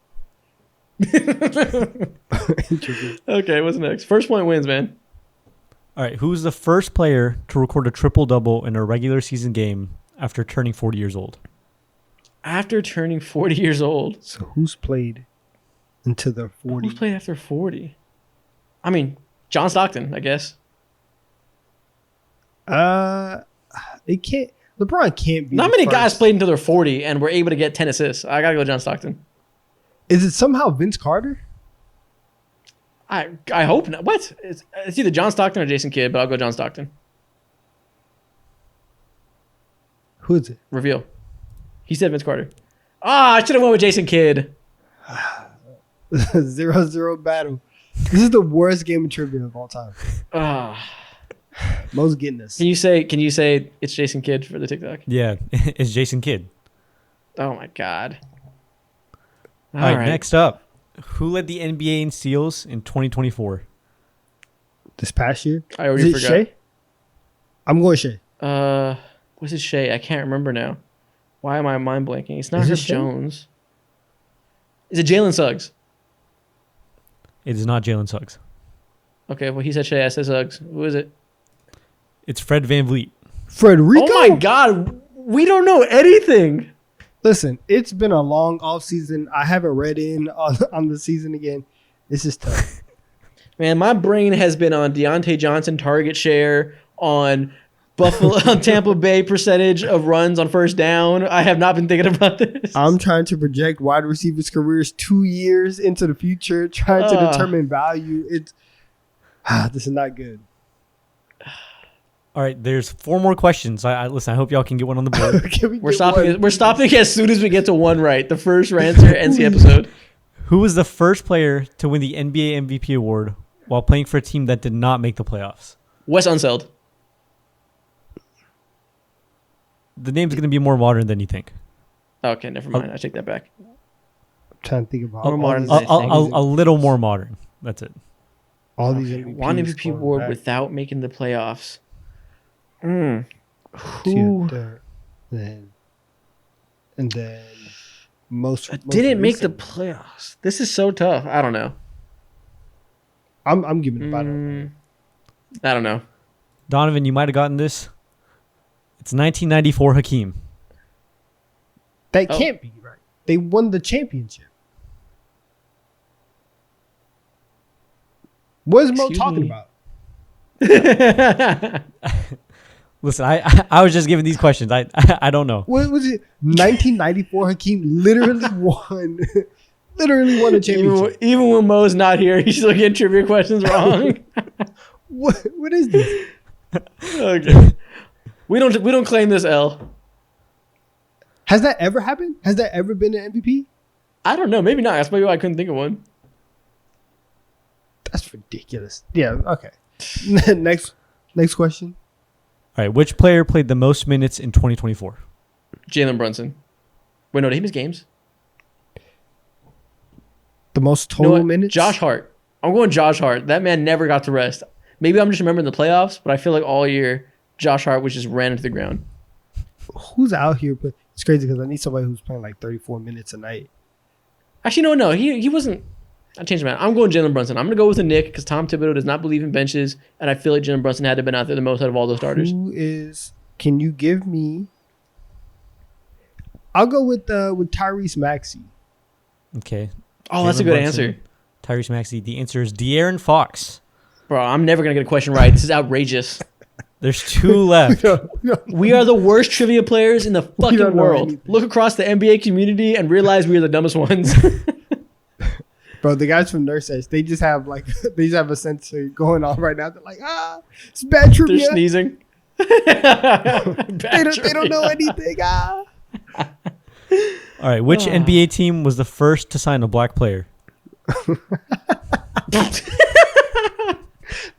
Okay, what's next? First point wins, man. All right. Who's the first player to record a triple-double in a regular season game after turning 40 years old? After turning 40 years old. So who's played into the 40? Who's played after 40? I mean, John Stockton, I guess. It can't. LeBron can't be. Not the many guys first. played until they're 40 and were able to get 10 assists. I gotta go John Stockton. Is it somehow Vince Carter? I hope not. What? It's either John Stockton or Jason Kidd, but I'll go John Stockton. Who is it? Reveal. He said Vince Carter. Ah, I should have went with Jason Kidd. 0-0 battle. This is the worst game of trivia of all time. Ah. Mo's getting this. Can you say it's Jason Kidd for the TikTok? Yeah, it's Jason Kidd. Oh my god. All right, next up. Who led the NBA in steals in 2024? This past year? I already Is it forgot. Shea? I'm going Shea. What's his Shea? I can't remember now. Why am I mind blanking? It's not Is it Chris Shea? Jones. Is it Jalen Suggs? It is not Jalen Suggs. Okay, well he said Shea. I said Suggs. Who is it? It's Fred Van Vliet. Frederico? Oh my god, we don't know anything. Listen, it's been a long off season. I haven't read in on the season again. This is tough. Man, my brain has been on Deontay Johnson target share, on Buffalo, on Tampa Bay percentage of runs on first down. I have not been thinking about this. I'm trying to project wide receivers' careers 2 years into the future, trying to determine value. It's this is not good. All right, there's 4 more questions. Listen, I hope y'all can get one on the board. Can we We're get stopping. one? We're stopping as soon as we get to one right. The first answer ends the episode. Who was the first player to win the NBA MVP award while playing for a team that did not make the playoffs? Wes Unseld. The name's going to be more modern than you think. Okay, never mind. I take that back. I'm trying to think about More all modern these- than I think. A little more modern. That's it. all these Okay, MVPs one MVP going award back without making the playoffs. to Who then most didn't make the recent. playoffs? This is so tough. I don't know. I'm giving it about it. I don't know. Donovan, you might have gotten this. It's 1994 Hakeem. That Oh. can't be right. They won the championship. What is Mo Excuse talking me? about? Listen, I was just giving these questions. I don't know. What was it? 1994. Hakeem literally won. Literally won a championship. Even when Mo's not here, he's still getting trivia questions wrong. What is this? Okay. We don't claim this L. Has that ever happened? Has that ever been an MVP? I don't know. Maybe not. That's maybe why I couldn't think of one. That's ridiculous. Yeah. Okay. Next question. All right, which player played the most minutes in 2024? Jalen Brunson. Wait, no, did he miss games? The most You know total what? minutes. Josh Hart. I'm going Josh Hart. That man never got to rest. Maybe I'm just remembering the playoffs, but I feel like all year Josh Hart was just ran into the ground. Who's out here? But it's crazy because I need somebody who's playing like 34 minutes a night. Actually, no. He wasn't. I changed my mind. I'm going Jalen Brunson. I'm going to go with a Nick because Tom Thibodeau does not believe in benches, and I feel like Jalen Brunson had to have been out there the most out of all those starters. Who is? Can you give me? I'll go with Tyrese Maxey. Okay. Oh, that's a Jalen good Brunson, answer. Tyrese Maxey. The answer is De'Aaron Fox. Bro, I'm never going to get a question right. This is outrageous. There's 2 left. We are the worst trivia players in the fucking don't know world. anything. Look across the NBA community and realize we are the dumbest ones. Bro, the guys from Nurse Edge, they just have a sensor going on right now. They're like, it's bad They're trivia. sneezing. They don't know anything. All right, which NBA team was the first to sign a black player?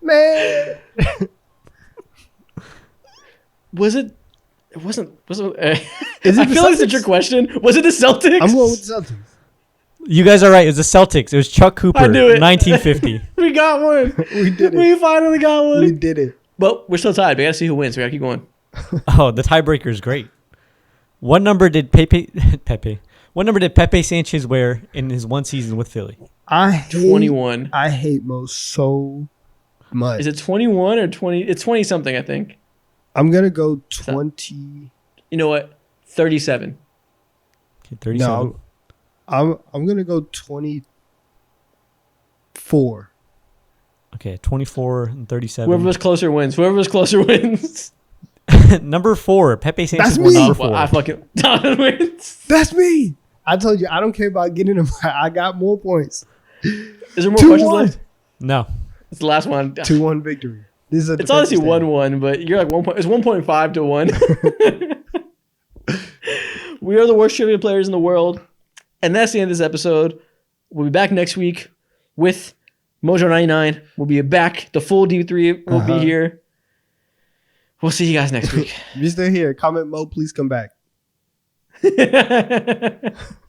Man. Was it? It wasn't. Is it I the feel like it's a Celtics? trick question. Was it the Celtics? I'm going with the Celtics. You guys are right. It was the Celtics. It was Chuck Cooper, I knew it. 1950. We got one. We did it. We finally got one. We did it. But we're still tied. We got to see who wins. We got to keep going. Oh, the tiebreaker is great. What number did Pepe Sanchez wear in his one season with Philly? I hate 21. I hate Mo so much. Is it 21 or 20? It's 20 something, I think. I'm gonna go 20. You know what? 37. Okay, 37. No, I'm gonna go 24. Okay, 24 and 37. Whoever was closer wins. Number 4. Pepe Sanchez That's won me. number Well, 4. I fucking Donovan wins. That's me. I told you I don't care about getting them. I got more points. Is there more 2-1. questions left? No. It's the last one. 2-1 victory. This is a It's honestly defensive stand. 1-1, but you're like 1 point. It's 1.5 to 1. We are the worst trivia players in the world, and that's the end of this episode. We'll be back next week with Mojo 99. We'll be back. The full D3 will be here. We'll see you guys next week. If you're still here, comment Mo, please come back.